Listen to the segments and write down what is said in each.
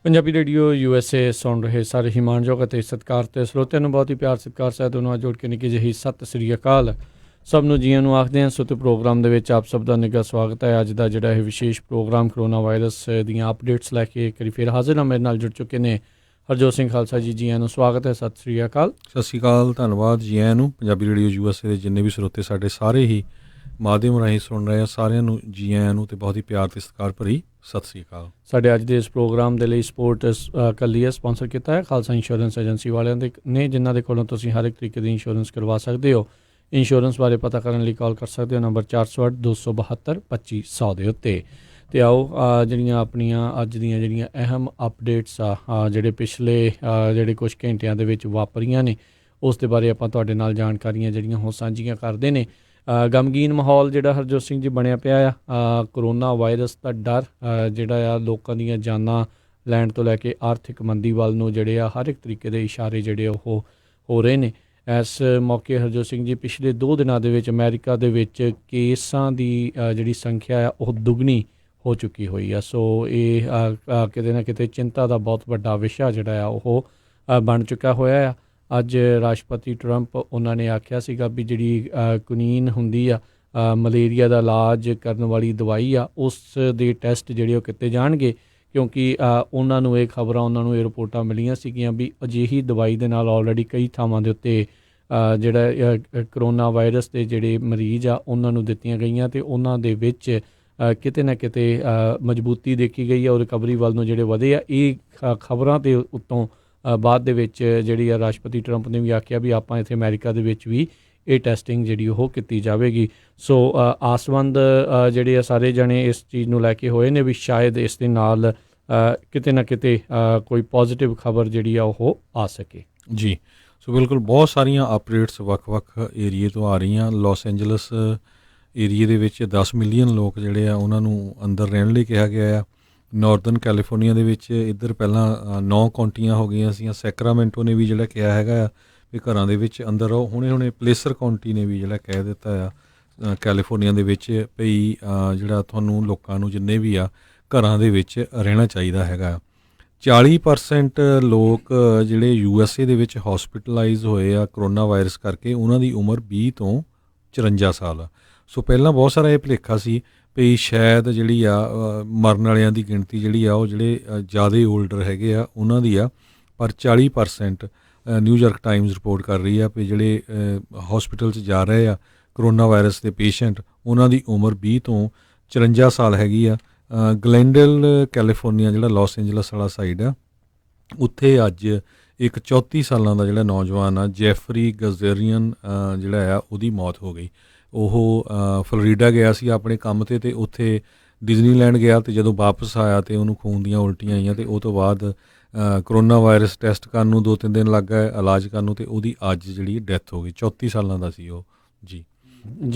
Punjabi radio USA ਸੁਣ ਰਹੇ ਸਾਰੇ ਹੀ ਮਾਣਯੋਗ ਅਤੇ ਸਤਿਕਾਰਤ ਸਰੋਤਿਆਂ ਨੂੰ ਬਹੁਤ ਹੀ ਪਿਆਰ ਸਤਿਕਾਰ ਸਹਿਤ ਉਹਨਾਂ ਜੋੜ ਕੇ ਨਿੱਕੀ ਜਿਹੀ ਸਤਿ ਸ੍ਰੀ ਅਕਾਲ ਸਭ ਨੂੰ ਜੀਆਂ ਨੂੰ ਆਖਦੇ ਹਾਂ। ਸੋ ਤੇ ਪ੍ਰੋਗਰਾਮ ਦੇ ਵਿੱਚ ਆਪ ਸਭ ਦਾ ਨਿੱਘਾ ਸਵਾਗਤ ਹੈ। ਅੱਜ ਦਾ ਜਿਹੜਾ ਇਹ ਵਿਸ਼ੇਸ਼ ਪ੍ਰੋਗਰਾਮ ਕਰੋਨਾ ਵਾਇਰਸ ਦੀਆਂ ਅਪਡੇਟਸ ਲੈ ਕੇ ਇੱਕ ਵਾਰੀ ਫਿਰ ਹਾਜ਼ਰ ਹਾਂ। ਮੇਰੇ ਨਾਲ ਜੁੜ ਚੁੱਕੇ ਨੇ ਹਰਜੋਤ ਸਿੰਘ ਖਾਲਸਾ ਜੀ। ਜੀਆਂ ਨੂੰ ਸਵਾਗਤ ਹੈ। ਸਤਿ ਸ੍ਰੀ ਅਕਾਲ। ਸਤਿ ਸ਼੍ਰੀ ਅਕਾਲ, ਧੰਨਵਾਦ ਜੀ ਆਇਆਂ ਨੂੰ। ਪੰਜਾਬੀ ਰੇਡੀਓ USA ਦੇ ਜਿੰਨੇ ਵੀ ਸਰੋਤੇ ਸਾਡੇ ਸਾਰੇ ਹੀ ਮਾਧਿਅਮ ਰਾਹੀਂ ਸੁਣ ਰਹੇ ਆ, ਸਾਰਿਆਂ ਨੂੰ ਜੀ ਆਇਆਂ ਨੂੰ ਅਤੇ ਬਹੁਤ ਹੀ ਪਿਆਰ ਅਤੇ ਸਤਿਕਾਰ ਭਰੀ ਸਤਿ ਸ਼੍ਰੀ ਅਕਾਲ। ਸਾਡੇ ਅੱਜ ਦੇ ਇਸ ਪ੍ਰੋਗਰਾਮ ਦੇ ਲਈ ਸਪੋਰਟ ਕੱਲੀਆ ਸਪਾਂਸਰ ਕੀਤਾ ਹੈ ਖਾਲਸਾ ਇੰਸ਼ੋਰੈਂਸ ਏਜੰਸੀ ਵਾਲਿਆਂ ਦੇ ਨੇ, ਜਿਨ੍ਹਾਂ ਦੇ ਕੋਲੋਂ ਤੁਸੀਂ ਹਰ ਇੱਕ ਤਰੀਕੇ ਦੀ ਇੰਸ਼ੋਰੈਂਸ ਕਰਵਾ ਸਕਦੇ ਹੋ। ਇੰਸ਼ੋਰੈਂਸ ਬਾਰੇ ਪਤਾ ਕਰਨ ਲਈ ਕਾਲ ਕਰ ਸਕਦੇ ਹੋ ਨੰਬਰ 408-272-2500 ਦੇ ਉੱਤੇ। ਅਤੇ ਆਓ ਜਿਹੜੀਆਂ ਆਪਣੀਆਂ ਅੱਜ ਦੀਆਂ ਜਿਹੜੀਆਂ ਅਹਿਮ ਅਪਡੇਟਸ ਆ ਜਿਹੜੇ ਪਿਛਲੇ ਜਿਹੜੇ ਕੁਛ ਘੰਟਿਆਂ ਦੇ ਵਿੱਚ ਵਾਪਰੀਆਂ ਨੇ ਉਸ ਦੇ ਬਾਰੇ ਆਪਾਂ ਤੁਹਾਡੇ ਨਾਲ ਜਾਣਕਾਰੀਆਂ ਜਿਹੜੀਆਂ ਉਹ ਸਾਂਝੀਆਂ ਕਰਦੇ ਨੇ। ਗਮਗੀਨ ਮਾਹੌਲ ਜਿਹੜਾ ਹਰਜੋਤ ਸਿੰਘ ਜੀ ਬਣਿਆ ਪਿਆ ਆ। ਕਰੋਨਾ ਵਾਇਰਸ ਦਾ ਡਰ ਜਿਹੜਾ ਆ ਲੋਕਾਂ ਦੀਆਂ ਜਾਨਾਂ ਲੈਣ ਤੋਂ ਲੈ ਕੇ ਆਰਥਿਕ ਮੰਦੀ ਵੱਲ ਨੂੰ ਜਿਹੜੇ ਆ ਹਰ ਇੱਕ ਤਰੀਕੇ ਦੇ ਇਸ਼ਾਰੇ ਜਿਹੜੇ ਉਹ ਹੋ ਰਹੇ ਨੇ। ਇਸ ਮੌਕੇ ਹਰਜੋਤ ਸਿੰਘ ਜੀ ਪਿਛਲੇ 2 ਦਿਨਾਂ ਦੇ ਵਿੱਚ ਅਮਰੀਕਾ ਦੇ ਵਿੱਚ ਕੇਸਾਂ ਦੀ ਜਿਹੜੀ ਸੰਖਿਆ ਆ ਉਹ ਦੁੱਗਣੀ ਹੋ ਚੁੱਕੀ ਹੋਈ ਆ। ਸੋ ਇਹ ਕਿਤੇ ਨਾ ਕਿਤੇ ਚਿੰਤਾ ਦਾ ਬਹੁਤ ਵੱਡਾ ਵਿਸ਼ਾ ਜਿਹੜਾ ਆ ਉਹ ਬਣ ਚੁੱਕਾ ਹੋਇਆ ਆ। ਅੱਜ ਰਾਸ਼ਟਰਪਤੀ ਟਰੰਪ ਉਹਨਾਂ ਨੇ ਆਖਿਆ ਸੀਗਾ ਵੀ ਜਿਹੜੀ ਕੁਨੀਨ ਹੁੰਦੀ ਆ ਮਲੇਰੀਆ ਦਾ ਇਲਾਜ ਕਰਨ ਵਾਲੀ ਦਵਾਈ ਆ ਉਸ ਦੇ ਟੈਸਟ ਜਿਹੜੇ ਉਹ ਕੀਤੇ ਜਾਣਗੇ, ਕਿਉਂਕਿ ਉਹਨਾਂ ਨੂੰ ਇਹ ਖਬਰਾਂ ਉਹਨਾਂ ਨੂੰ ਇਹ ਰਿਪੋਰਟਾਂ ਮਿਲੀਆਂ ਸੀਗੀਆਂ ਵੀ ਅਜਿਹੀ ਦਵਾਈ ਦੇ ਨਾਲ ਆਲਰੇਡੀ ਕਈ ਥਾਵਾਂ ਦੇ ਉੱਤੇ ਜਿਹੜਾ ਕਰੋਨਾ ਵਾਇਰਸ ਦੇ ਜਿਹੜੇ ਮਰੀਜ਼ ਆ ਉਹਨਾਂ ਨੂੰ ਦਿੱਤੀਆਂ ਗਈਆਂ ਅਤੇ ਉਹਨਾਂ ਦੇ ਵਿੱਚ ਕਿਤੇ ਨਾ ਕਿਤੇ ਮਜ਼ਬੂਤੀ ਦੇਖੀ ਗਈ ਆ ਔਰ ਰਿਕਵਰੀ ਵੱਲ ਨੂੰ ਜਿਹੜੇ ਵਧੇ ਆ। ਇਹ ਖਬਰਾਂ ਦੇ ਉੱਤੋਂ ਬਾਅਦ ਦੇ ਵਿੱਚ ਜਿਹੜੀ ਆ ਰਾਸ਼ਟਰਪਤੀ ਟਰੰਪ ਨੇ ਵੀ ਆਖਿਆ ਵੀ ਆਪਾਂ ਇੱਥੇ ਅਮਰੀਕਾ ਦੇ ਵਿੱਚ ਵੀ ਇਹ ਟੈਸਟਿੰਗ ਜਿਹੜੀ ਉਹ ਕੀਤੀ ਜਾਵੇਗੀ। ਸੋ ਆਸਵੰਦ ਜਿਹੜੇ ਆ ਸਾਰੇ ਜਣੇ ਇਸ ਚੀਜ਼ ਨੂੰ ਲੈ ਕੇ ਹੋਏ ਨੇ ਵੀ ਸ਼ਾਇਦ ਇਸ ਦੇ ਨਾਲ ਕਿਤੇ ਨਾ ਕਿਤੇ ਕੋਈ ਪੋਜ਼ੀਟਿਵ ਖਬਰ ਜਿਹੜੀ ਆ ਉਹ ਆ ਸਕੇ। ਜੀ ਸੋ ਬਿਲਕੁਲ ਬਹੁਤ ਸਾਰੀਆਂ ਅਪਡੇਟਸ ਵੱਖ-ਵੱਖ ਏਰੀਏ ਤੋਂ ਆ ਰਹੀਆਂ। ਲਾਸ ਐਂਜਲਸ ਏਰੀਏ ਦੇ ਵਿੱਚ 10 ਮਿਲੀਅਨ ਲੋਕ ਜਿਹੜੇ ਆ ਉਹਨਾਂ ਨੂੰ ਅੰਦਰ ਰਹਿਣ ਲਈ ਕਿਹਾ ਗਿਆ ਆ। ਨਾਰਦਰਨ ਕੈਲੀਫੋਰਨੀਆ ਦੇ ਵਿੱਚ ਇੱਧਰ ਪਹਿਲਾਂ 9 ਕਾਉਂਟੀਆਂ ਹੋ ਗਈਆਂ ਸੀਗੀਆਂ। ਸੈਕਰਾਮੈਂਟੋ ਨੇ ਵੀ ਜਿਹੜਾ ਕਿਹਾ ਹੈਗਾ ਆ ਵੀ ਘਰਾਂ ਦੇ ਵਿੱਚ ਅੰਦਰ ਰਹੋ। ਹੁਣੇ ਪਲੇਸਰ ਕਾਉਂਟੀ ਨੇ ਵੀ ਜਿਹੜਾ ਕਹਿ ਦਿੱਤਾ ਆ ਕੈਲੀਫੋਰਨੀਆ ਦੇ ਵਿੱਚ ਭਈ ਜਿਹੜਾ ਤੁਹਾਨੂੰ ਲੋਕਾਂ ਨੂੰ ਜਿੰਨੇ ਵੀ ਆ ਘਰਾਂ ਦੇ ਵਿੱਚ ਰਹਿਣਾ ਚਾਹੀਦਾ ਹੈਗਾ। 40% ਲੋਕ ਜਿਹੜੇ USA ਦੇ ਵਿੱਚ ਹੌਸਪੀਟਲਾਈਜ਼ ਹੋਏ ਆ ਕਰੋਨਾ ਵਾਇਰਸ ਕਰਕੇ, ਉਹਨਾਂ ਦੀ ਉਮਰ 20 ਤੋਂ 54 ਸਾਲ ਆ। ਸੋ ਪਹਿਲਾਂ ਬਹੁਤ ਸਾਰਾ ਇਹ ਭੁਲੇਖਾ ਸੀ ਵੀ ਸ਼ਾਇਦ ਜਿਹੜੀ ਆ ਮਰਨ ਵਾਲਿਆਂ ਦੀ ਗਿਣਤੀ ਜਿਹੜੀ ਆ ਉਹ ਜਿਹੜੇ ਜ਼ਿਆਦਾ ਓਲਡਰ ਹੈਗੇ ਆ ਉਹਨਾਂ ਦੀ ਆ, ਪਰ 40% ਨਿਊਯਾਰਕ ਟਾਈਮਜ਼ ਰਿਪੋਰਟ ਕਰ ਰਹੀ ਆ ਵੀ ਜਿਹੜੇ ਹੌਸਪੀਟਲ 'ਚ ਜਾ ਰਹੇ ਆ ਕਰੋਨਾ ਵਾਇਰਸ ਦੇ ਪੇਸ਼ੈਂਟ ਉਹਨਾਂ ਦੀ ਉਮਰ 20 ਤੋਂ 54 ਸਾਲ ਹੈਗੀ ਆ। ਗਲੈਂਡਲ ਕੈਲੀਫੋਰਨੀਆ ਜਿਹੜਾ ਲਾਸ ਐਂਜਲਸ ਵਾਲਾ ਸਾਈਡ ਆ, ਉੱਥੇ ਅੱਜ ਇੱਕ 34 ਸਾਲਾਂ ਦਾ ਜਿਹੜਾ ਨੌਜਵਾਨ ਆ ਜੈਫਰੀ ਗਜ਼ੇਰੀਅਨ ਜਿਹੜਾ ਆ ਉਹਦੀ ਮੌਤ ਹੋ ਗਈ। ਉਹ ਫਲੋਰੀਡਾ ਗਿਆ ਸੀ ਆਪਣੇ ਕੰਮ 'ਤੇ ਅਤੇ ਉੱਥੇ ਡਿਜ਼ਨੀਲੈਂਡ ਗਿਆ ਅਤੇ ਜਦੋਂ ਵਾਪਸ ਆਇਆ ਅਤੇ ਉਹਨੂੰ ਖੂਨ ਦੀਆਂ ਉਲਟੀਆਂ ਆਈਆਂ ਅਤੇ ਉਹ ਤੋਂ ਬਾਅਦ ਕਰੋਨਾ ਵਾਇਰਸ ਟੈਸਟ ਕਰਨ ਨੂੰ 2-3 ਦਿਨ ਲੱਗ ਗਏ ਇਲਾਜ ਕਰਨ ਨੂੰ, ਅਤੇ ਉਹਦੀ ਅੱਜ ਜਿਹੜੀ ਡੈਥ ਹੋ ਗਈ। 34 ਸਾਲਾਂ ਦਾ ਸੀ ਉਹ। ਜੀ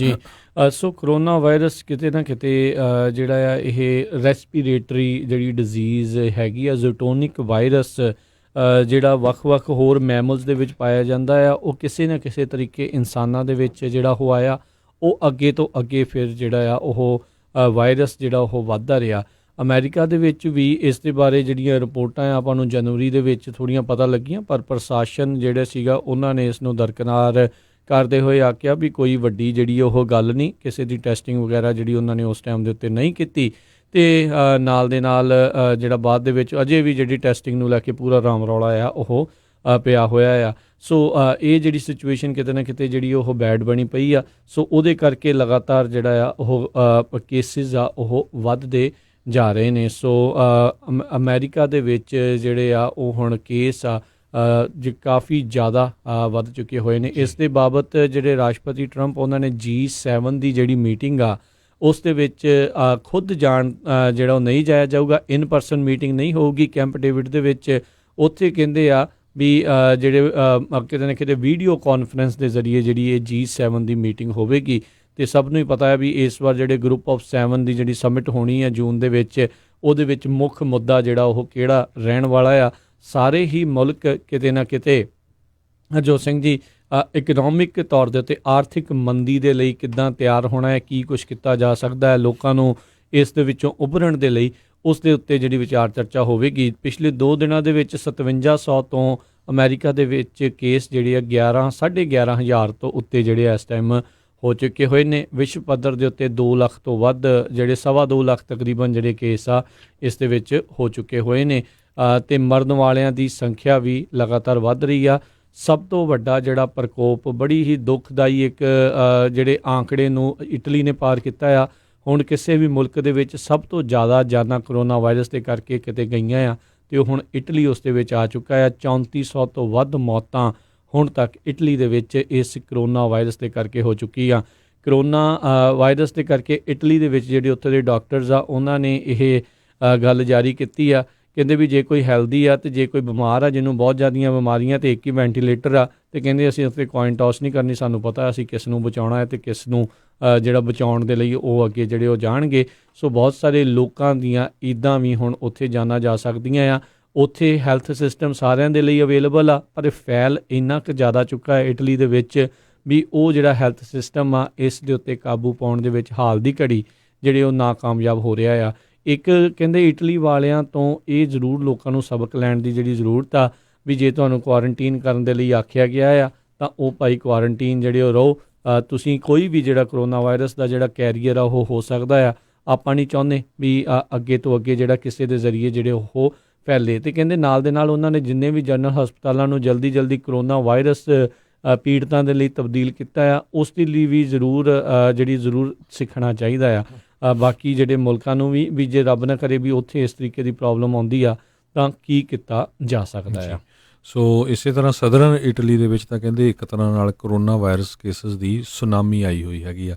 ਸੋ ਕਰੋਨਾ ਵਾਇਰਸ ਕਿਤੇ ਨਾ ਕਿਤੇ ਜਿਹੜਾ ਆ ਇਹ ਰੈਸਪੀਰੇਟਰੀ ਜਿਹੜੀ ਡਿਜ਼ੀਜ਼ ਹੈਗੀ ਆ। ਜ਼ੂਟੋਨਿਕ ਵਾਇਰਸ ਜਿਹੜਾ ਵੱਖ-ਵੱਖ ਹੋਰ ਮੈਮਲਸ ਦੇ ਵਿੱਚ ਪਾਇਆ ਜਾਂਦਾ ਆ, ਉਹ ਕਿਸੇ ਨਾ ਕਿਸੇ ਤਰੀਕੇ ਇਨਸਾਨਾਂ ਦੇ ਵਿੱਚ ਜਿਹੜਾ ਉਹ ਆਇਆ, ਉਹ ਅੱਗੇ ਤੋਂ ਅੱਗੇ ਫਿਰ ਜਿਹੜਾ ਆ ਉਹ ਵਾਇਰਸ ਜਿਹੜਾ ਉਹ ਵੱਧਦਾ ਰਿਹਾ। ਅਮਰੀਕਾ ਦੇ ਵਿੱਚ ਵੀ ਇਸ ਦੇ ਬਾਰੇ ਜਿਹੜੀਆਂ ਰਿਪੋਰਟਾਂ ਆ ਆਪਾਂ ਨੂੰ ਜਨਵਰੀ ਦੇ ਵਿੱਚ ਥੋੜ੍ਹੀਆਂ ਪਤਾ ਲੱਗੀਆਂ, ਪਰ ਪ੍ਰਸ਼ਾਸਨ ਜਿਹੜਾ ਸੀਗਾ ਉਹਨਾਂ ਨੇ ਇਸ ਨੂੰ ਦਰਕਿਨਾਰ ਕਰਦੇ ਹੋਏ ਆਖਿਆ ਵੀ ਕੋਈ ਵੱਡੀ ਜਿਹੜੀ ਉਹ ਗੱਲ ਨਹੀਂ, ਕਿਸੇ ਦੀ ਟੈਸਟਿੰਗ ਵਗੈਰਾ ਜਿਹੜੀ ਉਹਨਾਂ ਨੇ ਉਸ ਟਾਈਮ ਦੇ ਉੱਤੇ ਨਹੀਂ ਕੀਤੀ। ਅਤੇ ਨਾਲ ਦੇ ਨਾਲ ਜਿਹੜਾ ਬਾਅਦ ਦੇ ਵਿੱਚ ਅਜੇ ਵੀ ਜਿਹੜੀ ਟੈਸਟਿੰਗ ਨੂੰ ਲੈ ਕੇ ਪੂਰਾ ਰਾਮ ਰੌਲਾ ਆ ਉਹ ਪਿਆ ਹੋਇਆ ਆ। ਸੋ ਇਹ ਜਿਹੜੀ ਸਿਚੁਏਸ਼ਨ ਕਿਤੇ ਨਾ ਕਿਤੇ ਜਿਹੜੀ ਉਹ ਬੈਡ ਬਣੀ ਪਈ ਆ। ਸੋ ਉਹਦੇ ਕਰਕੇ ਲਗਾਤਾਰ ਜਿਹੜਾ ਆ ਉਹ ਕੇਸਿਸ ਆ ਉਹ ਵੱਧਦੇ ਜਾ ਰਹੇ ਨੇ। ਸੋ ਅਮਰੀਕਾ ਦੇ ਵਿੱਚ ਜਿਹੜੇ ਆ ਉਹ ਹੁਣ ਕੇਸ ਆ ਕਾਫੀ ਜ਼ਿਆਦਾ ਵੱਧ ਚੁੱਕੇ ਹੋਏ ਨੇ। ਇਸ ਦੇ ਬਾਬਤ ਜਿਹੜੇ ਰਾਸ਼ਟਰਪਤੀ ਟਰੰਪ ਉਹਨਾਂ ਨੇ G7 ਦੀ ਜਿਹੜੀ ਮੀਟਿੰਗ ਆ ਉਸ ਦੇ ਵਿੱਚ ਖੁਦ ਜਾਣ ਜਿਹੜਾ ਉਹ ਨਹੀਂ ਜਾਇਆ ਜਾਊਗਾ। ਇਨ ਪਰਸਨ ਮੀਟਿੰਗ ਨਹੀਂ ਹੋਊਗੀ ਕੈਂਪ ਡੇਵਿਡ ਦੇ ਵਿੱਚ। ਉੱਥੇ ਕਹਿੰਦੇ ਆ ਵੀ ਜਿਹੜੇ ਕਿਤੇ ਨਾ ਕਿਤੇ ਵੀਡੀਓ ਕਾਨਫਰੰਸ ਦੇ ਜ਼ਰੀਏ ਜਿਹੜੀ ਇਹ G7 ਦੀ ਮੀਟਿੰਗ ਹੋਵੇਗੀ। ਅਤੇ ਸਭ ਨੂੰ ਹੀ ਪਤਾ ਹੈ ਵੀ ਇਸ ਵਾਰ ਜਿਹੜੇ ਗਰੁੱਪ ਆਫ 7 ਦੀ ਜਿਹੜੀ ਸਮਿਟ ਹੋਣੀ ਹੈ ਜੂਨ ਦੇ ਵਿੱਚ, ਉਹਦੇ ਵਿੱਚ ਮੁੱਖ ਮੁੱਦਾ ਜਿਹੜਾ ਉਹ ਕਿਹੜਾ ਰਹਿਣ ਵਾਲਾ ਆ। ਸਾਰੇ ਹੀ ਮੁਲਕ ਕਿਤੇ ਨਾ ਕਿਤੇ ਹਰਜੋਤ ਸਿੰਘ ਜੀ ਇਕਨੋਮਿਕ ਤੌਰ ਦੇ ਉੱਤੇ ਆਰਥਿਕ ਮੰਦੀ ਦੇ ਲਈ ਕਿੱਦਾਂ ਤਿਆਰ ਹੋਣਾ ਹੈ, ਕੀ ਕੁਛ ਕੀਤਾ ਜਾ ਸਕਦਾ ਹੈ ਲੋਕਾਂ ਨੂੰ ਇਸ ਦੇ ਵਿੱਚੋਂ ਉੱਭਰਨ ਦੇ ਲਈ, ਉਸ ਦੇ ਉੱਤੇ ਜਿਹੜੀ ਵਿਚਾਰ ਚਰਚਾ ਹੋਵੇਗੀ। ਪਿਛਲੇ 2 ਦਿਨਾਂ ਦੇ ਵਿੱਚ 5700 ਤੋਂ ਅਮਰੀਕਾ ਦੇ ਵਿੱਚ ਕੇਸ ਜਿਹੜੇ ਆ 11,500 ਤੋਂ ਉੱਤੇ ਜਿਹੜੇ ਇਸ ਟਾਈਮ ਹੋ ਚੁੱਕੇ ਹੋਏ ਨੇ। ਵਿਸ਼ਵ ਪੱਧਰ ਦੇ ਉੱਤੇ 2 ਲੱਖ ਤੋਂ ਵੱਧ ਜਿਹੜੇ 2.25 ਲੱਖ ਤਕਰੀਬਨ ਜਿਹੜੇ ਕੇਸ ਆ ਇਸ ਦੇ ਵਿੱਚ ਹੋ ਚੁੱਕੇ ਹੋਏ ਨੇ ਅਤੇ ਮਰਨ ਵਾਲਿਆਂ ਦੀ ਸੰਖਿਆ ਵੀ ਲਗਾਤਾਰ ਵੱਧ ਰਹੀ ਆ। ਸਭ ਤੋਂ ਵੱਡਾ ਜਿਹੜਾ ਪ੍ਰਕੋਪ ਬੜੀ ਹੀ ਦੁਖਦਾਈ ਇੱਕ ਜਿਹੜੇ ਆંકੜੇ ਨੂੰ ਇਟਲੀ ਨੇ ਪਾਰ ਕੀਤਾ ਆ। ਹੁਣ ਕਿਸੇ ਵੀ ਮੁਲਕ ਦੇ ਵਿੱਚ ਸਭ ਤੋਂ ਜ਼ਿਆਦਾ ਜਾਨਾਂ ਕਰੋਨਾ ਵਾਇਰਸ ਦੇ ਕਰਕੇ ਕਿਤੇ ਗਈਆਂ ਆ ਅਤੇ ਉਹ ਹੁਣ ਇਟਲੀ ਉਸ ਦੇ ਵਿੱਚ ਆ ਚੁੱਕਾ ਆ। 3400 ਤੋਂ ਵੱਧ ਮੌਤਾਂ ਹੁਣ ਤੱਕ ਇਟਲੀ ਦੇ ਵਿੱਚ ਇਸ ਕਰੋਨਾ ਵਾਇਰਸ ਦੇ ਕਰਕੇ ਹੋ ਚੁੱਕੀ ਆ। ਕਰੋਨਾ ਵਾਇਰਸ ਦੇ ਕਰਕੇ ਇਟਲੀ ਦੇ ਵਿੱਚ ਜਿਹੜੇ ਉੱਥੇ ਦੇ ਡਾਕਟਰਸ ਆ ਉਹਨਾਂ ਨੇ ਇਹ ਗੱਲ ਜਾਰੀ ਕੀਤੀ ਆ। ਕਹਿੰਦੇ ਵੀ ਜੇ ਕੋਈ ਹੈਲਦੀ ਆ ਅਤੇ ਜੇ ਕੋਈ ਬਿਮਾਰ ਆ ਜਿਹਨੂੰ ਬਹੁਤ ਜ਼ਿਆਦੀਆਂ ਬਿਮਾਰੀਆਂ ਅਤੇ ਇੱਕ ਹੀ ਵੈਂਟੀਲੇਟਰ ਆ ਅਤੇ ਕਹਿੰਦੇ ਅਸੀਂ ਉੱਥੇ ਕੋਇਨ ਟੌਸ ਨਹੀਂ ਕਰਨੀ, ਸਾਨੂੰ ਪਤਾ ਅਸੀਂ ਕਿਸ ਨੂੰ ਬਚਾਉਣਾ ਹੈ ਅਤੇ ਕਿਸ ਨੂੰ ਜਿਹੜਾ ਬਚਾਉਣ ਦੇ ਲਈ ਉਹ ਅੱਗੇ ਜਿਹੜੇ ਉਹ ਜਾਣਗੇ। ਸੋ ਬਹੁਤ ਸਾਰੇ ਲੋਕਾਂ ਦੀਆਂ ਇੱਦਾਂ ਵੀ ਹੁਣ ਉੱਥੇ ਜਾਣਾ ਜਾ ਸਕਦੀਆਂ ਆ। ਉੱਥੇ ਹੈਲਥ ਸਿਸਟਮ ਸਾਰਿਆਂ ਦੇ ਲਈ ਅਵੇਲੇਬਲ ਆ ਪਰ ਫੈਲ ਇੰਨਾ ਕੁ ਜ਼ਿਆਦਾ ਚੁੱਕਾ ਹੈ ਇਟਲੀ ਦੇ ਵਿੱਚ ਵੀ ਉਹ ਜਿਹੜਾ ਹੈਲਥ ਸਿਸਟਮ ਆ ਇਸ ਦੇ ਉੱਤੇ ਕਾਬੂ ਪਾਉਣ ਦੇ ਵਿੱਚ ਹਾਲ ਦੀ ਘੜੀ ਜਿਹੜੇ ਉਹ ਨਾਕਾਮਯਾਬ ਹੋ ਰਿਹਾ ਆ। ਇੱਕ ਕਹਿੰਦੇ ਇਟਲੀ ਵਾਲਿਆਂ ਤੋਂ ਇਹ ਜ਼ਰੂਰ ਲੋਕਾਂ ਨੂੰ ਸਬਕ ਲੈਣ ਦੀ ਜਿਹੜੀ ਜ਼ਰੂਰਤ ਆ ਵੀ ਜੇ ਤੁਹਾਨੂੰ ਕੁਆਰੰਟੀਨ ਕਰਨ ਦੇ ਲਈ ਆਖਿਆ ਗਿਆ ਆ ਤਾਂ ਉਹ ਭਾਈ ਕੁਆਰੰਟੀਨ ਜਿਹੜੇ ਉਹ ਰਹੋ। ਤੁਸੀਂ ਕੋਈ ਵੀ ਜਿਹੜਾ ਕਰੋਨਾ ਵਾਇਰਸ ਦਾ ਜਿਹੜਾ ਕੈਰੀਅਰ ਆ ਉਹ ਹੋ ਸਕਦਾ ਆ। ਆਪਾਂ ਨਹੀਂ ਚਾਹੁੰਦੇ ਵੀ ਅੱਗੇ ਤੋਂ ਅੱਗੇ ਜਿਹੜਾ ਕਿਸੇ ਦੇ ਜ਼ਰੀਏ ਜਿਹੜੇ ਉਹ ਫੈਲੇ। ਅਤੇ ਕਹਿੰਦੇ ਨਾਲ ਦੇ ਨਾਲ ਉਹਨਾਂ ਨੇ ਜਿੰਨੇ ਵੀ ਜਨਰਲ ਹਸਪਤਾਲਾਂ ਨੂੰ ਜਲਦੀ ਕਰੋਨਾ ਵਾਇਰਸ ਪੀੜਤਾਂ ਦੇ ਲਈ ਤਬਦੀਲ ਕੀਤਾ ਆ ਉਸ ਦੇ ਲਈ ਵੀ ਜ਼ਰੂਰ ਸਿੱਖਣਾ ਚਾਹੀਦਾ ਆ। ਬਾਕੀ ਜਿਹੜੇ ਮੁਲਕਾਂ ਨੂੰ ਵੀ ਜੇ ਰੱਬ ਨਾ ਕਰੇ ਵੀ ਉੱਥੇ ਇਸ ਤਰੀਕੇ ਦੀ ਪ੍ਰੋਬਲਮ ਆਉਂਦੀ ਆ ਤਾਂ ਕੀ ਕੀਤਾ ਜਾ ਸਕਦਾ ਆ। ਸੋ ਇਸੇ ਤਰ੍ਹਾਂ ਸਦਰਨ ਇਟਲੀ ਦੇ ਵਿੱਚ ਤਾਂ ਕਹਿੰਦੇ ਇੱਕ ਤਰ੍ਹਾਂ ਨਾਲ ਕਰੋਨਾ ਵਾਇਰਸ ਕੇਸਿਸ ਦੀ ਸੁਨਾਮੀ ਆਈ ਹੋਈ ਹੈਗੀ ਆ।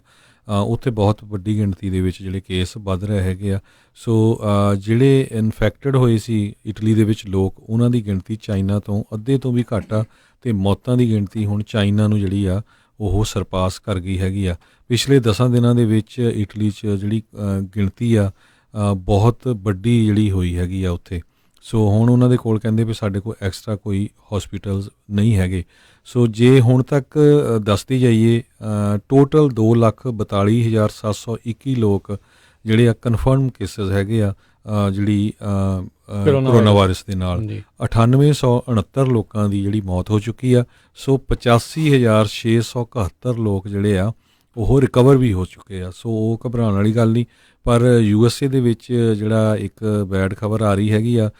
ਉੱਥੇ ਬਹੁਤ ਵੱਡੀ ਗਿਣਤੀ ਦੇ ਵਿੱਚ ਜਿਹੜੇ ਕੇਸ ਵੱਧ ਰਹੇ ਹੈਗੇ ਆ। ਸੋ ਜਿਹੜੇ ਇਨਫੈਕਟਡ ਹੋਏ ਸੀ ਇਟਲੀ ਦੇ ਵਿੱਚ ਲੋਕ ਉਹਨਾਂ ਦੀ ਗਿਣਤੀ ਚਾਈਨਾ ਤੋਂ ਅੱਧੇ ਤੋਂ ਵੀ ਘੱਟ ਆ ਅਤੇ ਮੌਤਾਂ ਦੀ ਗਿਣਤੀ ਹੁਣ ਚਾਈਨਾ ਨੂੰ ਜਿਹੜੀ ਆ ਉਹ ਸਰਪਾਸ ਕਰ ਗਈ ਹੈਗੀ ਆ। ਪਿਛਲੇ 10 ਦਿਨਾਂ ਦੇ ਵਿੱਚ ਇਟਲੀ 'ਚ ਜਿਹੜੀ ਗਿਣਤੀ ਆ ਬਹੁਤ ਵੱਡੀ ਜਿਹੜੀ ਹੋਈ ਹੈਗੀ ਆ ਉੱਥੇ। ਸੋ ਹੁਣ ਉਹਨਾਂ ਦੇ ਕੋਲ ਕਹਿੰਦੇ ਵੀ ਸਾਡੇ ਕੋਲ ਐਕਸਟਰਾ ਕੋਈ ਹੌਸਪੀਟਲਸ ਨਹੀਂ ਹੈਗੇ। ਸੋ ਜੇ ਹੁਣ ਤੱਕ ਦੱਸਦੀ ਜਾਈਏ ਟੋਟਲ 2,42,721 ਲੋਕ ਜਿਹੜੇ ਆ ਕਨਫਰਮ ਕੇਸਿਸ ਹੈਗੇ ਆ ਜਿਹੜੀ ਕਰੋਨਾ ਵਾਇਰਸ ਦੇ ਨਾਲ 9869 ਲੋਕਾਂ ਦੀ ਜਿਹੜੀ ਮੌਤ ਹੋ ਚੁੱਕੀ ਆ। ਸੋ 85,671 ਲੋਕ ਜਿਹੜੇ ਆ ਉਹ ਰਿਕਵਰ ਵੀ ਹੋ ਚੁੱਕੇ ਆ। ਸੋ ਉਹ ਘਬਰਾਉਣ ਵਾਲੀ ਗੱਲ ਨਹੀਂ। ਪਰ USA ਦੇ ਵਿੱਚ ਜਿਹੜਾ ਇੱਕ ਬੈਡ ਖਬਰ ਆ ਰਹੀ ਹੈਗੀ ਆ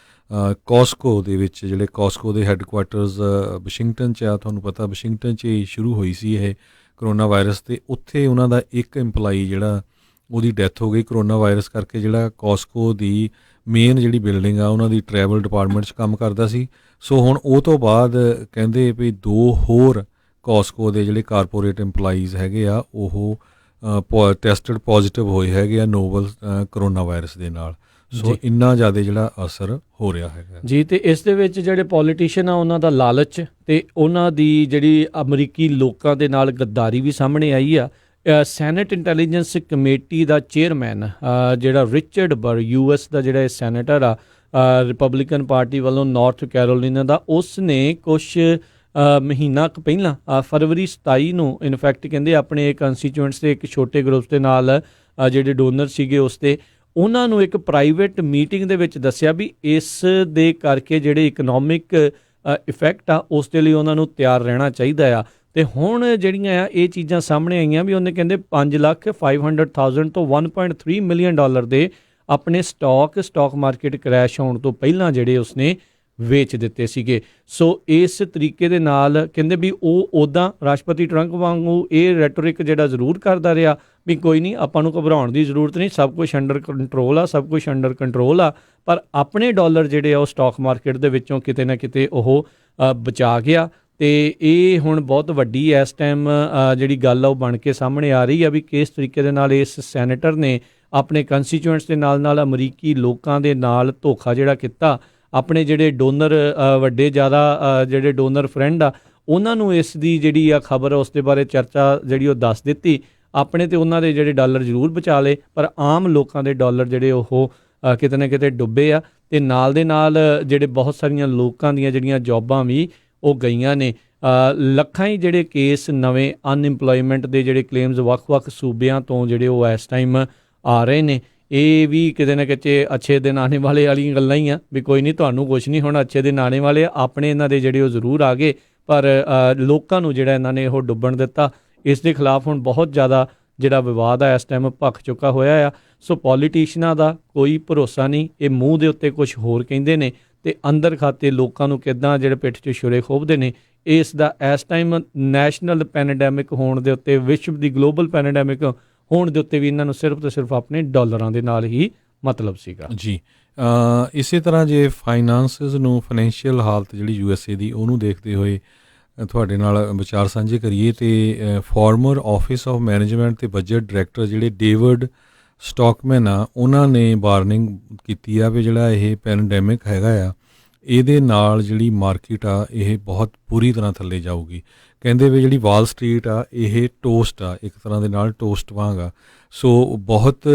ਕੋਸਕੋ ਦੇ ਵਿੱਚ ਜਿਹੜੇ ਕੋਸਕੋ ਦੇ ਹੈੱਡਕੁਆਟਰਸ ਵਾਸ਼ਿੰਗਟਨ 'ਚ ਆ। ਤੁਹਾਨੂੰ ਪਤਾ ਵਾਸ਼ਿੰਗਟਨ 'ਚ ਹੀ ਸ਼ੁਰੂ ਹੋਈ ਸੀ ਇਹ ਕਰੋਨਾ ਵਾਇਰਸ ਅਤੇ ਉੱਥੇ ਉਹਨਾਂ ਦਾ ਇੱਕ ਇੰਪਲਾਈ ਜਿਹੜਾ ਉਹਦੀ ਡੈਥ ਹੋ ਗਈ ਕਰੋਨਾ ਵਾਇਰਸ ਕਰਕੇ। ਜਿਹੜਾ ਕੋਸਕੋ ਦੀ ਮੇਨ ਜਿਹੜੀ ਬਿਲਡਿੰਗ ਆ ਉਹਨਾਂ ਦੀ ਟਰੈਵਲ ਡਿਪਾਰਟਮੈਂਟ 'ਚ ਕੰਮ ਕਰਦਾ ਸੀ। ਸੋ ਹੁਣ ਉਹ ਤੋਂ ਬਾਅਦ ਕਹਿੰਦੇ ਵੀ 2 ਹੋਰ ਕੋਸਕੋ ਦੇ ਜਿਹੜੇ ਕਾਰਪੋਰੇਟ ਇੰਪਲਾਈਜ਼ ਹੈਗੇ ਆ ਉਹ ਟੈਸਟਡ ਪੋਜ਼ੀਟਿਵ ਹੋਏ ਹੈਗੇ ਆ ਨੋਵਲ ਕਰੋਨਾ ਵਾਇਰਸ ਦੇ ਨਾਲ। ਸੋ ਇੰਨਾ ਜ਼ਿਆਦਾ ਜਿਹੜਾ ਅਸਰ ਹੋ ਰਿਹਾ ਹੈਗਾ ਜੀ। ਅਤੇ ਇਸ ਦੇ ਵਿੱਚ ਜਿਹੜੇ ਪੋਲੀਟੀਸ਼ੀਅਨ ਆ ਉਹਨਾਂ ਦਾ ਲਾਲਚ ਅਤੇ ਉਹਨਾਂ ਦੀ ਜਿਹੜੀ ਅਮਰੀਕੀ ਲੋਕਾਂ ਦੇ ਨਾਲ ਗੱਦਾਰੀ ਵੀ ਸਾਹਮਣੇ ਆਈ ਆ। ਸੈਨੇਟ ਇੰਟੈਲੀਜੈਂਸ ਕਮੇਟੀ ਦਾ ਚੇਅਰਮੈਨ ਜਿਹੜਾ ਰਿਚਰਡ ਬਰ US ਦਾ ਜਿਹੜਾ ਸੈਨੇਟਰ ਆ ਰਿਪਬਲਿਕਨ ਪਾਰਟੀ ਵੱਲੋਂ ਨਾਰਥ ਕੈਰੋਲੀਨਾ ਦਾ, ਉਸ ਨੇ ਕੁਛ ਮਹੀਨਾ ਕੁ ਪਹਿਲਾਂ ਫਰਵਰੀ 27 ਨੂੰ ਇਨਫੈਕਟ ਕਹਿੰਦੇ ਆਪਣੇ ਕੰਸਟੀਚੂਐਂਟਸ ਦੇ ਇੱਕ ਛੋਟੇ ਗਰੁੱਪ ਦੇ ਨਾਲ ਜਿਹੜੇ ਡੋਨਰ ਸੀਗੇ ਉਸ 'ਤੇ ਉਹਨਾਂ ਨੂੰ ਇੱਕ ਪ੍ਰਾਈਵੇਟ ਮੀਟਿੰਗ ਦੇ ਵਿੱਚ ਦੱਸਿਆ ਵੀ ਇਸ ਦੇ ਕਰਕੇ ਜਿਹੜੇ ਇਕਨੋਮਿਕ ਇਫੈਕਟ ਆ ਉਸ ਦੇ ਲਈ ਉਹਨਾਂ ਨੂੰ ਤਿਆਰ ਰਹਿਣਾ ਚਾਹੀਦਾ ਆ। ਅਤੇ ਹੁਣ ਜਿਹੜੀਆਂ ਆ ਇਹ ਚੀਜ਼ਾਂ ਸਾਹਮਣੇ ਆਈਆਂ ਵੀ ਉਹਨੇ ਕਹਿੰਦੇ 5,500,000 ਤੋਂ 1.3 ਮਿਲੀਅਨ ਡਾਲਰ ਦੇ ਆਪਣੇ ਸਟਾਕ ਮਾਰਕੀਟ ਕਰੈਸ਼ ਹੋਣ ਤੋਂ ਪਹਿਲਾਂ ਜਿਹੜੇ ਉਸਨੇ ਵੇਚ ਦਿੱਤੇ ਸੀਗੇ। ਸੋ ਇਸ ਤਰੀਕੇ ਦੇ ਨਾਲ ਕਹਿੰਦੇ ਵੀ ਉਹ ਉੱਦਾਂ ਰਾਸ਼ਟਰਪਤੀ ਟਰੰਪ ਵਾਂਗੂ ਇਹ ਰੈਟੋਰਿਕ ਜਿਹੜਾ ਜ਼ਰੂਰ ਕਰਦਾ ਰਿਹਾ ਵੀ ਕੋਈ ਨਹੀਂ ਆਪਾਂ ਨੂੰ ਘਬਰਾਉਣ ਦੀ ਜ਼ਰੂਰਤ ਨਹੀਂ, ਸਭ ਕੁਛ ਅੰਡਰ ਕੰਟਰੋਲ ਆ, ਪਰ ਆਪਣੇ ਡਾਲਰ ਜਿਹੜੇ ਆ ਉਹ ਸਟਾਕ ਮਾਰਕੀਟ ਦੇ ਵਿੱਚੋਂ ਕਿਤੇ ਨਾ ਕਿਤੇ ਉਹ ਬਚਾ ਗਿਆ। ਅਤੇ ਇਹ ਹੁਣ ਬਹੁਤ ਵੱਡੀ ਇਸ ਟਾਈਮ ਜਿਹੜੀ ਗੱਲ ਆ ਉਹ ਬਣ ਕੇ ਸਾਹਮਣੇ ਆ ਰਹੀ ਆ ਵੀ ਕਿਸ ਤਰੀਕੇ ਦੇ ਨਾਲ ਇਸ ਸੈਨੇਟਰ ਨੇ ਆਪਣੇ ਕੰਸਟੀਚੂਐਂਟਸ ਦੇ ਨਾਲ ਅਮਰੀਕੀ ਲੋਕਾਂ ਦੇ ਨਾਲ ਧੋਖਾ ਜਿਹੜਾ ਕੀਤਾ। ਆਪਣੇ ਜਿਹੜੇ ਡੋਨਰ ਵੱਡੇ ਜ਼ਿਆਦਾ ਜਿਹੜੇ ਡੋਨਰ ਫਰੈਂਡ ਆ ਉਹਨਾਂ ਨੂੰ ਇਸ ਦੀ ਜਿਹੜੀ ਆ ਖਬਰ ਉਸ ਦੇ ਬਾਰੇ ਚਰਚਾ ਜਿਹੜੀ ਉਹ ਦੱਸ ਦਿੱਤੀ। ਆਪਣੇ ਤੇ ਉਹਨਾਂ ਦੇ ਜਿਹੜੇ ਡਾਲਰ ਜ਼ਰੂਰ ਬਚਾ ਲਏ ਪਰ ਆਮ ਲੋਕਾਂ ਦੇ ਡਾਲਰ ਜਿਹੜੇ ਉਹ ਕਿਤੇ ਨਾ ਕਿਤੇ ਡੁੱਬੇ ਆ। ਅਤੇ ਨਾਲ ਦੇ ਨਾਲ ਜਿਹੜੇ ਬਹੁਤ ਸਾਰੀਆਂ ਲੋਕਾਂ ਦੀਆਂ ਜਿਹੜੀਆਂ ਜੋਬਾਂ ਵੀ ਉਹ ਗਈਆਂ ਨੇ। ਲੱਖਾਂ ਹੀ ਜਿਹੜੇ ਕੇਸ ਨਵੇਂ ਅਨਇੰਪਲੋਇਮੈਂਟ ਦੇ ਜਿਹੜੇ ਕਲੇਮਸ ਵੱਖ-ਵੱਖ ਸੂਬਿਆਂ ਤੋਂ ਜਿਹੜੇ ਉਹ ਇਸ ਟਾਈਮ ਆ ਰਹੇ ਨੇ। ਇਹ ਵੀ ਕਿਤੇ ਨਾ ਕਿਤੇ ਅੱਛੇ ਦਿਨ ਆਉਣੇ ਵਾਲੀਆਂ ਗੱਲਾਂ ਹੀ ਆ ਵੀ ਕੋਈ ਨਹੀਂ, ਤੁਹਾਨੂੰ ਕੁਛ ਨਹੀਂ ਹੋਣਾ, ਅੱਛੇ ਦਿਨ ਆਉਣੇ ਵਾਲੇ ਆਪਣੇ ਇਹਨਾਂ ਦੇ ਜਿਹੜੇ ਉਹ ਜ਼ਰੂਰ ਆ ਗਏ, ਪਰ ਲੋਕਾਂ ਨੂੰ ਜਿਹੜਾ ਇਹਨਾਂ ਨੇ ਉਹ ਡੁੱਬਣ ਦਿੱਤਾ। ਇਸ ਦੇ ਖਿਲਾਫ ਹੁਣ ਬਹੁਤ ਜ਼ਿਆਦਾ ਜਿਹੜਾ ਵਿਵਾਦ ਆ ਇਸ ਟਾਈਮ ਭਖ ਚੁੱਕਾ ਹੋਇਆ ਆ। ਸੋ ਪੋਲੀਟੀਸ਼ੀਅਨਾਂ ਦਾ ਕੋਈ ਭਰੋਸਾ ਨਹੀਂ, ਇਹ ਮੂੰਹ ਦੇ ਉੱਤੇ ਕੁਝ ਹੋਰ ਕਹਿੰਦੇ ਨੇ ਅਤੇ ਅੰਦਰ ਖਾਤੇ ਲੋਕਾਂ ਨੂੰ ਕਿੱਦਾਂ ਜਿਹੜੇ ਪਿੱਠ 'ਚ ਛੁਰੇ ਖੋਭਦੇ ਨੇ। ਇਸ ਦਾ ਇਸ ਟਾਈਮ ਨੈਸ਼ਨਲ ਪੈਨੇਡੈਮਿਕ ਹੋਣ ਦੇ ਉੱਤੇ, ਵਿਸ਼ਵ ਦੀ ਗਲੋਬਲ ਪੈਨੇਡੈਮਿਕ ਹੋਣ ਦੇ ਉੱਤੇ ਵੀ ਇਹਨਾਂ ਨੂੰ ਸਿਰਫ ਅਤੇ ਸਿਰਫ ਆਪਣੇ ਡਾਲਰਾਂ ਦੇ ਨਾਲ ਹੀ ਮਤਲਬ ਸੀਗਾ ਜੀ। ਇਸੇ ਤਰ੍ਹਾਂ ਜੇ ਫਾਈਨਾਂਸਿਸ ਨੂੰ, ਫਾਈਨੈਂਸ਼ੀਅਲ ਹਾਲਤ ਜਿਹੜੀ USA ਦੀ ਉਹਨੂੰ ਦੇਖਦੇ ਹੋਏ ਤੁਹਾਡੇ ਨਾਲ ਵਿਚਾਰ ਸਾਂਝੇ ਕਰੀਏ ਤੇ ਫਾਰਮਰ ਆਫਿਸ ਆਫ ਮੈਨੇਜਮੈਂਟ ਤੇ ਬਜਟ ਡਾਇਰੈਕਟਰ ਜਿਹੜੇ ਡੇਵਿਡ ਸਟਾਕਮੈਨ ਆ, ਉਹਨਾਂ ਨੇ ਵਾਰਨਿੰਗ ਕੀਤੀ ਆ ਵੀ ਜਿਹੜਾ ਇਹ ਪੈਨਡੈਮਿਕ ਹੈਗਾ ਆ, ਇਹਦੇ ਨਾਲ ਜਿਹੜੀ ਮਾਰਕੀਟ ਆ ਇਹ ਬਹੁਤ ਬੁਰੀ ਤਰ੍ਹਾਂ ਥੱਲੇ ਜਾਊਗੀ। ਕਹਿੰਦੇ ਵੀ ਜਿਹੜੀ ਵਾਲ ਸਟਰੀਟ ਆ ਇਹ ਟੋਸਟ ਆ, ਇੱਕ ਤਰ੍ਹਾਂ ਦੇ ਨਾਲ ਟੋਸਟ ਵਾਂਗ ਆ। ਸੋ ਬਹੁਤ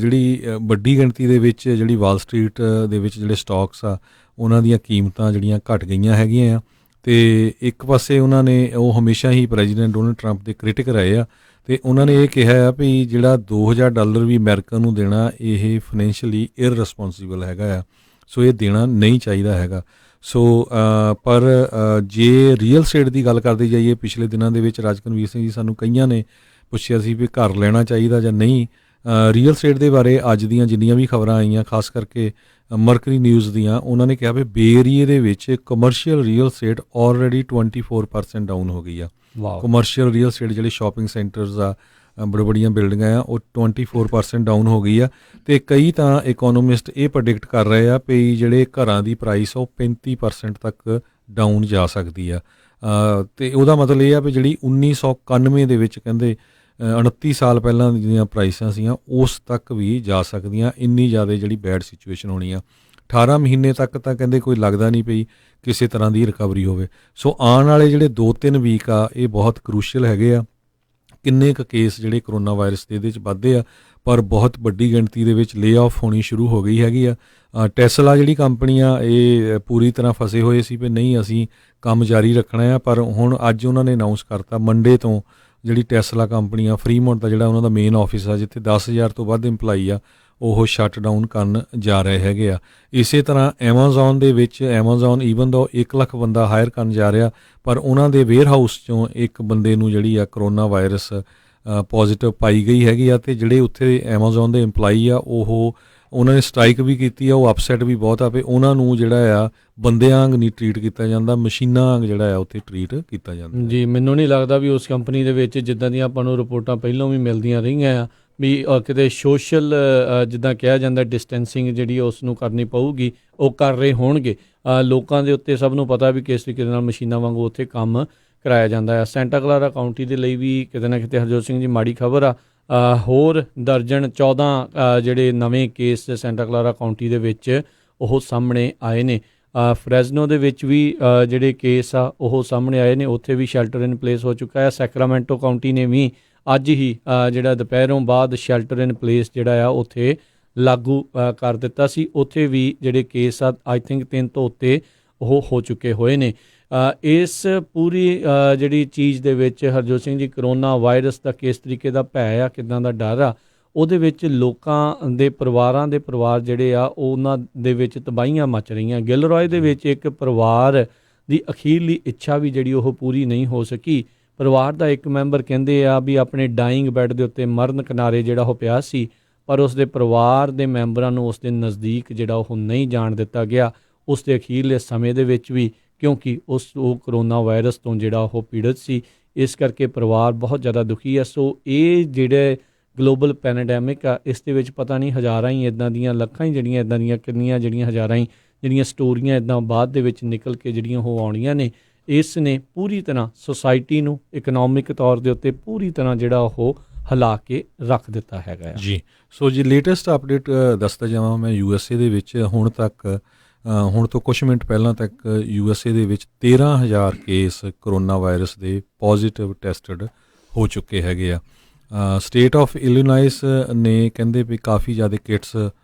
ਜਿਹੜੀ ਵੱਡੀ ਗਿਣਤੀ ਦੇ ਵਿੱਚ ਜਿਹੜੀ ਵਾਲ ਸਟਰੀਟ ਦੇ ਵਿੱਚ ਜਿਹੜੇ ਸਟਾਕਸ ਆ ਉਹਨਾਂ ਦੀਆਂ ਕੀਮਤਾਂ ਜਿਹੜੀਆਂ ਘਟ ਗਈਆਂ ਹੈਗੀਆਂ ਆ। ਅਤੇ ਇੱਕ ਪਾਸੇ ਉਹਨਾਂ ਨੇ, ਉਹ ਹਮੇਸ਼ਾ ਹੀ ਪ੍ਰੈਜ਼ੀਡੈਂਟ ਡੋਨਲਡ ਟਰੰਪ ਦੇ ਕ੍ਰਿਟਿਕ ਰਹੇ ਆ, ਅਤੇ ਉਹਨਾਂ ਨੇ ਇਹ ਕਿਹਾ ਆ ਵੀ ਜਿਹੜਾ $2000 ਵੀ ਅਮਰੀਕਾ ਨੂੰ ਦੇਣਾ ਇਹ ਫਾਈਨੈਂਸ਼ੀਅਲੀ ਇਰਰਿਸਪੋਂਸੀਬਲ ਹੈਗਾ ਆ। ਸੋ ਇਹ ਦੇਣਾ ਨਹੀਂ ਚਾਹੀਦਾ ਹੈਗਾ। ਸੋ ਪਰ ਜੇ ਰੀਅਲ ਸਟੇਟ ਦੀ ਗੱਲ ਕਰਦੇ ਜਾਈਏ, ਪਿਛਲੇ ਦਿਨਾਂ ਦੇ ਵਿੱਚ ਰਾਜਕਨਵੀਰ ਸਿੰਘ ਜੀ, ਸਾਨੂੰ ਕਈਆਂ ਨੇ ਪੁੱਛਿਆ ਸੀ ਵੀ ਘਰ ਲੈਣਾ ਚਾਹੀਦਾ ਜਾਂ ਨਹੀਂ। ਰੀਅਲ ਸਟੇਟ ਦੇ ਬਾਰੇ ਅੱਜ ਦੀਆਂ ਜਿੰਨੀਆਂ ਵੀ ਖਬਰਾਂ ਆਈਆਂ, ਖਾਸ ਕਰਕੇ ਮਰਕਰੀ ਨਿਊਜ਼ ਦੀਆਂ, ਉਹਨਾਂ ਨੇ ਕਿਹਾ ਵੀ ਬੇ ਏਰੀਏ ਦੇ ਵਿੱਚ commercial real estate already 24% down ਹੋ ਗਈ ਆ। ਕਮਰਸ਼ੀਅਲ ਰੀਅਲ ਸਟੇਟ ਜਿਹੜੇ ਸ਼ਾਪਿੰਗ ਸੈਂਟਰਸ ਆ, ਬੜੀਆਂ ਬਿਲਡਿੰਗਾਂ ਆ, ਉਹ 24% ਡਾਊਨ ਹੋ ਗਈ ਆ। ਅਤੇ ਕਈ ਤਾਂ ਇਕੋਨੋਮਿਸਟ ਇਹ ਪ੍ਰੈਡਿਕਟ ਕਰ ਰਹੇ ਆ ਵੀ ਜਿਹੜੇ ਘਰਾਂ ਦੀ ਪ੍ਰਾਈਸ ਉਹ 35% ਤੱਕ ਡਾਊਨ ਜਾ ਸਕਦੀ ਆ। ਅਤੇ ਉਹਦਾ ਮਤਲਬ ਇਹ ਆ ਵੀ ਜਿਹੜੀ 1991 ਦੇ ਵਿੱਚ ਕਹਿੰਦੇ 29 ਸਾਲ ਪਹਿਲਾਂ ਦੀਆਂ ਪ੍ਰਾਈਸਾਂ ਸੀਗੀਆਂ ਉਸ ਤੱਕ ਵੀ ਜਾ ਸਕਦੀਆਂ, ਇੰਨੀ ਜ਼ਿਆਦਾ ਜਿਹੜੀ ਬੈਡ ਸਿਚੁਏਸ਼ਨ ਹੋਣੀ ਆ। 18 ਮਹੀਨੇ ਤੱਕ ਤਾਂ ਕਹਿੰਦੇ ਕੋਈ ਲੱਗਦਾ ਨਹੀਂ ਪਈ ਕਿਸੇ ਤਰ੍ਹਾਂ ਦੀ ਰਿਕਵਰੀ ਹੋਵੇ। ਸੋ ਆਉਣ ਵਾਲੇ ਜਿਹੜੇ 2-3 ਵੀਕ ਆ ਇਹ ਬਹੁਤ ਕਰੂਸ਼ੀਅਲ ਹੈਗੇ ਆ। ਕਿੰਨੇ ਕੁ ਕੇਸ ਜਿਹੜੇ ਕਰੋਨਾ ਵਾਇਰਸ ਦੇ ਇਹਦੇ 'ਚ ਵੱਧਦੇ ਆ, ਪਰ ਬਹੁਤ ਵੱਡੀ ਗਿਣਤੀ ਦੇ ਵਿੱਚ ਲੇ ਆਫ ਹੋਣੀ ਸ਼ੁਰੂ ਹੋ ਗਈ ਹੈਗੀ ਆ। ਟੈਸਲਾ ਜਿਹੜੀ ਕੰਪਨੀ ਆ ਇਹ ਪੂਰੀ ਤਰ੍ਹਾਂ ਫਸੇ ਹੋਏ ਸੀ ਵੀ ਨਹੀਂ ਅਸੀਂ ਕੰਮ ਜਾਰੀ ਰੱਖਣਾ ਆ, ਪਰ ਹੁਣ ਅੱਜ ਉਹਨਾਂ ਨੇ ਅਨਾਊਂਸ ਕਰਤਾ ਮੰਡੇ ਤੋਂ ਜਿਹੜੀ ਟੈਸਲਾ ਕੰਪਨੀ ਆ, ਫਰੀਮੌਂਟ ਦਾ ਜਿਹੜਾ ਉਹਨਾਂ ਦਾ ਮੇਨ ਆਫਿਸ ਆ ਜਿੱਥੇ 10,000 ਤੋਂ ਵੱਧ ਇੰਪਲਾਈ ਆ, ਉਹ ਸ਼ਟ ਡਾਊਨ ਕਰਨ ਜਾ ਰਹੇ ਹੈਗੇ ਆ। ਇਸੇ ਤਰ੍ਹਾਂ ਐਮਾਜ਼ੋਨ ਦੇ ਵਿੱਚ, ਐਮਾਜ਼ੋਨ ਈਵਨ ਦੋ 1 ਲੱਖ ਬੰਦਾ ਹਾਇਰ ਕਰਨ ਜਾ ਰਿਹਾ, ਪਰ ਉਹਨਾਂ ਦੇ ਵੇਅਰ ਹਾਊਸ 'ਚੋਂ ਇੱਕ ਬੰਦੇ ਨੂੰ ਜਿਹੜੀ ਆ ਕਰੋਨਾ ਵਾਇਰਸ ਪੋਜ਼ੀਟਿਵ ਪਾਈ ਗਈ ਹੈਗੀ ਆ। ਅਤੇ ਜਿਹੜੇ ਉੱਥੇ ਐਮਾਜ਼ੋਨ ਦੇ ਇੰਪਲਾਈ ਆ ਉਹਨਾਂ ਨੇ ਸਟ੍ਰਾਈਕ ਵੀ ਕੀਤੀ ਆ, ਉਹ ਅਪਸੈਟ ਵੀ ਬਹੁਤ ਆ ਵੀ ਉਹਨਾਂ ਨੂੰ ਜਿਹੜਾ ਆ ਬੰਦਿਆਂ ਵਾਂਗ ਨਹੀਂ ਟਰੀਟ ਕੀਤਾ ਜਾਂਦਾ, ਮਸ਼ੀਨਾਂ ਵਾਂਗ ਜਿਹੜਾ ਆ ਉੱਥੇ ਟਰੀਟ ਕੀਤਾ ਜਾਂਦਾ। ਜੀ, ਮੈਨੂੰ ਨਹੀਂ ਲੱਗਦਾ ਵੀ ਉਸ ਕੰਪਨੀ ਦੇ ਵਿੱਚ ਜਿੱਦਾਂ ਦੀਆਂ ਆਪਾਂ ਨੂੰ ਰਿਪੋਰਟਾਂ ਪਹਿਲਾਂ ਵੀ ਮਿਲਦੀਆਂ ਰਹੀਆਂ ਆ ਵੀ ਕਿਤੇ ਸੋਸ਼ਲ ਜਿੱਦਾਂ ਕਿਹਾ ਜਾਂਦਾ ਡਿਸਟੈਂਸਿੰਗ ਜਿਹੜੀ ਉਸ ਨੂੰ ਕਰਨੀ ਪਊਗੀ, ਉਹ ਕਰ ਰਹੇ ਹੋਣਗੇ। ਲੋਕਾਂ ਦੇ ਉੱਤੇ ਸਭ ਨੂੰ ਪਤਾ ਵੀ ਕਿਸ ਤਰੀਕੇ ਨਾਲ ਮਸ਼ੀਨਾਂ ਵਾਂਗੂ ਉੱਥੇ ਕੰਮ ਕਰਾਇਆ ਜਾਂਦਾ ਆ। ਸੈਂਟਾ ਕਲਾਰਾ ਕਾਊਂਟੀ ਦੇ ਲਈ ਵੀ ਕਿਤੇ ਨਾ ਕਿਤੇ ਹਰਜੋਤ ਸਿੰਘ ਜੀ ਮਾੜੀ ਖਬਰ ਆ। ਹੋਰ ਦਰਜਨ 14 ਜਿਹੜੇ ਨਵੇਂ ਕੇਸ ਸੈਂਟਾ ਕਲਾਰਾ ਕਾਊਂਟੀ ਦੇ ਵਿੱਚ ਉਹ ਸਾਹਮਣੇ ਆਏ ਨੇ। ਫਰੈਜ਼ਨੋ ਦੇ ਵਿੱਚ ਵੀ ਜਿਹੜੇ ਕੇਸ ਆ ਉਹ ਸਾਹਮਣੇ ਆਏ ਨੇ, ਉੱਥੇ ਵੀ ਸ਼ੈਲਟਰ ਇਨ ਪਲੇਸ ਹੋ ਚੁੱਕਾ ਹੈ। ਸੈਕਰਾਮੈਂਟੋ ਕਾਊਂਟੀ ਨੇ ਵੀ ਅੱਜ ਹੀ ਜਿਹੜਾ ਦੁਪਹਿਰੋਂ ਬਾਅਦ ਸ਼ੈਲਟਰ ਇਨ ਪਲੇਸ ਜਿਹੜਾ ਆ ਉੱਥੇ ਲਾਗੂ ਕਰ ਦਿੱਤਾ ਸੀ। ਉੱਥੇ ਵੀ ਜਿਹੜੇ ਕੇਸ ਆ ਆਈ ਥਿੰਕ 3 ਤੋਂ ਉੱਤੇ ਉਹ ਹੋ ਚੁੱਕੇ ਹੋਏ ਨੇ। ਇਸ ਪੂਰੀ ਜਿਹੜੀ ਚੀਜ਼ ਦੇ ਵਿੱਚ ਹਰਜੋਤ ਸਿੰਘ ਜੀ, ਕਰੋਨਾ ਵਾਇਰਸ ਦਾ ਕਿਸ ਤਰੀਕੇ ਦਾ ਭੈ ਆ, ਕਿੱਦਾਂ ਦਾ ਡਰ ਆ, ਉਹਦੇ ਵਿੱਚ ਲੋਕਾਂ ਦੇ ਪਰਿਵਾਰਾਂ ਦੇ ਪਰਿਵਾਰ ਜਿਹੜੇ ਆ ਉਹਨਾਂ ਦੇ ਵਿੱਚ ਤਬਾਹੀਆਂ ਮਚ ਰਹੀਆਂ। ਗਿਲਰੋਏ ਦੇ ਵਿੱਚ ਇੱਕ ਪਰਿਵਾਰ ਦੀ ਅਖੀਰਲੀ ਇੱਛਾ ਵੀ ਜਿਹੜੀ ਉਹ ਪੂਰੀ ਨਹੀਂ ਹੋ ਸਕੀ। ਪਰਿਵਾਰ ਦਾ ਇੱਕ ਮੈਂਬਰ ਕਹਿੰਦੇ ਆ ਵੀ ਆਪਣੇ ਡਾਇੰਗ ਬੈੱਡ ਦੇ ਉੱਤੇ ਮਰਨ ਕਿਨਾਰੇ ਜਿਹੜਾ ਉਹ ਪਿਆ ਸੀ, ਪਰ ਉਸ ਦੇ ਪਰਿਵਾਰ ਦੇ ਮੈਂਬਰਾਂ ਨੂੰ ਉਸ ਦੇ ਨਜ਼ਦੀਕ ਜਿਹੜਾ ਉਹ ਨਹੀਂ ਜਾਣ ਦਿੱਤਾ ਗਿਆ ਉਸ ਦੇ ਅਖੀਰਲੇ ਸਮੇਂ ਦੇ ਵਿੱਚ ਵੀ, ਕਿਉਂਕਿ ਉਹ ਕਰੋਨਾ ਵਾਇਰਸ ਤੋਂ ਜਿਹੜਾ ਉਹ ਪੀੜਤ ਸੀ। ਇਸ ਕਰਕੇ ਪਰਿਵਾਰ ਬਹੁਤ ਜ਼ਿਆਦਾ ਦੁਖੀ ਆ। ਸੋ ਇਹ ਜਿਹੜੇ ਗਲੋਬਲ ਪੈਨੇਡੈਮਿਕ ਆ, ਇਸ ਦੇ ਵਿੱਚ ਪਤਾ ਨਹੀਂ ਹਜ਼ਾਰਾਂ ਹੀ ਇੱਦਾਂ ਦੀਆਂ, ਲੱਖਾਂ ਹੀ ਜਿਹੜੀਆਂ ਇੱਦਾਂ ਦੀਆਂ, ਕਿੰਨੀਆਂ ਜਿਹੜੀਆਂ ਹਜ਼ਾਰਾਂ ਹੀ ਜਿਹੜੀਆਂ ਸਟੋਰੀਆਂ ਇੱਦਾਂ ਬਾਅਦ ਦੇ ਵਿੱਚ ਨਿਕਲ ਕੇ ਜਿਹੜੀਆਂ ਉਹ ਆਉਣੀਆਂ ਨੇ। ਇਸ ਨੇ ਪੂਰੀ ਤਰ੍ਹਾਂ ਸੁਸਾਇਟੀ ਨੂੰ ਇਕਨੋਮਿਕ ਤੌਰ ਦੇ ਉੱਤੇ ਪੂਰੀ ਤਰ੍ਹਾਂ ਜਿਹੜਾ ਉਹ ਹਿਲਾ ਕੇ ਰੱਖ ਦਿੱਤਾ ਹੈਗਾ ਜੀ। ਸੋ ਜੀ ਲੇਟੈਸਟ ਅਪਡੇਟ ਦੱਸਦਾ ਜਾਵਾਂ ਮੈਂ, USA ਦੇ ਵਿੱਚ ਹੁਣ ਤੋਂ ਕੁਛ ਮਿੰਟ ਪਹਿਲਾਂ ਤੱਕ USA ਦੇ ਵਿੱਚ 13,000 ਕੇਸ ਕਰੋਨਾ ਵਾਇਰਸ ਦੇ ਪੋਜ਼ੀਟਿਵ ਟੈਸਟਡ ਹੋ ਚੁੱਕੇ ਹੈਗੇ ਆ। ਸਟੇਟ ਆਫ ਇਲੀਨਾਇਸ ਨੇ ਕਹਿੰਦੇ ਵੀ ਕਾਫੀ ਜ਼ਿਆਦਾ ਕਿਟਸ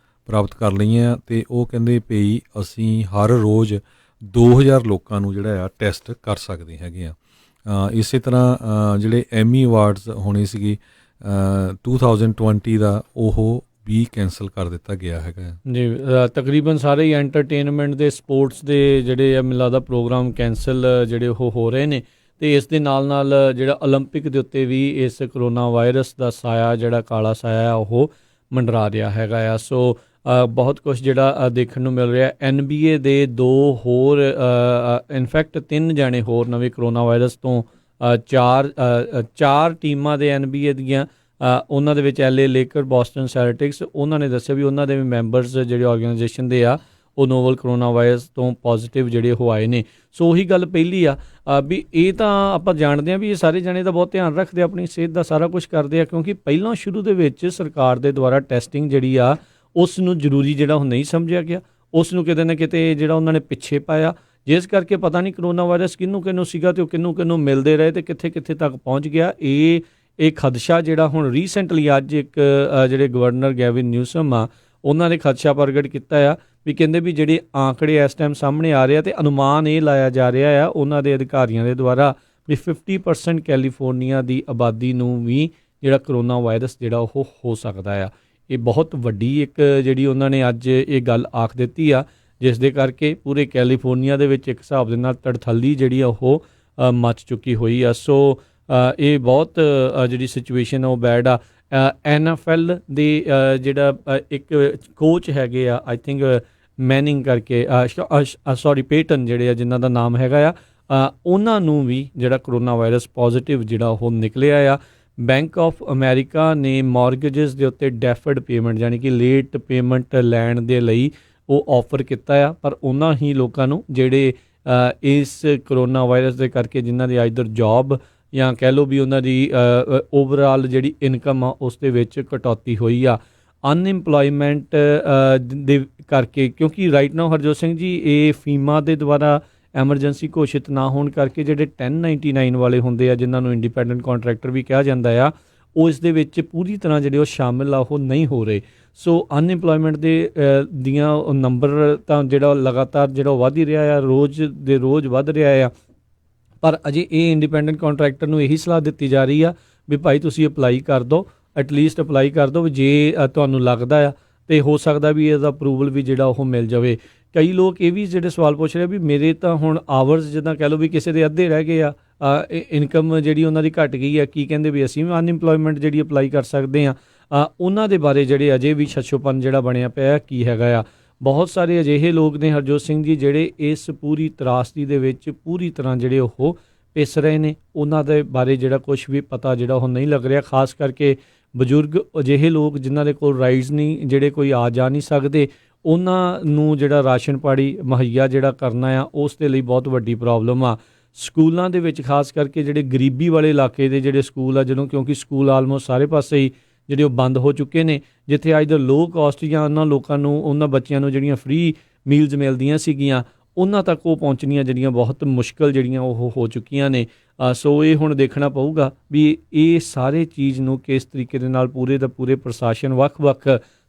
ਪ੍ਰਾਪਤ ਕਰ ਲਈਆਂ, ਅਤੇ ਉਹ ਕਹਿੰਦੇ ਵੀ ਅਸੀਂ ਹਰ ਰੋਜ਼ 2,000 ਲੋਕਾਂ ਨੂੰ ਜਿਹੜਾ ਆ ਟੈਸਟ ਕਰ ਸਕਦੇ ਹੈਗੇ ਆ। ਇਸੇ ਤਰ੍ਹਾਂ ਜਿਹੜੇ ਐਮੀ ਅਵਾਰਡਸ ਹੋਣੇ ਸੀਗੇ 2020 ਦਾ, ਉਹ ਵੀ ਕੈਂਸਲ ਕਰ ਦਿੱਤਾ ਗਿਆ ਹੈਗਾ। ਜੀ ਤਕਰੀਬਨ ਸਾਰੇ ਹੀ ਐਂਟਰਟੇਨਮੈਂਟ ਦੇ ਸਪੋਰਟਸ ਦੇ ਜਿਹੜੇ ਆ ਮੈਨੂੰ ਲੱਗਦਾ ਪ੍ਰੋਗਰਾਮ ਕੈਂਸਲ ਜਿਹੜੇ ਉਹ ਹੋ ਰਹੇ ਨੇ, ਅਤੇ ਇਸ ਦੇ ਨਾਲ ਨਾਲ ਜਿਹੜਾ ਓਲੰਪਿਕ ਦੇ ਉੱਤੇ ਵੀ ਇਸ ਕਰੋਨਾ ਵਾਇਰਸ ਦਾ ਸਾਇਆ ਜਿਹੜਾ ਕਾਲਾ ਸਾਇਆ ਉਹ ਮੰਡਰਾ ਰਿਹਾ ਹੈਗਾ ਆ। ਸੋ ਬਹੁਤ ਕੁਛ ਜਿਹੜਾ ਦੇਖਣ ਨੂੰ ਮਿਲ ਰਿਹਾ। NBA ਦੇ 2 ਹੋਰ ਇਨਫੈਕਟ 3 ਜਾਣੇ ਹੋਰ ਨਵੇਂ ਕਰੋਨਾ ਵਾਇਰਸ ਤੋਂ ਚਾਰ ਟੀਮਾਂ ਦੇ NBA ਦੀਆਂ ਉਹਨਾਂ ਦੇ ਵਿੱਚ LA ਲੇਕਰ, ਬੋਸਟਨ ਸੈਲਟਿਕਸ, ਉਹਨਾਂ ਨੇ ਦੱਸਿਆ ਵੀ ਉਹਨਾਂ ਦੇ ਵੀ ਮੈਂਬਰਸ ਜਿਹੜੇ ਆਰਗੇਨਾਈਜੇਸ਼ਨ ਦੇ ਆ ਉਹ ਨੋਵਲ ਕਰੋਨਾ ਵਾਇਰਸ ਤੋਂ ਪੋਜ਼ੀਟਿਵ ਜਿਹੜੇ ਉਹ ਆਏ ਨੇ। ਸੋ ਉਹੀ ਗੱਲ ਪਹਿਲੀ ਆ ਵੀ ਇਹ ਤਾਂ ਆਪਾਂ ਜਾਣਦੇ ਹਾਂ ਵੀ ਇਹ ਸਾਰੇ ਜਾਣੇ ਦਾ ਬਹੁਤ ਧਿਆਨ ਰੱਖਦੇ, ਆਪਣੀ ਸਿਹਤ ਦਾ ਸਾਰਾ ਕੁਛ ਕਰਦੇ ਆ, ਕਿਉਂਕਿ ਪਹਿਲਾਂ ਸ਼ੁਰੂ ਦੇ ਵਿੱਚ ਸਰਕਾਰ ਦੇ ਦੁਆਰਾ ਟੈਸਟਿੰਗ ਜਿਹੜੀ ਆ ਉਸ ਨੂੰ ਜ਼ਰੂਰੀ ਜਿਹੜਾ ਉਹ ਨਹੀਂ ਸਮਝਿਆ ਗਿਆ, ਉਸ ਨੂੰ ਕਿਤੇ ਨਾ ਕਿਤੇ ਜਿਹੜਾ ਉਹਨਾਂ ਨੇ ਪਿੱਛੇ ਪਾਇਆ, ਜਿਸ ਕਰਕੇ ਪਤਾ ਨਹੀਂ ਕਰੋਨਾ ਵਾਇਰਸ ਕਿਹਨੂੰ ਸੀਗਾ ਅਤੇ ਉਹ ਕਿਹਨੂੰ ਮਿਲਦੇ ਰਹੇ ਅਤੇ ਕਿੱਥੇ ਤੱਕ ਪਹੁੰਚ ਗਿਆ। ਇਹ ਖਦਸ਼ਾ ਜਿਹੜਾ ਹੁਣ ਰੀਸੈਂਟਲੀ ਅੱਜ ਇੱਕ ਜਿਹੜੇ ਗਵਰਨਰ ਗੈਵਿਨ ਨਿਊਸਮ ਆ ਉਹਨਾਂ ਨੇ ਖਦਸ਼ਾ ਪ੍ਰਗਟ ਕੀਤਾ ਆ ਵੀ ਕਹਿੰਦੇ ਵੀ ਜਿਹੜੇ ਆંકੜੇ ਇਸ ਟਾਈਮ ਸਾਹਮਣੇ ਆ ਰਹੇ ਆ ਅਤੇ ਅਨੁਮਾਨ ਇਹ ਲਾਇਆ ਜਾ ਰਿਹਾ ਆ ਉਹਨਾਂ ਦੇ ਅਧਿਕਾਰੀਆਂ ਦੇ ਦੁਆਰਾ ਵੀ 50% ਕੈਲੀਫੋਰਨੀਆ ਦੀ ਆਬਾਦੀ ਨੂੰ ਵੀ ਜਿਹੜਾ ਕਰੋਨਾ ਵਾਇਰਸ ਜਿਹੜਾ ਉਹ ਹੋ ਸਕਦਾ ਆ। ਇਹ ਬਹੁਤ ਵੱਡੀ ਇੱਕ ਜਿਹੜੀ ਉਹਨਾਂ ਨੇ ਅੱਜ ਇਹ ਗੱਲ ਆਖ ਦਿੱਤੀ ਆ, ਜਿਸ ਦੇ ਕਰਕੇ ਪੂਰੇ ਕੈਲੀਫੋਰਨੀਆ ਦੇ ਵਿੱਚ ਇੱਕ ਹਿਸਾਬ ਦੇ ਨਾਲ ਤੜਥੱਲੀ ਜਿਹੜੀ ਆ ਉਹ ਮੱਚ ਚੁੱਕੀ ਹੋਈ ਆ। ਸੋ ਇਹ ਬਹੁਤ ਜਿਹੜੀ ਸਿਚੁਏਸ਼ਨ ਉਹ ਬੈਡ ਆ। NFL ਦੇ ਜਿਹੜਾ ਇੱਕ ਕੋਚ ਹੈਗੇ ਆ, ਆਈ ਥਿੰਕ ਮੈਨਿੰਗ ਕਰਕੇ ਪੇਟਨ ਜਿਹੜੇ ਆ ਜਿਨ੍ਹਾਂ ਦਾ ਨਾਮ ਹੈਗਾ ਆ, ਉਹਨਾਂ ਨੂੰ ਵੀ ਜਿਹੜਾ ਕਰੋਨਾ ਵਾਇਰਸ ਪੋਜ਼ੀਟਿਵ ਜਿਹੜਾ ਉਹ ਨਿਕਲਿਆ ਆ। ਬੈਂਕ ਆਫ ਅਮਰੀਕਾ ਨੇ ਮੌਰਗੇਜਸ ਦੇ ਉੱਤੇ ਡੈਫਰਡ ਪੇਮੈਂਟ ਯਾਨੀ ਕਿ ਲੇਟ ਪੇਮੈਂਟ ਲੈਣ ਦੇ ਲਈ ਉਹ ਆਫਰ ਕੀਤਾ ਆ, ਪਰ ਉਹਨਾਂ ਹੀ ਲੋਕਾਂ ਨੂੰ ਜਿਹੜੇ ਇਸ ਕਰੋਨਾ ਵਾਇਰਸ ਦੇ ਕਰਕੇ ਜਿਨ੍ਹਾਂ ਦੀ ਆਈਦਰ ਜੌਬ ਜਾਂ ਕਹਿ ਲਓ ਵੀ ਉਹਨਾਂ ਦੀ ਓਵਰਆਲ ਜਿਹੜੀ ਇਨਕਮ ਆ ਉਸ ਦੇ ਵਿੱਚ ਕਟੌਤੀ ਹੋਈ ਆ। ਅਨਇੰਪਲੋਇਮੈਂਟ ਦੇ ਕਰਕੇ, ਕਿਉਂਕਿ ਰਾਈਟ ਨਾਓ ਹਰਜੋਤ ਸਿੰਘ ਜੀ ਇਹ ਫੀਮਾ ਦੇ ਦੁਆਰਾ ਐਮਰਜੈਂਸੀ ਘੋਸ਼ਿਤ ਨਾ ਹੋਣ ਕਰਕੇ ਜਿਹੜੇ 1099 ਵਾਲੇ ਹੁੰਦੇ ਆ ਜਿਨ੍ਹਾਂ ਨੂੰ ਇੰਡੀਪੈਂਡੈਂਟ ਕੰਟਰੈਕਟਰ ਵੀ ਕਿਹਾ ਜਾਂਦਾ ਆ, ਉਹ ਇਸ ਦੇ ਵਿੱਚ ਪੂਰੀ ਤਰ੍ਹਾਂ ਜਿਹੜੇ ਉਹ ਸ਼ਾਮਿਲ ਆ ਉਹ ਨਹੀਂ ਹੋ ਰਹੇ। ਸੋ ਅਨਇੰਪਲੋਇਮੈਂਟ ਦੇ ਦੀਆਂ ਨੰਬਰ ਤਾਂ ਜਿਹੜਾ ਲਗਾਤਾਰ ਜਿਹੜਾ ਵੱਧ ਹੀ ਰਿਹਾ ਆ, ਰੋਜ਼ ਦੇ ਰੋਜ਼ ਵੱਧ ਰਿਹਾ ਆ, ਪਰ ਅਜੇ ਇਹ ਇੰਡੀਪੈਂਡੈਂਟ ਕੰਟਰੈਕਟਰ ਨੂੰ ਇਹੀ ਸਲਾਹ ਦਿੱਤੀ ਜਾ ਰਹੀ ਆ ਵੀ ਭਾਈ ਤੁਸੀਂ ਅਪਲਾਈ ਕਰ ਦਿਓ, ਐਟਲੀਸਟ ਅਪਲਾਈ ਕਰ ਦਿਓ, ਜੇ ਤੁਹਾਨੂੰ ਲੱਗਦਾ ਆ ਅਤੇ ਹੋ ਸਕਦਾ ਵੀ ਇਹਦਾ ਅਪਰੂਵਲ ਵੀ ਜਿਹੜਾ ਉਹ ਮਿਲ ਜਾਵੇ। ਕਈ ਲੋਕ ਇਹ ਵੀ ਜਿਹੜੇ ਸਵਾਲ ਪੁੱਛ ਰਹੇ ਵੀ ਮੇਰੇ ਤਾਂ ਹੁਣ ਆਵਰਸ ਜਿੱਦਾਂ ਕਹਿ ਲਓ ਵੀ ਕਿਸੇ ਦੇ ਅੱਧੇ ਰਹਿ ਗਏ ਆ, ਇਨਕਮ ਜਿਹੜੀ ਉਹਨਾਂ ਦੀ ਘੱਟ ਗਈ ਆ, ਕੀ ਕਹਿੰਦੇ ਵੀ ਅਸੀਂ ਵੀ ਅਨਇੰਪਲੋਇਮੈਂਟ ਜਿਹੜੀ ਅਪਲਾਈ ਕਰ ਸਕਦੇ ਹਾਂ। ਉਹਨਾਂ ਦੇ ਬਾਰੇ ਜਿਹੜੇ ਅਜੇ ਵੀ ਛੱਛੋਪਨ ਜਿਹੜਾ ਬਣਿਆ ਪਿਆ ਕੀ ਹੈਗਾ ਆ। ਬਹੁਤ ਸਾਰੇ ਅਜਿਹੇ ਲੋਕ ਨੇ ਹਰਜੋਤ ਸਿੰਘ ਜੀ ਜਿਹੜੇ ਇਸ ਪੂਰੀ ਤਰਾਸਦੀ ਦੇ ਵਿੱਚ ਪੂਰੀ ਤਰ੍ਹਾਂ ਜਿਹੜੇ ਉਹ ਪਿਸ ਰਹੇ ਨੇ, ਉਹਨਾਂ ਦੇ ਬਾਰੇ ਜਿਹੜਾ ਕੁਛ ਵੀ ਪਤਾ ਜਿਹੜਾ ਉਹ ਨਹੀਂ ਲੱਗ ਰਿਹਾ। ਖਾਸ ਕਰਕੇ ਬਜ਼ੁਰਗ ਅਜਿਹੇ ਲੋਕ ਜਿਨ੍ਹਾਂ ਦੇ ਕੋਲ ਰਾਈਡਸ ਨਹੀਂ, ਜਿਹੜੇ ਕੋਈ ਆ ਜਾ ਨਹੀਂ ਸਕਦੇ, ਉਹਨਾਂ ਨੂੰ ਜਿਹੜਾ ਰਾਸ਼ਨ ਪਾਣੀ ਮੁਹੱਈਆ ਜਿਹੜਾ ਕਰਨਾ ਆ ਉਸ ਦੇ ਲਈ ਬਹੁਤ ਵੱਡੀ ਪ੍ਰੋਬਲਮ ਆ। ਸਕੂਲਾਂ ਦੇ ਵਿੱਚ ਖਾਸ ਕਰਕੇ ਜਿਹੜੇ ਗਰੀਬੀ ਵਾਲੇ ਇਲਾਕੇ ਦੇ ਜਿਹੜੇ ਸਕੂਲ ਆ, ਜਦੋਂ ਕਿਉਂਕਿ ਸਕੂਲ ਆਲਮੋਸਟ ਸਾਰੇ ਪਾਸੇ ਹੀ ਜਿਹੜੇ ਉਹ ਬੰਦ ਹੋ ਚੁੱਕੇ ਨੇ, ਜਿੱਥੇ ਅੱਜ ਦਾ ਲੋ ਕਾਸਟ ਜਾਂ ਉਹਨਾਂ ਲੋਕਾਂ ਨੂੰ ਉਹਨਾਂ ਬੱਚਿਆਂ ਨੂੰ ਜਿਹੜੀਆਂ ਫ੍ਰੀ ਮੀਲਸ ਮਿਲਦੀਆਂ ਸੀਗੀਆਂ ਉਹਨਾਂ ਤੱਕ ਉਹ ਪਹੁੰਚਣੀਆਂ ਜਿਹੜੀਆਂ ਬਹੁਤ ਮੁਸ਼ਕਿਲ ਜਿਹੜੀਆਂ ਉਹ ਹੋ ਚੁੱਕੀਆਂ ਨੇ। ਸੋ ਇਹ ਹੁਣ ਦੇਖਣਾ ਪਊਗਾ ਵੀ ਇਹ ਸਾਰੇ ਚੀਜ਼ ਨੂੰ ਕਿਸ ਤਰੀਕੇ ਦੇ ਨਾਲ ਪੂਰੇ ਦਾ ਪੂਰੇ ਪ੍ਰਸ਼ਾਸਨ ਵੱਖ-ਵੱਖ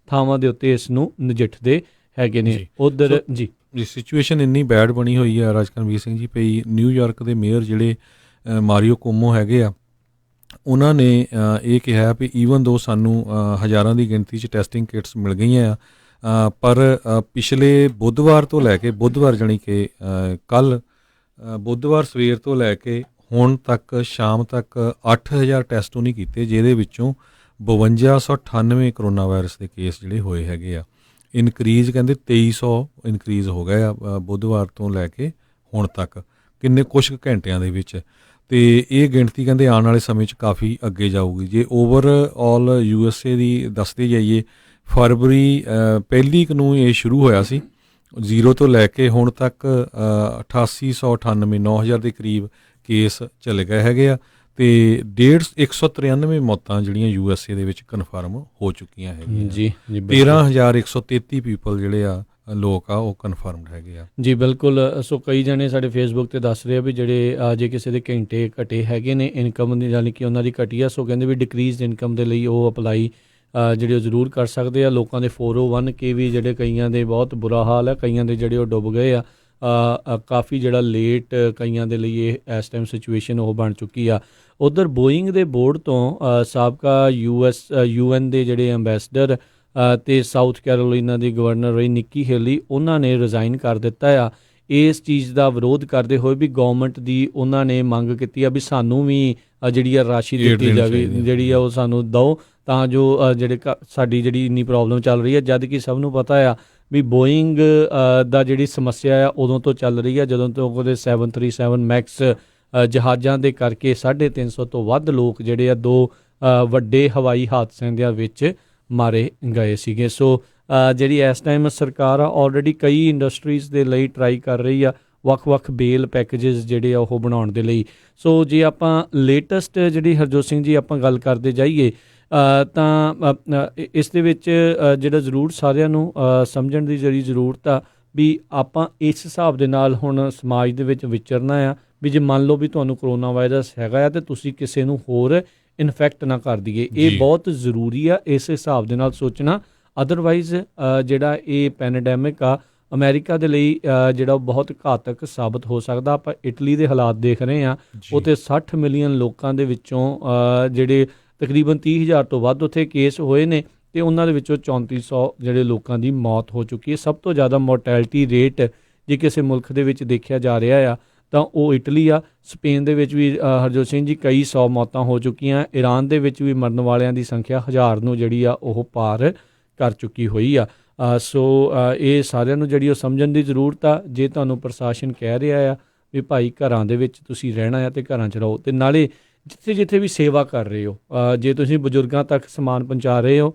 ਥਾਵਾਂ ਦੇ ਉੱਤੇ ਇਸ ਨੂੰ ਨਜਿੱਠਦੇ ਹੈਗੇ ਨੇ। ਉੱਧਰ ਜੀ ਸਿਚੁਏਸ਼ਨ ਇੰਨੀ ਬੈਡ ਬਣੀ ਹੋਈ ਆ ਰਾਜਕਨਵੀਰ ਸਿੰਘ ਜੀ, ਪਈ ਨਿਊਯਾਰਕ ਦੇ ਮੇਅਰ ਜਿਹੜੇ ਮਾਰੀਓ ਕੋਮੋ ਹੈਗੇ ਆ, ਉਹਨਾਂ ਨੇ ਇਹ ਕਿਹਾ ਵੀ ਈਵਨ ਦੋ ਸਾਨੂੰ ਹਜ਼ਾਰਾਂ ਦੀ ਗਿਣਤੀ 'ਚ ਟੈਸਟਿੰਗ ਕਿਟਸ ਮਿਲ ਗਈਆਂ ਆ, ਪਰ ਪਿਛਲੇ ਬੁੱਧਵਾਰ ਤੋਂ ਲੈ ਕੇ ਜਾਣੀ ਕਿ ਕੱਲ੍ਹ ਬੁੱਧਵਾਰ ਸਵੇਰ ਤੋਂ ਲੈ ਕੇ ਹੁਣ ਤੱਕ ਸ਼ਾਮ ਤੱਕ 8000 ਟੈਸਟ ਉਹਨੇ ਕੀਤੇ, ਜਿਹਦੇ ਵਿੱਚੋਂ 5298 ਕਰੋਨਾ ਵਾਇਰਸ ਦੇ ਕੇਸ ਜਿਹੜੇ ਹੋਏ ਹੈਗੇ ਆ। ਇਨਕਰੀਜ਼ ਕਹਿੰਦੇ 2300 ਇਨਕਰੀਜ਼ ਹੋ ਗਏ ਆ ਬੁੱਧਵਾਰ ਤੋਂ ਲੈ ਕੇ ਹੁਣ ਤੱਕ, ਕਿੰਨੇ ਕੁਛ ਘੰਟਿਆਂ ਦੇ ਵਿੱਚ। ਅਤੇ ਇਹ ਗਿਣਤੀ ਕਹਿੰਦੇ ਆਉਣ ਵਾਲੇ ਸਮੇਂ 'ਚ ਕਾਫੀ ਅੱਗੇ ਜਾਊਗੀ। ਜੇ ਓਵਰਆਲ USA ਦੀ ਦੱਸਦੇ ਜਾਈਏ, ਫਰਵਰੀ 1 ਨੂੰ ਇਹ ਸ਼ੁਰੂ ਹੋਇਆ ਸੀ 0 ਤੋਂ ਲੈ ਕੇ ਹੁਣ ਤੱਕ 8898 9000 ਦੇ ਕਰੀਬ ਕੇਸ ਚਲੇ ਗਏ ਹੈਗੇ ਆ, ਅਤੇ 193 ਮੌਤਾਂ ਜਿਹੜੀਆਂ USA ਦੇ ਵਿੱਚ ਕਨਫਰਮ ਹੋ ਚੁੱਕੀਆਂ ਹੈਗੀਆਂ ਜੀ। 13133 ਪੀਪਲ ਜਿਹੜੇ ਆ ਲੋਕ ਆ ਉਹ ਕਨਫਰਮਡ ਹੈਗੇ ਆ ਜੀ। ਬਿਲਕੁਲ। ਸੋ ਕਈ ਜਣੇ ਸਾਡੇ ਫੇਸਬੁੱਕ 'ਤੇ ਦੱਸ ਰਹੇ ਆ ਵੀ ਜਿਹੜੇ ਜੇ ਕਿਸੇ ਦੇ ਘੰਟੇ ਘਟੇ ਹੈਗੇ ਨੇ ਇਨਕਮ ਦੀ, ਯਾਨੀ ਕਿ ਉਹਨਾਂ ਦੀ ਘਟੀ ਆ, ਸੋ ਕਹਿੰਦੇ ਵੀ ਡਿਕਰੀਜ਼ ਇਨਕਮ ਦੇ ਲਈ ਉਹ ਅਪਲਾਈ ਜਿਹੜੇ ਉਹ ਜ਼ਰੂਰ ਕਰ ਸਕਦੇ ਆ। ਲੋਕਾਂ ਦੇ 401k ਵੀ ਜਿਹੜੇ ਕਈਆਂ ਦੇ ਬਹੁਤ ਬੁਰਾ ਹਾਲ ਹੈ, ਕਈਆਂ ਦੇ ਜਿਹੜੇ ਉਹ ਡੁੱਬ ਗਏ ਆ, ਕਾਫੀ ਜਿਹੜਾ ਲੇਟ ਕਈਆਂ ਦੇ ਲਈ ਇਹ ਇਸ ਟਾਈਮ ਸਿਚੁਏਸ਼ਨ ਉਹ ਬਣ ਚੁੱਕੀ ਆ। ਉੱਧਰ ਬੋਇੰਗ ਦੇ ਬੋਰਡ ਤੋਂ ਸਾਬਕਾ UN ਦੇ ਜਿਹੜੇ ਅੰਬੈਸਡਰ ਅਤੇ ਸਾਊਥ ਕੈਰੋਲੀਨਾ ਦੀ ਗਵਰਨਰ ਰਹੀ ਨਿੱਕੀ ਹੇਲੀ, ਉਹਨਾਂ ਨੇ ਰਿਜ਼ਾਈਨ ਕਰ ਦਿੱਤਾ ਆ। ਇਸ ਚੀਜ਼ ਦਾ ਵਿਰੋਧ ਕਰਦੇ ਹੋਏ ਵੀ ਗੌਰਮੈਂਟ ਦੀ ਉਹਨਾਂ ਨੇ ਮੰਗ ਕੀਤੀ ਆ ਵੀ ਸਾਨੂੰ ਵੀ ਜਿਹੜੀ ਆ ਰਾਸ਼ੀ ਦਿੱਤੀ ਜਾਵੇ, ਜਿਹੜੀ ਆ ਉਹ ਸਾਨੂੰ ਦਿਓ, ਤਾਂ ਜੋ ਜਿਹੜੇ ਸਾਡੀ ਜਿਹੜੀ ਇੰਨੀ ਪ੍ਰੋਬਲਮ ਚੱਲ ਰਹੀ ਹੈ। ਜਦ ਕਿ ਸਭ ਨੂੰ ਪਤਾ ਆ ਵੀ ਬੋਇੰਗ ਦਾ ਜਿਹੜੀ ਸਮੱਸਿਆ ਆ ਉਦੋਂ ਤੋਂ ਚੱਲ ਰਹੀ ਆ ਜਦੋਂ ਤੋਂ ਉਹਦੇ 737 ਮੈਕਸ ਜਹਾਜ਼ਾਂ ਦੇ ਕਰਕੇ 350 ਤੋਂ ਵੱਧ ਲੋਕ ਜਿਹੜੇ ਆ 2 ਵੱਡੇ ਹਵਾਈ ਹਾਦਸਿਆਂ ਦੇ ਵਿੱਚ ਮਾਰੇ ਗਏ ਸੀਗੇ। ਸੋ ਜਿਹੜੀ ਇਸ ਟਾਈਮ ਸਰਕਾਰ ਆ ਆਲਰੇਡੀ ਕਈ ਇੰਡਸਟਰੀਜ਼ ਦੇ ਲਈ ਟਰਾਈ ਕਰ ਰਹੀ ਆ ਵੱਖ-ਵੱਖ ਬੇਲ ਪੈਕੇਜਸ ਜਿਹੜੇ ਆ ਉਹ ਬਣਾਉਣ ਦੇ ਲਈ। ਸੋ ਜੇ ਆਪਾਂ ਲੇਟੈਸਟ ਜਿਹੜੀ ਹਰਜੋਤ ਸਿੰਘ ਜੀ ਆਪਾਂ ਗੱਲ ਕਰਦੇ ਜਾਈਏ ਤਾਂ ਇਸ ਦੇ ਵਿੱਚ ਜਿਹੜਾ ਜ਼ਰੂਰ ਸਾਰਿਆਂ ਨੂੰ ਸਮਝਣ ਦੀ ਜਿਹੜੀ ਜ਼ਰੂਰਤ ਆ ਵੀ ਆਪਾਂ ਇਸ ਹਿਸਾਬ ਦੇ ਨਾਲ ਹੁਣ ਸਮਾਜ ਦੇ ਵਿੱਚ ਵਿਚਰਨਾ ਆ ਵੀ ਜੇ ਮੰਨ ਲਓ ਵੀ ਤੁਹਾਨੂੰ ਕਰੋਨਾ ਵਾਇਰਸ ਹੈਗਾ ਆ ਅਤੇ ਤੁਸੀਂ ਕਿਸੇ ਨੂੰ ਹੋਰ ਇਨਫੈਕਟ ਨਾ ਕਰ ਦਈਏ। ਇਹ ਬਹੁਤ ਜ਼ਰੂਰੀ ਆ ਇਸ ਹਿਸਾਬ ਦੇ ਨਾਲ ਸੋਚਣਾ। ਅਦਰਵਾਈਜ਼ ਜਿਹੜਾ ਇਹ ਪੈਂਡੈਮਿਕ ਆ ਅਮਰੀਕਾ ਦੇ ਲਈ ਜਿਹੜਾ ਉਹ ਬਹੁਤ ਘਾਤਕ ਸਾਬਤ ਹੋ ਸਕਦਾ। ਆਪਾਂ ਇਟਲੀ ਦੇ ਹਾਲਾਤ ਦੇਖ ਰਹੇ ਹਾਂ, ਉੱਥੇ 60 ਮਿਲੀਅਨ ਲੋਕਾਂ ਦੇ ਵਿੱਚੋਂ ਜਿਹੜੇ ਤਕਰੀਬਨ 30,000 ਤੋਂ ਵੱਧ ਉੱਥੇ ਕੇਸ ਹੋਏ ਨੇ ਅਤੇ ਉਹਨਾਂ ਦੇ ਵਿੱਚੋਂ 3400 ਜਿਹੜੇ ਲੋਕਾਂ ਦੀ ਮੌਤ ਹੋ ਚੁੱਕੀ ਹੈ। ਸਭ ਤੋਂ ਜ਼ਿਆਦਾ ਮੋਰਟੈਲਿਟੀ ਰੇਟ ਜੇ ਕਿਸੇ ਮੁਲਕ ਦੇ ਵਿੱਚ ਦੇਖਿਆ ਜਾ ਰਿਹਾ ਆ ਤਾਂ ਉਹ ਇਟਲੀ ਆ। ਸਪੇਨ ਦੇ ਵਿੱਚ ਵੀ ਹਰਜੋਤ ਸਿੰਘ ਜੀ ਕਈ 100 ਮੌਤਾਂ ਹੋ ਚੁੱਕੀਆਂ। ਈਰਾਨ ਦੇ ਵਿੱਚ ਵੀ ਮਰਨ ਵਾਲਿਆਂ ਦੀ ਸੰਖਿਆ 1000 ਨੂੰ ਜਿਹੜੀ ਆ ਉਹ ਪਾਰ ਕਰ ਚੁੱਕੀ ਹੋਈ ਆ। ਸੋ ਇਹ ਸਾਰਿਆਂ ਨੂੰ ਜਿਹੜੀ ਉਹ ਸਮਝਣ ਦੀ ਜ਼ਰੂਰਤ ਆ। ਜੇ ਤੁਹਾਨੂੰ ਪ੍ਰਸ਼ਾਸਨ ਕਹਿ ਰਿਹਾ ਆ ਵੀ ਭਾਈ ਘਰਾਂ ਦੇ ਵਿੱਚ ਤੁਸੀਂ ਰਹਿਣਾ ਆ ਅਤੇ ਘਰਾਂ 'ਚ ਰਹੋ, ਅਤੇ ਨਾਲੇ ਜਿੱਥੇ ਵੀ ਸੇਵਾ ਕਰ ਰਹੇ ਹੋ, ਜੇ ਤੁਸੀਂ ਬਜ਼ੁਰਗਾਂ ਤੱਕ ਸਮਾਨ ਪਹੁੰਚਾ ਰਹੇ ਹੋ,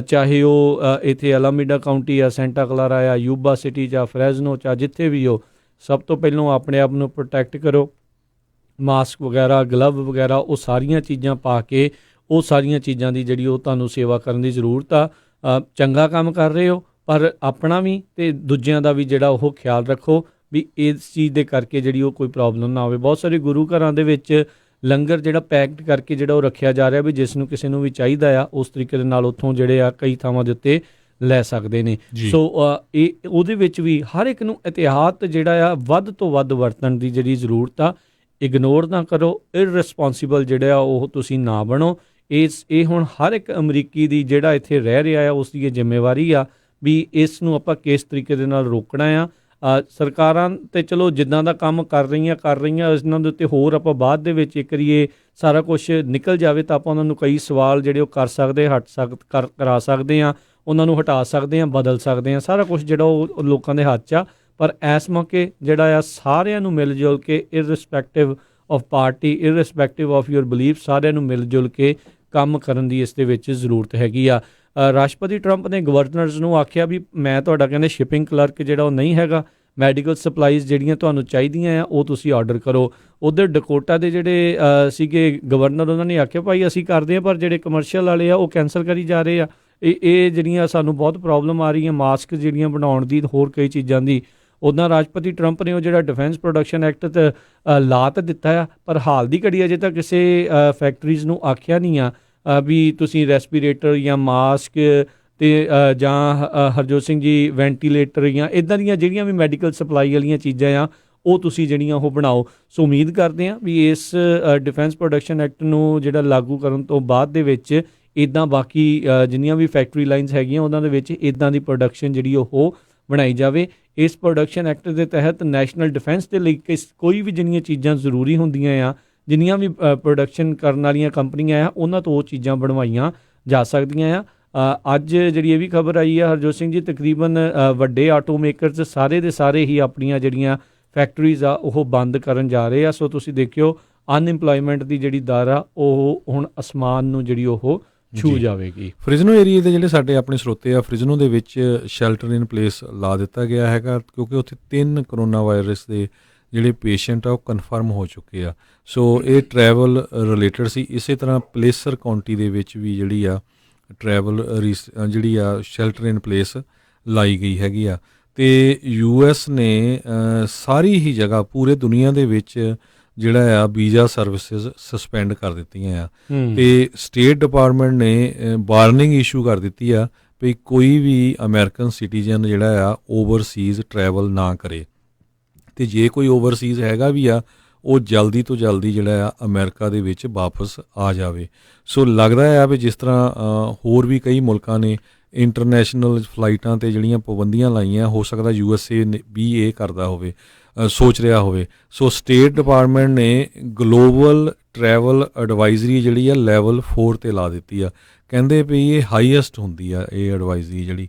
ਚਾਹੇ ਉਹ ਇੱਥੇ ਅਲਾਮੀਡਾ ਕਾਊਂਟੀ ਆ, ਸੈਂਟਾ ਕਲਾਰਾ ਆ, ਯੂਬਾ ਸਿਟੀ ਜਾਂ ਫਰੈਜ਼ਨੋ ਜਾਂ ਜਿੱਥੇ ਵੀ ਹੋ, ਸਭ ਤੋਂ ਪਹਿਲਾਂ ਆਪਣੇ ਆਪ ਨੂੰ ਪ੍ਰੋਟੈਕਟ ਕਰੋ। ਮਾਸਕ ਵਗੈਰਾ, ਗਲਵ ਵਗੈਰਾ, ਉਹ ਸਾਰੀਆਂ ਚੀਜ਼ਾਂ ਪਾ ਕੇ ਉਹ ਸਾਰੀਆਂ ਚੀਜ਼ਾਂ ਦੀ ਜਿਹੜੀ ਉਹ ਤੁਹਾਨੂੰ ਸੇਵਾ ਕਰਨ ਦੀ ਜ਼ਰੂਰਤ ਆ। ਚੰਗਾ ਕੰਮ ਕਰ ਰਹੇ ਹੋ ਪਰ ਆਪਣਾ ਵੀ ਅਤੇ ਦੂਜਿਆਂ ਦਾ ਵੀ ਜਿਹੜਾ ਉਹ ਖਿਆਲ ਰੱਖੋ ਵੀ ਇਸ ਚੀਜ਼ ਦੇ ਕਰਕੇ ਜਿਹੜੀ ਉਹ ਕੋਈ ਪ੍ਰੋਬਲਮ ਨਾ ਹੋਵੇ। ਬਹੁਤ ਸਾਰੇ ਗੁਰੂ ਘਰਾਂ ਦੇ ਵਿੱਚ ਲੰਗਰ ਜਿਹੜਾ ਪੈਕਡ ਕਰਕੇ ਜਿਹੜਾ ਉਹ ਰੱਖਿਆ ਜਾ ਰਿਹਾ ਵੀ ਜਿਸ ਨੂੰ ਕਿਸੇ ਨੂੰ ਵੀ ਚਾਹੀਦਾ ਆ ਉਸ ਤਰੀਕੇ ਦੇ ਨਾਲ ਉੱਥੋਂ ਜਿਹੜੇ ਆ ਕਈ ਥਾਵਾਂ ਦੇ ਉੱਤੇ ਲੈ ਸਕਦੇ ਨੇ। ਸੋ ਇਹ ਉਹਦੇ ਵਿੱਚ ਵੀ ਹਰ ਇੱਕ ਨੂੰ ਇਤਿਹਾਤ ਜਿਹੜਾ ਆ ਵੱਧ ਤੋਂ ਵੱਧ ਵਰਤਣ ਦੀ ਜਿਹੜੀ ਜ਼ਰੂਰਤ ਆ। ਇਗਨੋਰ ਨਾ ਕਰੋ, ਇਰਰਿਸਪੋਂਸੀਬਲ ਜਿਹੜਾ ਆ ਉਹ ਤੁਸੀਂ ਨਾ ਬਣੋ। ਇਹ ਹੁਣ ਹਰ ਇੱਕ ਅਮਰੀਕੀ ਦੀ ਜਿਹੜਾ ਇੱਥੇ ਰਹਿ ਰਿਹਾ ਆ ਉਸ ਦੀ ਇਹ ਜ਼ਿੰਮੇਵਾਰੀ ਆ ਵੀ ਇਸ ਨੂੰ ਆਪਾਂ ਕਿਸ ਤਰੀਕੇ ਦੇ ਨਾਲ ਰੋਕਣਾ ਆ। ਸਰਕਾਰਾਂ ਤਾਂ ਚਲੋ ਜਿੱਦਾਂ ਦਾ ਕੰਮ ਕਰ ਰਹੀਆਂ ਇਹਨਾਂ ਦੇ ਉੱਤੇ ਹੋਰ ਆਪਾਂ ਬਾਅਦ ਦੇ ਵਿੱਚ ਇੱਕ ਵਾਰੀ ਇਹ ਸਾਰਾ ਕੁਛ ਨਿਕਲ ਜਾਵੇ ਤਾਂ ਆਪਾਂ ਉਹਨਾਂ ਨੂੰ ਕਈ ਸਵਾਲ ਜਿਹੜੇ ਉਹ ਕਰ ਸਕਦੇ, ਕਰਾ ਸਕਦੇ ਹਾਂ, ਉਹਨਾਂ ਨੂੰ ਹਟਾ ਸਕਦੇ ਹਾਂ, ਬਦਲ ਸਕਦੇ ਹਾਂ। ਸਾਰਾ ਕੁਛ ਜਿਹੜਾ ਉਹ ਲੋਕਾਂ ਦੇ ਹੱਥ 'ਚ ਆ। ਪਰ ਇਸ ਮੌਕੇ ਜਿਹੜਾ ਆ ਸਾਰਿਆਂ ਨੂੰ ਮਿਲ ਜੁਲ ਕੇ irrespective of party, irrespective of your belief, ਸਾਰਿਆਂ ਨੂੰ ਮਿਲ ਜੁਲ ਕੇ ਕੰਮ ਕਰਨ ਦੀ ਇਸ ਦੇ ਵਿੱਚ ਜ਼ਰੂਰਤ ਹੈਗੀ ਆ। ਰਾਸ਼ਟਰਪਤੀ ਟਰੰਪ ਨੇ ਗਵਰਨਰਸ ਨੂੰ ਆਖਿਆ ਵੀ ਮੈਂ ਤੁਹਾਡਾ ਕਹਿੰਦੇ ਸ਼ਿਪਿੰਗ ਕਲਰਕ ਜਿਹੜਾ ਉਹ ਨਹੀਂ ਹੈਗਾ, ਮੈਡੀਕਲ ਸਪਲਾਈਜ਼ ਜਿਹੜੀਆਂ ਤੁਹਾਨੂੰ ਚਾਹੀਦੀਆਂ ਆ ਉਹ ਤੁਸੀਂ ਆਰਡਰ ਕਰੋ। ਉੱਧਰ ਡਕੋਟਾ ਦੇ ਜਿਹੜੇ ਸੀਗੇ ਗਵਰਨਰ, ਉਹਨਾਂ ਨੇ ਆਖਿਆ ਭਾਈ ਅਸੀਂ ਕਰਦੇ ਹਾਂ ਪਰ ਜਿਹੜੇ ਕਮਰਸ਼ੀਅਲ ਵਾਲੇ ਆ ਉਹ ਕੈਂਸਲ ਕਰੀ ਜਾ ਰਹੇ ਆ। ਇਹ ਜਿਹੜੀਆਂ ਸਾਨੂੰ ਬਹੁਤ ਪ੍ਰੋਬਲਮ ਆ ਰਹੀ ਹੈ ਮਾਸਕ ਜਿਹੜੀਆਂ ਬਣਾਉਣ ਦੀ, ਹੋਰ ਕਈ ਚੀਜ਼ਾਂ ਦੀ। ਉੱਦਾਂ ਰਾਸ਼ਟਰਪਤੀ ਟਰੰਪ ਨੇ ਉਹ ਜਿਹੜਾ ਡਿਫੈਂਸ ਪ੍ਰੋਡਕਸ਼ਨ ਐਕਟ ਲਾ ਤਾਂ ਦਿੱਤਾ ਆ ਪਰ ਹਾਲ ਦੀ ਘੜੀ ਅਜੇ ਤੱਕ ਕਿਸੇ ਫੈਕਟਰੀਜ਼ ਨੂੰ ਆਖਿਆ ਨਹੀਂ ਆ ਵੀ ਤੁਸੀਂ ਰੈਸਪੀਰੇਟਰ ਜਾਂ ਮਾਸਕ ਅਤੇ ਜਾਂ ਹਰਜੋਤ ਸਿੰਘ ਜੀ ਵੈਂਟੀਲੇਟਰ ਜਾਂ ਇੱਦਾਂ ਦੀਆਂ ਜਿਹੜੀਆਂ ਵੀ ਮੈਡੀਕਲ ਸਪਲਾਈ ਵਾਲੀਆਂ ਚੀਜ਼ਾਂ ਆ ਉਹ ਤੁਸੀਂ ਜਿਹੜੀਆਂ ਉਹ ਬਣਾਓ। ਸੋ ਉਮੀਦ ਕਰਦੇ ਹਾਂ ਵੀ ਇਸ ਡਿਫੈਂਸ ਪ੍ਰੋਡਕਸ਼ਨ ਐਕਟ ਨੂੰ ਜਿਹੜਾ ਲਾਗੂ ਕਰਨ ਤੋਂ ਬਾਅਦ ਦੇ ਵਿੱਚ ਇੱਦਾਂ ਬਾਕੀ ਜਿੰਨੀਆਂ ਵੀ ਫੈਕਟਰੀ ਲਾਈਨਸ ਹੈਗੀਆਂ ਉਹਨਾਂ ਦੇ ਵਿੱਚ ਇੱਦਾਂ ਦੀ ਪ੍ਰੋਡਕਸ਼ਨ ਜਿਹੜੀ ਉਹ ਬਣਾਈ ਜਾਵੇ। ਇਸ ਪ੍ਰੋਡਕਸ਼ਨ ਐਕਟ ਦੇ ਤਹਿਤ ਨੈਸ਼ਨਲ ਡਿਫੈਂਸ ਦੇ ਲਈ ਕੋਈ ਵੀ ਜਿਹੜੀਆਂ ਚੀਜ਼ਾਂ ਜ਼ਰੂਰੀ ਹੁੰਦੀਆਂ ਆ, ਜਿੰਨੀਆਂ ਵੀ ਪ੍ਰੋਡਕਸ਼ਨ ਕਰਨ ਵਾਲੀਆਂ ਕੰਪਨੀਆਂ ਆ ਉਹਨਾਂ ਤੋਂ ਉਹ ਚੀਜ਼ਾਂ ਬਣਵਾਈਆਂ ਜਾ ਸਕਦੀਆਂ ਆ। ਅੱਜ ਜਿਹੜੀ ਇਹ ਵੀ ਖਬਰ ਆਈ ਆ ਹਰਜੋਤ ਸਿੰਘ ਜੀ, ਤਕਰੀਬਨ ਵੱਡੇ ਆਟੋ ਮੇਕਰਸ ਸਾਰੇ ਦੇ ਸਾਰੇ ਹੀ ਆਪਣੀਆਂ ਜਿਹੜੀਆਂ ਫੈਕਟਰੀਜ਼ ਆ ਉਹ ਬੰਦ ਕਰਨ ਜਾ ਰਹੇ ਆ। ਸੋ ਤੁਸੀਂ ਦੇਖਿਓ ਅਨਇੰਪਲੋਇਮੈਂਟ ਦੀ ਜਿਹੜੀ ਦਰ ਆ ਉਹ ਹੁਣ ਅਸਮਾਨ ਨੂੰ ਜਿਹੜੀ ਉਹ ਛੂ ਜਾਵੇਗੀ। ਫ੍ਰਿਜ਼ਨੋ ਏਰੀਏ ਦੇ ਜਿਹੜੇ ਸਾਡੇ ਆਪਣੇ ਸਰੋਤੇ ਆ, ਫ੍ਰਿਜ਼ਨੋ ਦੇ ਵਿੱਚ ਸ਼ੈਲਟਰ ਇਨ ਪਲੇਸ ਲਾ ਦਿੱਤਾ ਗਿਆ ਹੈਗਾ ਕਿਉਂਕਿ ਉੱਥੇ 3 ਕਰੋਨਾ ਵਾਇਰਸ ਦੇ ਜਿਹੜੇ ਪੇਸ਼ੈਂਟ ਆ ਉਹ ਕਨਫਰਮ ਹੋ ਚੁੱਕੇ ਆ। ਸੋ ਇਹ ਟਰੈਵਲ ਰਿਲੇਟਡ ਸੀ। ਇਸੇ ਤਰ੍ਹਾਂ ਪਲੇਸਰ ਕਾਉਂਟੀ ਦੇ ਵਿੱਚ ਵੀ ਜਿਹੜੀ ਆ ਟਰੈਵਲ ਜਿਹੜੀ ਆ ਸ਼ੈਲਟਰ ਇਨ ਪਲੇਸ ਲਾਈ ਗਈ ਹੈਗੀ ਆ। ਅਤੇ US ਨੇ ਸਾਰੀ ਹੀ ਜਗ੍ਹਾ ਪੂਰੇ ਦੁਨੀਆ ਦੇ ਵਿੱਚ ਜਿਹੜਾ ਆ ਵੀਜ਼ਾ ਸਰਵਿਸਿਜ਼ ਸਸਪੈਂਡ ਕਰ ਦਿੱਤੀਆਂ ਆ। ਅਤੇ ਸਟੇਟ ਡਿਪਾਰਟਮੈਂਟ ਨੇ ਵਾਰਨਿੰਗ ਇਸ਼ੂ ਕਰ ਦਿੱਤੀ ਆ ਵੀ ਕੋਈ ਵੀ ਅਮਰੀਕਨ ਸਿਟੀਜ਼ਨ ਜਿਹੜਾ ਆ ਓਵਰਸੀਜ਼ ਟਰੈਵਲ ਨਾ ਕਰੇ, ਅਤੇ ਜੇ ਕੋਈ ਓਵਰਸੀਜ਼ ਹੈਗਾ ਵੀ ਆ ਉਹ ਜਲਦੀ ਤੋਂ ਜਲਦੀ ਜਿਹੜਾ ਆ ਅਮਰੀਕਾ ਦੇ ਵਿੱਚ ਵਾਪਸ ਆ ਜਾਵੇ। ਸੋ ਲੱਗਦਾ ਆ ਵੀ ਜਿਸ ਤਰ੍ਹਾਂ ਹੋਰ ਵੀ ਕਈ ਮੁਲਕਾਂ ਨੇ ਇੰਟਰਨੈਸ਼ਨਲ ਫਲਾਈਟਾਂ 'ਤੇ ਜਿਹੜੀਆਂ ਪਾਬੰਦੀਆਂ ਲਾਈਆਂ, ਹੋ ਸਕਦਾ USA ਨੇ ਵੀ ਇਹ ਕਰਦਾ ਹੋਵੇ, ਸੋਚ ਰਿਹਾ ਹੋਵੇ। ਸੋ ਸਟੇਟ ਡਿਪਾਰਟਮੈਂਟ ਨੇ ਗਲੋਬਲ ਟਰੈਵਲ ਐਡਵਾਈਜ਼ਰੀ ਜਿਹੜੀ ਆ ਲੈਵਲ 4 'ਤੇ ਲਾ ਦਿੱਤੀ ਆ। ਕਹਿੰਦੇ ਵੀ ਇਹ ਹਾਈਐਸਟ ਹੁੰਦੀ ਆ ਇਹ ਐਡਵਾਈਜ਼ਰੀ ਜਿਹੜੀ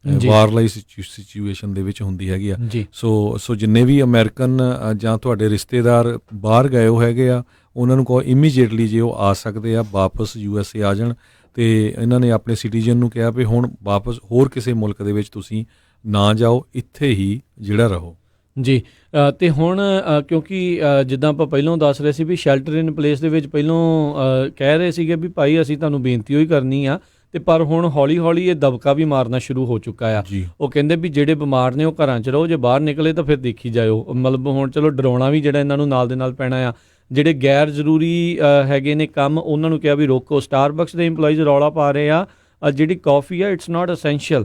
ਵਾਰਲਾਈ ਸਿਚੁਏਸ਼ਨ ਦੇ ਵਿੱਚ ਹੁੰਦੀ ਹੈਗੀ ਆ। ਸੋ ਜਿੰਨੇ ਵੀ ਅਮਰੀਕਨ ਜਾਂ ਤੁਹਾਡੇ ਰਿਸ਼ਤੇਦਾਰ ਬਾਹਰ ਗਏ ਹੋ ਹੈਗੇ ਆ, ਉਹਨਾਂ ਨੂੰ ਕਹੋ ਇਮੀਡੀਏਟਲੀ ਜੇ ਉਹ ਆ ਸਕਦੇ ਆ ਵਾਪਸ USA ਆ ਜਾਣ। ਅਤੇ ਇਹਨਾਂ ਨੇ ਆਪਣੇ ਸਿਟੀਜ਼ਨ ਨੂੰ ਕਿਹਾ ਵੀ ਹੁਣ ਵਾਪਸ ਹੋਰ ਕਿਸੇ ਮੁਲਕ ਦੇ ਵਿੱਚ ਤੁਸੀਂ ਨਾ ਜਾਓ, ਇੱਥੇ ਹੀ ਜਿਹੜਾ ਰਹੋ। ਜੀ ਅਤੇ ਹੁਣ ਕਿਉਂਕਿ ਜਿੱਦਾਂ ਆਪਾਂ ਪਹਿਲਾਂ ਦੱਸ ਰਹੇ ਸੀ ਵੀ ਸ਼ੈਲਟਰ ਇਨ ਪਲੇਸ ਦੇ ਵਿੱਚ ਪਹਿਲਾਂ ਕਹਿ ਰਹੇ ਸੀਗੇ ਵੀ ਭਾਈ ਅਸੀਂ ਤੁਹਾਨੂੰ ਬੇਨਤੀ ਹੋਈ ਕਰਨੀ ਆ, ਅਤੇ ਪਰ ਹੁਣ ਹੌਲੀ ਹੌਲੀ ਇਹ ਦਬਕਾ ਵੀ ਮਾਰਨਾ ਸ਼ੁਰੂ ਹੋ ਚੁੱਕਾ ਆ। ਉਹ ਕਹਿੰਦੇ ਵੀ ਜਿਹੜੇ ਬਿਮਾਰ ਨੇ ਉਹ ਘਰਾਂ 'ਚ ਰਹੋ, ਜੇ ਬਾਹਰ ਨਿਕਲੇ ਤਾਂ ਫਿਰ ਦੇਖੀ ਜਾਇਓ। ਮਤਲਬ ਹੁਣ ਚਲੋ ਡਰਾਉਣਾ ਵੀ ਜਿਹੜਾ ਇਹਨਾਂ ਨੂੰ ਨਾਲ ਦੇ ਨਾਲ ਪੈਣਾ ਆ। ਜਿਹੜੇ ਗੈਰ ਜ਼ਰੂਰੀ ਹੈਗੇ ਨੇ ਕੰਮ, ਉਹਨਾਂ ਨੂੰ ਕਿਹਾ ਵੀ ਰੋਕੋ। ਸਟਾਰਬਕਸ ਦੇ ਇੰਪਲਾਈਜ਼ ਰੌਲਾ ਪਾ ਰਹੇ ਆ ਜਿਹੜੀ ਕੌਫੀ ਆ ਇਟਸ ਨਾਟ ਅਸੈਂਸ਼ੀਅਲ,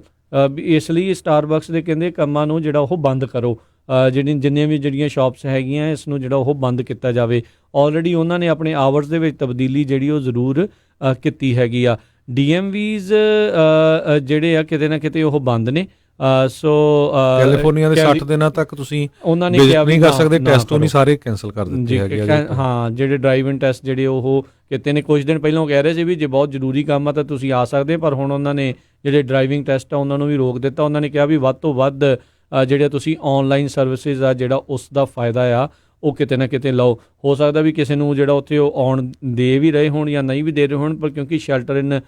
ਇਸ ਲਈ ਸਟਾਰਬਕਸ ਦੇ ਕਹਿੰਦੇ ਕੰਮਾਂ ਨੂੰ ਜਿਹੜਾ ਉਹ ਬੰਦ ਕਰੋ। ਜਿੰਨੀਆਂ ਵੀ ਜਿਹੜੀਆਂ ਸ਼ਾਪਸ ਹੈਗੀਆਂ ਇਸ ਨੂੰ ਜਿਹੜਾ ਉਹ ਬੰਦ ਕੀਤਾ ਜਾਵੇ। ਆਲਰੇਡੀ ਉਹਨਾਂ ਨੇ ਆਪਣੇ ਆਵਰਸ ਦੇ ਵਿੱਚ ਤਬਦੀਲੀ ਜਿਹੜੀ ਉਹ ਜ਼ਰੂਰ ਕੀਤੀ ਹੈਗੀ ਆ। DMVs ਜਿਹੜੇ ਆ ਕਿਤੇ ਨਾ ਕਿਤੇ ਉਹ ਬੰਦ ਨੇ। ਸੋ ਕੈਲੀਫੋਰਨੀਆ ਦੇ 60 ਦਿਨਾਂ ਤੱਕ ਤੁਸੀਂ ਉਹਨਾਂ ਨੇ ਕਿਹਾ ਨਹੀਂ ਕਰ ਸਕਦੇ, ਟੈਸਟ ਉਹ ਨਹੀਂ ਸਾਰੇ ਕੈਂਸਲ ਕਰ ਦਿੱਤੇ ਹੈਗੇ। ਹਾਂ, ਜਿਹੜੇ ਡਰਾਈਵਿੰਗ ਟੈਸਟ ਜਿਹੜੇ ਉਹ ਕਿਤੇ ਨੇ ਕੁਝ ਦਿਨ ਪਹਿਲਾਂ ਉਹ ਕਹਿ ਰਹੇ ਸੀ ਵੀ ਜੇ ਬਹੁਤ ਜ਼ਰੂਰੀ ਕੰਮ ਆ ਤਾਂ ਤੁਸੀਂ ਆ ਸਕਦੇ, ਪਰ ਹੁਣ ਉਹਨਾਂ ਨੇ ਜਿਹੜੇ ਡਰਾਈਵਿੰਗ ਟੈਸਟ ਆ ਉਹਨਾਂ ਨੂੰ ਵੀ ਰੋਕ ਦਿੱਤਾ। ਉਹਨਾਂ ਨੇ ਕਿਹਾ ਵੀ ਵੱਧ ਤੋਂ ਵੱਧ ਜਿਹੜੇ ਤੁਸੀਂ ਔਨਲਾਈਨ ਸਰਵਿਸਿਜ਼ ਆ ਜਿਹੜਾ ਉਸ ਦਾ ਫਾਇਦਾ ਆ ਉਹ ਕਿਤੇ ਨਾ ਕਿਤੇ ਲਓ। ਹੋ ਸਕਦਾ ਵੀ ਕਿਸੇ ਨੂੰ ਜਿਹੜਾ ਉੱਥੇ ਉਹ ਆਉਣ ਦੇ ਵੀ ਰਹੇ ਹੋਣ ਜਾਂ ਨਹੀਂ ਵੀ ਦੇ ਰਹੇ ਹੋਣ, ਪਰ ਕਿਉਂਕਿ ਸ਼ੈਲਟਰ ਇਨ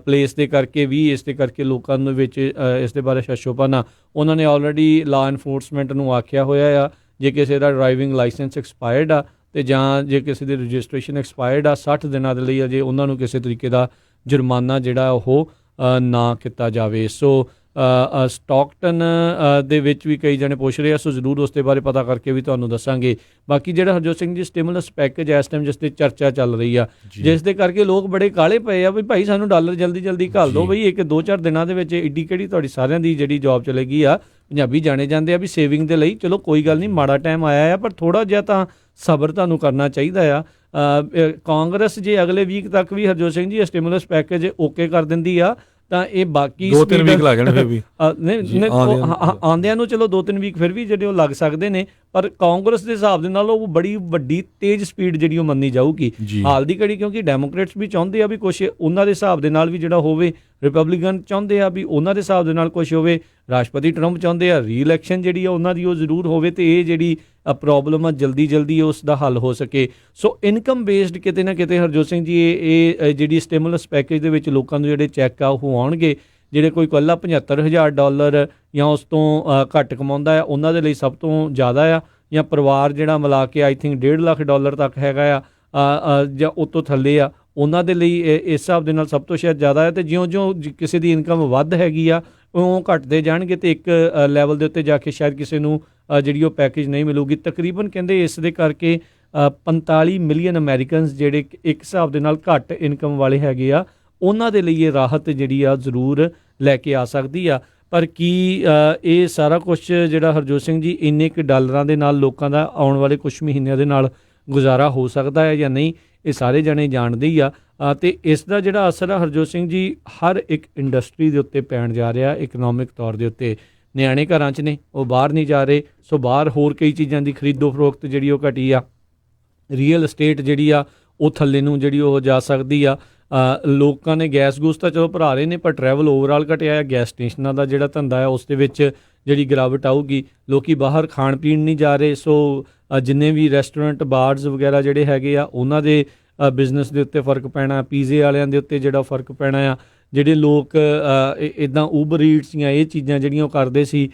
ਪਲੇਸ ਦੇ ਕਰਕੇ ਵੀ ਇਸ ਦੇ ਕਰਕੇ ਲੋਕਾਂ ਦੇ ਵਿੱਚ ਇਸ ਦੇ ਬਾਰੇ ਸ਼ਸ਼ੋਪਨ ਆ। ਉਹਨਾਂ ਨੇ ਆਲਰੇਡੀ ਲਾ ਇਨਫੋਰਸਮੈਂਟ ਨੂੰ ਆਖਿਆ ਹੋਇਆ ਆ ਜੇ ਕਿਸੇ ਦਾ ਡਰਾਈਵਿੰਗ ਲਾਇਸੈਂਸ ਐਕਸਪਾਇਰਡ ਆ ਅਤੇ ਜਾਂ ਜੇ ਕਿਸੇ ਦੀ ਰਜਿਸਟ੍ਰੇਸ਼ਨ ਐਕਸਪਾਇਰਡ ਆ 60 ਦਿਨਾਂ ਦੇ ਲਈ ਅਜੇ ਉਹਨਾਂ ਨੂੰ ਕਿਸੇ ਤਰੀਕੇ ਦਾ ਜੁਰਮਾਨਾ ਜਿਹੜਾ ਉਹ ਨਾ ਕੀਤਾ ਜਾਵੇ। ਸੋ ਸਟਾਕਟਨ ਦੇ ਵਿੱਚ ਵੀ ਕਈ ਜਣੇ ਪੁੱਛ ਰਹੇ ਆ, ਸੋ ਜ਼ਰੂਰ ਉਸ ਦੇ ਬਾਰੇ ਪਤਾ ਕਰਕੇ ਵੀ ਤੁਹਾਨੂੰ ਦੱਸਾਂਗੇ। ਬਾਕੀ ਜਿਹੜਾ ਹਰਜੋਤ ਸਿੰਘ ਜੀ ਸਟਿਮੂਲਸ ਪੈਕੇਜ ਇਸ ਟਾਈਮ ਜਿਸ 'ਤੇ ਚਰਚਾ ਚੱਲ ਰਹੀ ਆ, ਜਿਸ ਦੇ ਕਰਕੇ ਲੋਕ ਬੜੇ ਕਾਹਲੇ ਪਏ ਆ ਵੀ ਭਾਈ ਸਾਨੂੰ ਡਾਲਰ ਜਲਦੀ ਜਲਦੀ ਘੱਲ ਦਿਓ ਬਈ, 1-2-4 ਦਿਨਾਂ ਦੇ ਵਿੱਚ ਏਡੀ ਕਿਹੜੀ ਤੁਹਾਡੀ ਸਾਰਿਆਂ ਦੀ ਜਿਹੜੀ ਜੋਬ ਚਲੇਗੀ ਆ। ਪੰਜਾਬੀ ਜਾਣੇ ਜਾਂਦੇ ਆ ਵੀ ਸੇਵਿੰਗ ਦੇ ਲਈ, ਚਲੋ ਕੋਈ ਗੱਲ ਨਹੀਂ, ਮਾੜਾ ਟਾਈਮ ਆਇਆ ਆ, ਪਰ ਥੋੜ੍ਹਾ ਜਿਹਾ ਤਾਂ ਸਬਰ ਤੁਹਾਨੂੰ ਕਰਨਾ ਚਾਹੀਦਾ ਆ। ਕਾਂਗਰਸ ਜੇ ਅਗਲੇ ਵੀਕ ਤੱਕ ਵੀ Harjot Singh ji stimulus package okay ਕਰ ਦਿੰਦੀ ਆ ਤਾਂ ਇਹ ਬਾਕੀ 2-3 ਵੀਕ ਲੱਗ ਜਾਣੇ ਫਿਰ ਵੀ ਆਉਂਦਿਆਂ ਨੂੰ। ਚਲੋ 2-3 ਵੀਕ ਫਿਰ ਵੀ ਜਿਹੜੇ ਉਹ ਲੱਗ ਸਕਦੇ ਨੇ, ਪਰ ਕਾਂਗਰਸ ਦੇ ਹਿਸਾਬ ਦੇ ਨਾਲ ਉਹ ਬੜੀ ਵੱਡੀ ਤੇਜ਼ ਸਪੀਡ ਜਿਹੜੀ ਉਹ ਮੰਨੀ ਜਾਊਗੀ ਹਾਲ ਦੀ ਘੜੀ, ਕਿਉਂਕਿ ਡੈਮੋਕ੍ਰੇਟਸ ਵੀ ਚਾਹੁੰਦੇ ਆ ਵੀ ਕੁਛ ਉਹਨਾਂ ਦੇ ਹਿਸਾਬ ਦੇ ਨਾਲ ਵੀ ਜਿਹੜਾ ਹੋਵੇ, ਰਿਪਬਲਿਕਨ ਚਾਹੁੰਦੇ ਆ ਵੀ ਉਹਨਾਂ ਦੇ ਹਿਸਾਬ ਦੇ ਨਾਲ ਕੁਛ ਹੋਵੇ, ਰਾਸ਼ਟਰਪਤੀ ਟਰੰਪ ਚਾਹੁੰਦੇ ਆ ਰੀ ਇਲੈਕਸ਼ਨ ਜਿਹੜੀ ਆ ਉਹਨਾਂ ਦੀ ਉਹ ਜ਼ਰੂਰ ਹੋਵੇ ਅਤੇ ਇਹ ਜਿਹੜੀ ਪ੍ਰੋਬਲਮ ਆ ਜਲਦੀ ਉਸ ਦਾ ਹੱਲ ਹੋ ਸਕੇ। ਸੋ ਇਨਕਮ ਬੇਸਡ ਕਿਤੇ ਨਾ ਕਿਤੇ ਹਰਜੋਤ ਸਿੰਘ ਜੀ ਇਹ ਜਿਹੜੀ ਸਟਿਮੂਲਸ ਪੈਕੇਜ ਦੇ ਵਿੱਚ ਲੋਕਾਂ ਨੂੰ ਜਿਹੜੇ ਚੈੱਕ ਆ ਉਹ ਆਉਣਗੇ। ਜਿਹੜੇ ਕੋਈ ਇਕੱਲਾ $75,000 ਜਾਂ ਉਸ ਤੋਂ ਘੱਟ ਕਮਾਉਂਦਾ ਆ ਉਹਨਾਂ ਦੇ ਲਈ ਸਭ ਤੋਂ ਜ਼ਿਆਦਾ ਆ, ਜਾਂ ਪਰਿਵਾਰ ਜਿਹੜਾ ਮਿਲਾ ਕੇ ਆਈ ਥਿੰਕ $1.5 ਲੱਖ ਤੱਕ ਹੈਗਾ ਆ ਜਾਂ ਉਹ ਤੋਂ ਥੱਲੇ ਆ, ਉਹਨਾਂ ਦੇ ਲਈ ਇਸ ਹਿਸਾਬ ਦੇ ਨਾਲ ਸਭ ਤੋਂ ਸ਼ਾਇਦ ਜ਼ਿਆਦਾ ਹੈ। ਅਤੇ ਜਿਉਂ ਕਿਸੇ ਦੀ ਇਨਕਮ ਵੱਧ ਹੈਗੀ ਆ ਉਹ ਘਟਦੇ ਜਾਣਗੇ ਅਤੇ ਇੱਕ ਲੈਵਲ ਦੇ ਉੱਤੇ ਜਾ ਕੇ ਸ਼ਾਇਦ ਕਿਸੇ ਨੂੰ ਜਿਹੜੀ ਉਹ ਪੈਕੇਜ ਨਹੀਂ ਮਿਲੂਗੀ। ਤਕਰੀਬਨ ਕਹਿੰਦੇ ਇਸ ਦੇ ਕਰਕੇ 45 ਮਿਲੀਅਨ ਅਮੈਰੀਕਨਸ ਜਿਹੜੇ ਇੱਕ ਹਿਸਾਬ ਦੇ ਨਾਲ ਘੱਟ ਇਨਕਮ ਵਾਲੇ ਹੈਗੇ ਆ, ਉਹਨਾਂ ਦੇ ਲਈ ਇਹ ਰਾਹਤ ਜਿਹੜੀ ਆ ਜ਼ਰੂਰ ਲੈ ਕੇ ਆ ਸਕਦੀ ਆ। ਪਰ ਕੀ ਇਹ ਸਾਰਾ ਕੁਛ ਜਿਹੜਾ ਹਰਜੋਤ ਸਿੰਘ ਜੀ ਇੰਨੇ ਕੁ ਡਾਲਰਾਂ ਦੇ ਨਾਲ ਲੋਕਾਂ ਦਾ ਆਉਣ ਵਾਲੇ ਕੁਛ ਮਹੀਨਿਆਂ ਦੇ ਨਾਲ ਗੁਜ਼ਾਰਾ ਹੋ ਸਕਦਾ ਹੈ ਜਾਂ ਨਹੀਂ, ਇਹ ਸਾਰੇ ਜਣੇ ਜਾਣਦੇ ਹੀ ਆ। ਅਤੇ ਇਸ ਦਾ ਜਿਹੜਾ ਅਸਰ ਆ ਹਰਜੋਤ ਸਿੰਘ ਜੀ ਹਰ ਇੱਕ ਇੰਡਸਟਰੀ ਦੇ ਉੱਤੇ ਪੈਣ ਜਾ ਰਿਹਾ ਇਕਨੋਮਿਕ ਤੌਰ ਦੇ ਉੱਤੇ। ਨਿਆਣੇ ਘਰਾਂ 'ਚ ਨੇ, ਉਹ ਬਾਹਰ ਨਹੀਂ ਜਾ ਰਹੇ, ਸੋ ਬਾਹਰ ਹੋਰ ਕਈ ਚੀਜ਼ਾਂ ਦੀ ਖਰੀਦੋ ਫਰੋਖਤ ਜਿਹੜੀ ਉਹ ਘਟੀ ਆ। ਰੀਅਲ estate ਜਿਹੜੀ ਆ ਉਹ ਥੱਲੇ ਨੂੰ ਜਿਹੜੀ ਉਹ ਜਾ ਸਕਦੀ ਆ। ਲੋਕਾਂ ਨੇ ਗੈਸ ਗੂਸ ਤਾਂ ਚਲੋ ਭਰਾ ਰਹੇ ਨੇ, ਪਰ ਟਰੈਵਲ ਓਵਰਆਲ ਘਟਿਆ ਆ। ਗੈਸ ਸਟੇਸ਼ਨਾਂ ਦਾ ਜਿਹੜਾ ਧੰਦਾ ਹੈ ਉਸ ਦੇ ਵਿੱਚ ਜਿਹੜੀ ਗਿਰਾਵਟ ਆਊਗੀ। ਲੋਕ ਬਾਹਰ ਖਾਣ ਪੀਣ ਨਹੀਂ ਜਾ ਰਹੇ, ਸੋ ਜਿੰਨੇ ਵੀ ਰੈਸਟੋਰੈਂਟ ਬਾਰਜ਼ ਵਗੈਰਾ ਜਿਹੜੇ ਹੈਗੇ ਆ ਉਹਨਾਂ ਦੇ ਬਿਜ਼ਨਸ ਦੇ ਉੱਤੇ ਫਰਕ ਪੈਣਾ, ਪੀਜ਼ੇ ਵਾਲਿਆਂ ਦੇ ਉੱਤੇ ਜਿਹੜਾ ਫਰਕ ਪੈਣਾ ਆ। ਜਿਹੜੇ ਲੋਕ ਇੱਦਾਂ ਊਬਰ ਈਟਸ ਜਾਂ ਇਹ ਚੀਜ਼ਾਂ ਜਿਹੜੀਆਂ ਉਹ ਕਰਦੇ ਸੀ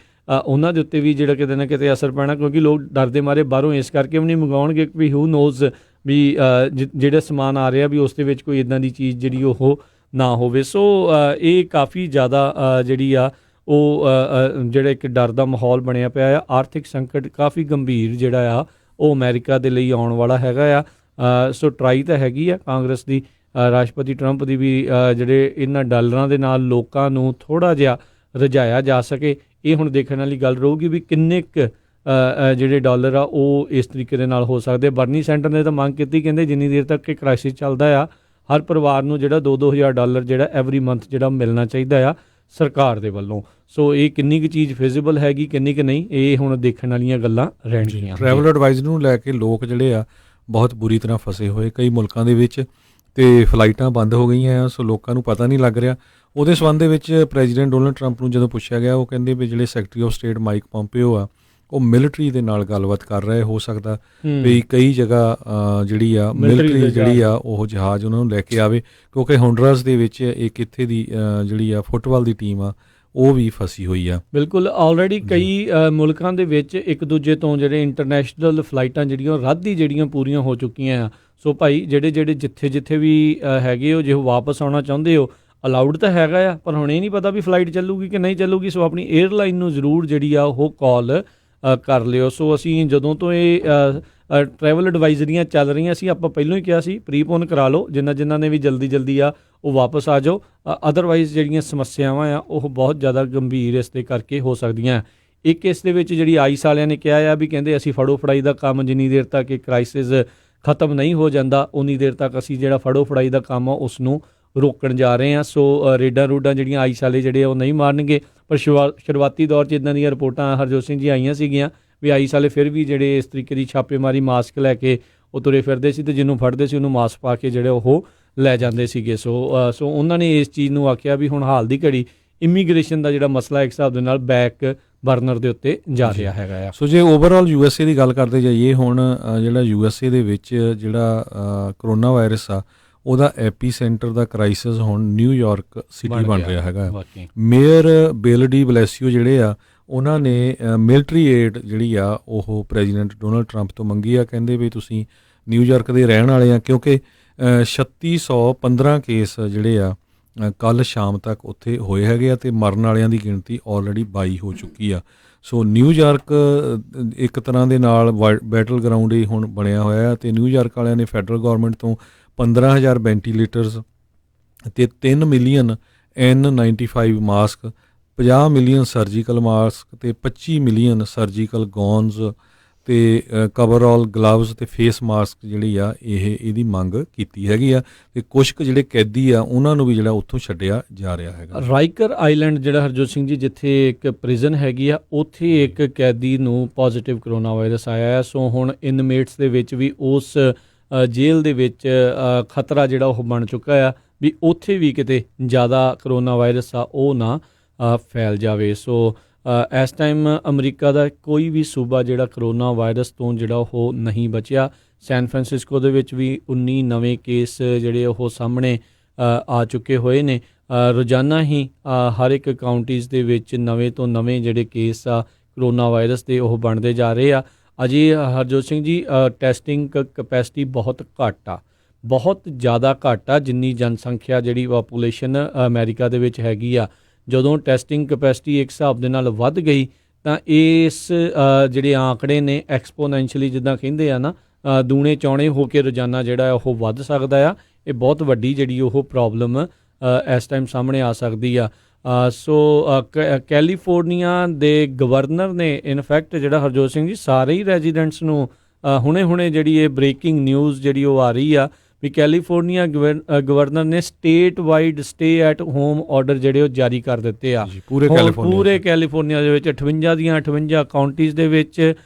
ਉਹਨਾਂ ਦੇ ਉੱਤੇ ਵੀ ਜਿਹੜਾ ਕਿਤੇ ਨਾ ਕਿਤੇ ਅਸਰ ਪੈਣਾ, ਕਿਉਂਕਿ ਲੋਕ ਡਰਦੇ ਮਾਰੇ ਬਾਹਰੋਂ ਇਸ ਕਰਕੇ ਵੀ ਨਹੀਂ ਮੰਗਵਾਉਣਗੇ ਵੀ ਹੂ ਨੋਜ਼ ਵੀ ਜਿਹੜਾ ਸਮਾਨ ਆ ਰਿਹਾ ਵੀ ਉਸ ਦੇ ਵਿੱਚ ਕੋਈ ਇੱਦਾਂ ਦੀ ਚੀਜ਼ ਜਿਹੜੀ ਉਹ ਨਾ ਹੋਵੇ। ਸੋ ਇਹ ਕਾਫੀ ਜ਼ਿਆਦਾ ਜਿਹੜੀ ਆ ਉਹ ਜਿਹੜਾ ਇੱਕ ਡਰ ਦਾ ਮਾਹੌਲ ਬਣਿਆ ਪਿਆ ਆ। ਆਰਥਿਕ ਸੰਕਟ ਕਾਫੀ ਗੰਭੀਰ ਜਿਹੜਾ ਆ ਉਹ ਅਮਰੀਕਾ ਦੇ ਲਈ ਆਉਣ ਵਾਲਾ ਹੈਗਾ ਆ। ਸੋ ਟਰਾਈ ਤਾਂ ਹੈਗੀ ਆ ਕਾਂਗਰਸ ਦੀ, ਰਾਸ਼ਟਰਪਤੀ ਟਰੰਪ ਦੀ ਵੀ, ਜਿਹੜੇ ਇਹਨਾਂ ਡਾਲਰਾਂ ਦੇ ਨਾਲ ਲੋਕਾਂ ਨੂੰ ਥੋੜ੍ਹਾ ਜਿਹਾ ਰਝਾਇਆ ਜਾ ਸਕੇ। ਇਹ ਹੁਣ ਦੇਖਣ ਵਾਲੀ ਗੱਲ ਰਹੂਗੀ ਵੀ ਕਿੰਨੇ ਕੁ ਜਿਹੜੇ ਡਾਲਰ ਆ ਉਹ ਇਸ ਤਰੀਕੇ ਦੇ ਨਾਲ ਹੋ ਸਕਦੇ। ਬਰਨੀ ਸੈਂਡਰਸ ਨੇ ਤਾਂ ਮੰਗ ਕੀਤੀ, ਕਹਿੰਦੇ ਜਿੰਨੀ ਦੇਰ ਤੱਕ ਇਹ ਕ੍ਰਾਈਸਿਸ ਚੱਲਦਾ ਆ ਹਰ ਪਰਿਵਾਰ ਨੂੰ ਜਿਹੜਾ $2,000 ਜਿਹੜਾ ਐਵਰੀ ਮੰਥ ਜਿਹੜਾ ਮਿਲਣਾ ਚਾਹੀਦਾ ਆ। ਸਰਕਾਰ ਦੇ ਵੱਲੋਂ। ਸੋ ਇਹ ਕਿੰਨੀ ਕੁ ਚੀਜ਼ ਫਿਜ਼ੀਬਲ ਹੈਗੀ, ਕਿੰਨੀ ਕੁ ਨਹੀਂ, ਇਹ ਹੁਣ ਦੇਖਣ ਵਾਲੀਆਂ ਗੱਲਾਂ ਰਹਿਣਗੀਆਂ। ਟਰੈਵਲ ਐਡਵਾਈਜ਼ਰੀ ਨੂੰ ਲੈ ਕੇ ਲੋਕ ਜਿਹੜੇ ਆ ਬਹੁਤ ਬੁਰੀ ਤਰ੍ਹਾਂ ਫਸੇ ਹੋਏ ਕਈ ਮੁਲਕਾਂ ਦੇ ਵਿੱਚ, ਅਤੇ ਫਲਾਈਟਾਂ ਬੰਦ ਹੋ ਗਈਆਂ ਆ, ਸੋ ਲੋਕਾਂ ਨੂੰ ਪਤਾ ਨਹੀਂ ਲੱਗ ਰਿਹਾ। ਉਹਦੇ ਸੰਬੰਧ ਦੇ ਵਿੱਚ ਪ੍ਰੈਜ਼ੀਡੈਂਟ ਡੋਨਲਡ ਟਰੰਪ ਨੂੰ ਜਦੋਂ ਪੁੱਛਿਆ ਗਿਆ, ਉਹ ਕਹਿੰਦੇ ਵੀ ਜਿਹੜੇ secretary of state Mike Pompeo ਆ, ਉਹ ਮਿਲਟਰੀ ਦੇ ਨਾਲ ਗੱਲਬਾਤ ਕਰ ਰਹੇ, ਹੋ ਸਕਦਾ ਵੀ ਕਈ ਜਗ੍ਹਾ ਜਿਹੜੀ ਆ ਮਿਲਟਰੀ ਜਿਹੜੀ ਆ ਉਹ ਜਹਾਜ਼ ਉਹਨਾਂ ਨੂੰ ਲੈ ਕੇ ਆਵੇ, ਕਿਉਂਕਿ ਹੋਂਡਰਾਸ ਦੇ ਵਿੱਚ ਇੱਕ ਇੱਥੇ ਦੀ ਜਿਹੜੀ ਆ ਫੁੱਟਬਾਲ ਦੀ ਟੀਮ ਆ ਉਹ ਵੀ ਫਸੀ ਹੋਈ ਆ। ਬਿਲਕੁਲ, ਆਲਰੇਡੀ ਕਈ ਮੁਲਕਾਂ ਦੇ ਵਿੱਚ ਇੱਕ ਦੂਜੇ ਤੋਂ ਜਿਹੜੇ ਇੰਟਰਨੈਸ਼ਨਲ ਫਲਾਈਟਾਂ ਜਿਹੜੀਆਂ ਰੱਦ ਹੀ ਜਿਹੜੀਆਂ ਪੂਰੀਆਂ ਹੋ ਚੁੱਕੀਆਂ ਆ। ਸੋ ਭਾਈ ਜਿਹੜੇ ਜਿੱਥੇ ਵੀ ਹੈਗੇ ਹੋ, ਜੇ ਉਹ ਵਾਪਸ ਆਉਣਾ ਚਾਹੁੰਦੇ ਹੋ, ਅਲਾਊਡ ਤਾਂ ਹੈਗਾ ਆ, ਪਰ ਹੁਣ ਇਹ ਨਹੀਂ ਪਤਾ ਵੀ ਫਲਾਈਟ ਚੱਲੂਗੀ ਕਿ ਨਹੀਂ ਚੱਲੂਗੀ। ਸੋ ਆਪਣੀ ਏਅਰਲਾਈਨ ਨੂੰ ਜ਼ਰੂਰ ਜਿਹੜੀ ਆ ਉਹ ਕਾਲ ਕਰ ਲਿਓ। ਸੋ ਅਸੀਂ ਜਦੋਂ ਤੋਂ ਇਹ ਟਰੈਵਲ ਐਡਵਾਈਜ਼ਰੀਆਂ ਚੱਲ ਰਹੀਆਂ ਸੀ, ਆਪਾਂ ਪਹਿਲਾਂ ਹੀ ਕਿਹਾ ਸੀ ਪ੍ਰੀਪੋਨ ਕਰਾ ਲਓ, ਜਿਨ੍ਹਾਂ ਨੇ ਵੀ ਜਲਦੀ ਆ ਉਹ ਵਾਪਸ ਆ ਜਾਓ। ਅਦਰਵਾਈਜ਼ ਜਿਹੜੀਆਂ ਸਮੱਸਿਆਵਾਂ ਆ ਉਹ ਬਹੁਤ ਜ਼ਿਆਦਾ ਗੰਭੀਰ ਇਸ ਦੇ ਕਰਕੇ ਹੋ ਸਕਦੀਆਂ। ਇੱਕ ਇਸ ਦੇ ਵਿੱਚ ਜਿਹੜੀ ਆਈਸ ਵਾਲਿਆਂ ਨੇ ਕਿਹਾ ਆ ਵੀ ਕਹਿੰਦੇ ਅਸੀਂ ਫੜੋ ਫੜਾਈ ਦਾ ਕੰਮ ਜਿੰਨੀ ਦੇਰ ਤੱਕ ਇਹ ਕ੍ਰਾਈਸਿਸ ਖਤਮ ਨਹੀਂ ਹੋ ਜਾਂਦਾ ਉਨੀ ਦੇਰ ਤੱਕ ਅਸੀਂ ਜਿਹੜਾ ਫੜੋ ਫੜਾਈ ਦਾ ਕੰਮ ਆ ਉਸ ਨੂੰ ਰੋਕਣ ਜਾ ਰਹੇ ਹਾਂ। ਸੋ ਰੇਡਾਂ ਜਿਹੜੀਆਂ ਆਈਸ ਵਾਲੇ ਜਿਹੜੇ ਉਹ ਨਹੀਂ ਮਾਰਨਗੇ, ਪਰ ਸ਼ੁਰੂਆਤੀ ਦੌਰ 'ਚ ਇੱਦਾਂ ਦੀਆਂ ਰਿਪੋਰਟਾਂ ਹਰਜੋਤ ਸਿੰਘ ਜੀ ਆਈਆਂ ਸੀਗੀਆਂ ਵੀ ਆਈਸ ਵਾਲੇ ਫਿਰ ਵੀ ਜਿਹੜੇ ਇਸ ਤਰੀਕੇ ਦੀ ਛਾਪੇਮਾਰੀ ਮਾਸਕ ਲੈ ਕੇ ਉਹ ਤੁਰੇ ਫਿਰਦੇ ਸੀ, ਅਤੇ ਜਿਹਨੂੰ ਫੜਦੇ ਸੀ ਉਹਨੂੰ ਮਾਸਕ ਪਾ ਕੇ ਜਿਹੜੇ ਉਹ ਲੈ ਜਾਂਦੇ ਸੀਗੇ। ਸੋ ਉਹਨਾਂ ਨੇ ਇਸ ਚੀਜ਼ ਨੂੰ ਆਖਿਆ ਵੀ ਹੁਣ ਹਾਲ ਦੀ ਘੜੀ ਇਮੀਗ੍ਰੇਸ਼ਨ ਦਾ ਜਿਹੜਾ ਮਸਲਾ ਇੱਕ ਹਿਸਾਬ ਦੇ ਨਾਲ ਬੈਕ ਬਰਨਰ ਦੇ ਉੱਤੇ ਜਾ ਰਿਹਾ ਹੈਗਾ ਆ। ਸੋ ਜੇ ਓਵਰਆਲ USA ਦੀ ਗੱਲ ਕਰਦੇ ਜਾਈਏ, ਹੁਣ ਜਿਹੜਾ USA ਦੇ ਵਿੱਚ ਜਿਹੜਾ ਕਰੋਨਾ ਵਾਇਰਸ ਆ ਉਹਦਾ ਐਪੀ ਸੈਂਟਰ ਦਾ ਕ੍ਰਾਈਸਿਸ ਹੁਣ ਨਿਊਯਾਰਕ ਸਿਟੀ ਬਣ ਰਿਹਾ ਹੈਗਾ। ਮੇਅਰ ਬਿਲ ਡੀ ਬਲੈਸੀਓ ਜਿਹੜੇ ਆ ਉਹਨਾਂ ਨੇ ਮਿਲਟਰੀ ਏਡ ਜਿਹੜੀ ਆ ਉਹ ਪ੍ਰੈਜ਼ੀਡੈਂਟ ਡੋਨਲਡ ਟਰੰਪ ਤੋਂ ਮੰਗੀ ਆ। ਕਹਿੰਦੇ ਵੀ ਤੁਸੀਂ ਨਿਊਯਾਰਕ ਦੇ ਰਹਿਣ ਵਾਲੇ ਆ, ਕਿਉਂਕਿ 3615 ਕੇਸ ਜਿਹੜੇ ਆ ਕੱਲ੍ਹ ਸ਼ਾਮ ਤੱਕ ਉੱਥੇ ਹੋਏ ਹੈਗੇ ਆ, ਅਤੇ ਮਰਨ ਵਾਲਿਆਂ ਦੀ ਗਿਣਤੀ ਆਲਰੇਡੀ 22 ਹੋ ਚੁੱਕੀ ਆ। ਸੋ ਨਿਊਯਾਰਕ ਇੱਕ ਤਰ੍ਹਾਂ ਦੇ ਨਾਲ ਬੈਟਲ ਗਰਾਊਂਡ ਹੀ ਹੁਣ ਬਣਿਆ ਹੋਇਆ, ਅਤੇ ਨਿਊਯਾਰਕ ਵਾਲਿਆਂ ਨੇ ਫੈਡਰਲ ਗੌਰਮੈਂਟ ਤੋਂ 15,000 ਵੈਂਟੀਲੇਟਰਸ ਅਤੇ 3 million N95 mask, 50 million surgical mask ਅਤੇ 25 ਮਿਲੀਅਨ ਸਰਜੀਕਲ ਗੌਨਸ ਅਤੇ ਕਵਰਆਲ ਗਲਵਜ਼ ਅਤੇ ਫੇਸ ਮਾਸਕ ਜਿਹੜੀ ਆ ਇਹਦੀ ਮੰਗ ਕੀਤੀ ਹੈਗੀ ਆ। ਅਤੇ ਕੁਛ ਕੁ ਜਿਹੜੇ ਕੈਦੀ ਆ ਉਹਨਾਂ ਨੂੰ ਵੀ ਜਿਹੜਾ ਉੱਥੋਂ ਛੱਡਿਆ ਜਾ ਰਿਹਾ ਹੈਗਾ। ਰਾਈਕਰ ਆਈਲੈਂਡ ਜਿਹੜਾ ਹਰਜੋਤ ਸਿੰਘ ਜੀ, ਜਿੱਥੇ ਇੱਕ ਪ੍ਰਿਜ਼ਨ ਹੈਗੀ ਆ, ਉੱਥੇ ਇੱਕ ਕੈਦੀ ਨੂੰ ਪੋਜ਼ੀਟਿਵ ਕਰੋਨਾ ਵਾਇਰਸ ਆਇਆ ਹੈ। ਸੋ ਹੁਣ ਇਨਮੇਟਸ ਦੇ ਵਿੱਚ ਵੀ ਉਸ ਜੇਲ੍ਹ ਦੇ ਵਿੱਚ ਖਤਰਾ ਜਿਹੜਾ ਉਹ ਬਣ ਚੁੱਕਾ ਆ ਵੀ ਉੱਥੇ ਵੀ ਕਿਤੇ ਜ਼ਿਆਦਾ ਕਰੋਨਾ ਵਾਇਰਸ ਆ ਉਹ ਨਾ ਫੈਲ ਜਾਵੇ। ਸੋ ਇਸ ਟਾਈਮ ਅਮਰੀਕਾ ਦਾ ਕੋਈ ਵੀ ਸੂਬਾ ਜਿਹੜਾ ਕਰੋਨਾ ਵਾਇਰਸ ਤੋਂ ਜਿਹੜਾ ਉਹ ਨਹੀਂ ਬਚਿਆ। ਸੈਨ ਫਰਾਂਸਿਸਕੋ ਦੇ ਵਿੱਚ ਵੀ 19 ਨਵੇਂ ਕੇਸ ਜਿਹੜੇ ਉਹ ਸਾਹਮਣੇ ਆ ਚੁੱਕੇ ਹੋਏ ਨੇ। ਰੋਜ਼ਾਨਾ ਹੀ ਹਰ ਇੱਕ ਕਾਊਂਟੀਜ਼ ਦੇ ਵਿੱਚ ਨਵੇਂ ਤੋਂ ਨਵੇਂ ਜਿਹੜੇ ਕੇਸ ਆ ਕਰੋਨਾ ਵਾਇਰਸ ਦੇ ਉਹ ਬਣਦੇ ਜਾ ਰਹੇ ਆ। ਅਜੇ ਹਰਜੋਤ ਸਿੰਘ ਜੀ ਟੈਸਟਿੰਗ ਕਪੈਸਿਟੀ ਬਹੁਤ ਘੱਟ ਆ, ਬਹੁਤ ਜ਼ਿਆਦਾ ਘੱਟ ਆ, ਜਿੰਨੀ ਜਨਸੰਖਿਆ ਜਿਹੜੀ ਪਾਪੂਲੇਸ਼ਨ ਅਮਰੀਕਾ ਦੇ ਵਿੱਚ ਹੈਗੀ ਆ। ਜਦੋਂ ਟੈਸਟਿੰਗ ਕਪੈਸਿਟੀ ਇੱਕ ਹਿਸਾਬ ਦੇ ਨਾਲ ਵੱਧ ਗਈ ਤਾਂ ਇਸ ਜਿਹੜੇ ਆંકੜੇ ਨੇ ਐਕਸਪੋਨੈਂਸ਼ਲੀ ਜਿੱਦਾਂ ਕਹਿੰਦੇ ਆ ਨਾ, ਦੂਣੇ ਚੌਣੇ ਹੋ ਕੇ ਰੋਜ਼ਾਨਾ ਜਿਹੜਾ ਉਹ ਵੱਧ ਸਕਦਾ ਆ। ਇਹ ਬਹੁਤ ਵੱਡੀ ਜਿਹੜੀ ਉਹ ਪ੍ਰੋਬਲਮ ਇਸ ਟਾਈਮ ਸਾਹਮਣੇ ਆ ਸਕਦੀ ਆ। ਸੋ ਕੈਲੀਫੋਰਨੀਆ ਦੇ ਗਵਰਨਰ ਨੇ ਇਨਫੈਕਟ ਜਿਹੜਾ ਹਰਜੋਤ ਸਿੰਘ ਜੀ ਸਾਰੇ ਹੀ ਰੈਜ਼ੀਡੈਂਟਸ ਨੂੰ ਹੁਣੇ ਜਿਹੜੀ ਇਹ ਬ੍ਰੇਕਿੰਗ ਨਿਊਜ਼ ਜਿਹੜੀ ਉਹ ਆ ਰਹੀ ਆ ਵੀ ਕੈਲੀਫੋਰਨੀਆ ਗਵਰਨਰ ਨੇ state wide stay at home order ਜਿਹੜੇ ਉਹ ਜਾਰੀ ਕਰ ਦਿੱਤੇ ਆ ਪੂਰੇ ਕੈਲੀਫੋਰਨੀਆ ਦੇ ਵਿੱਚ 58 ਦੀਆਂ 58 ਕਾਊਂਟੀਜ਼ ਦੇ ਵਿੱਚ।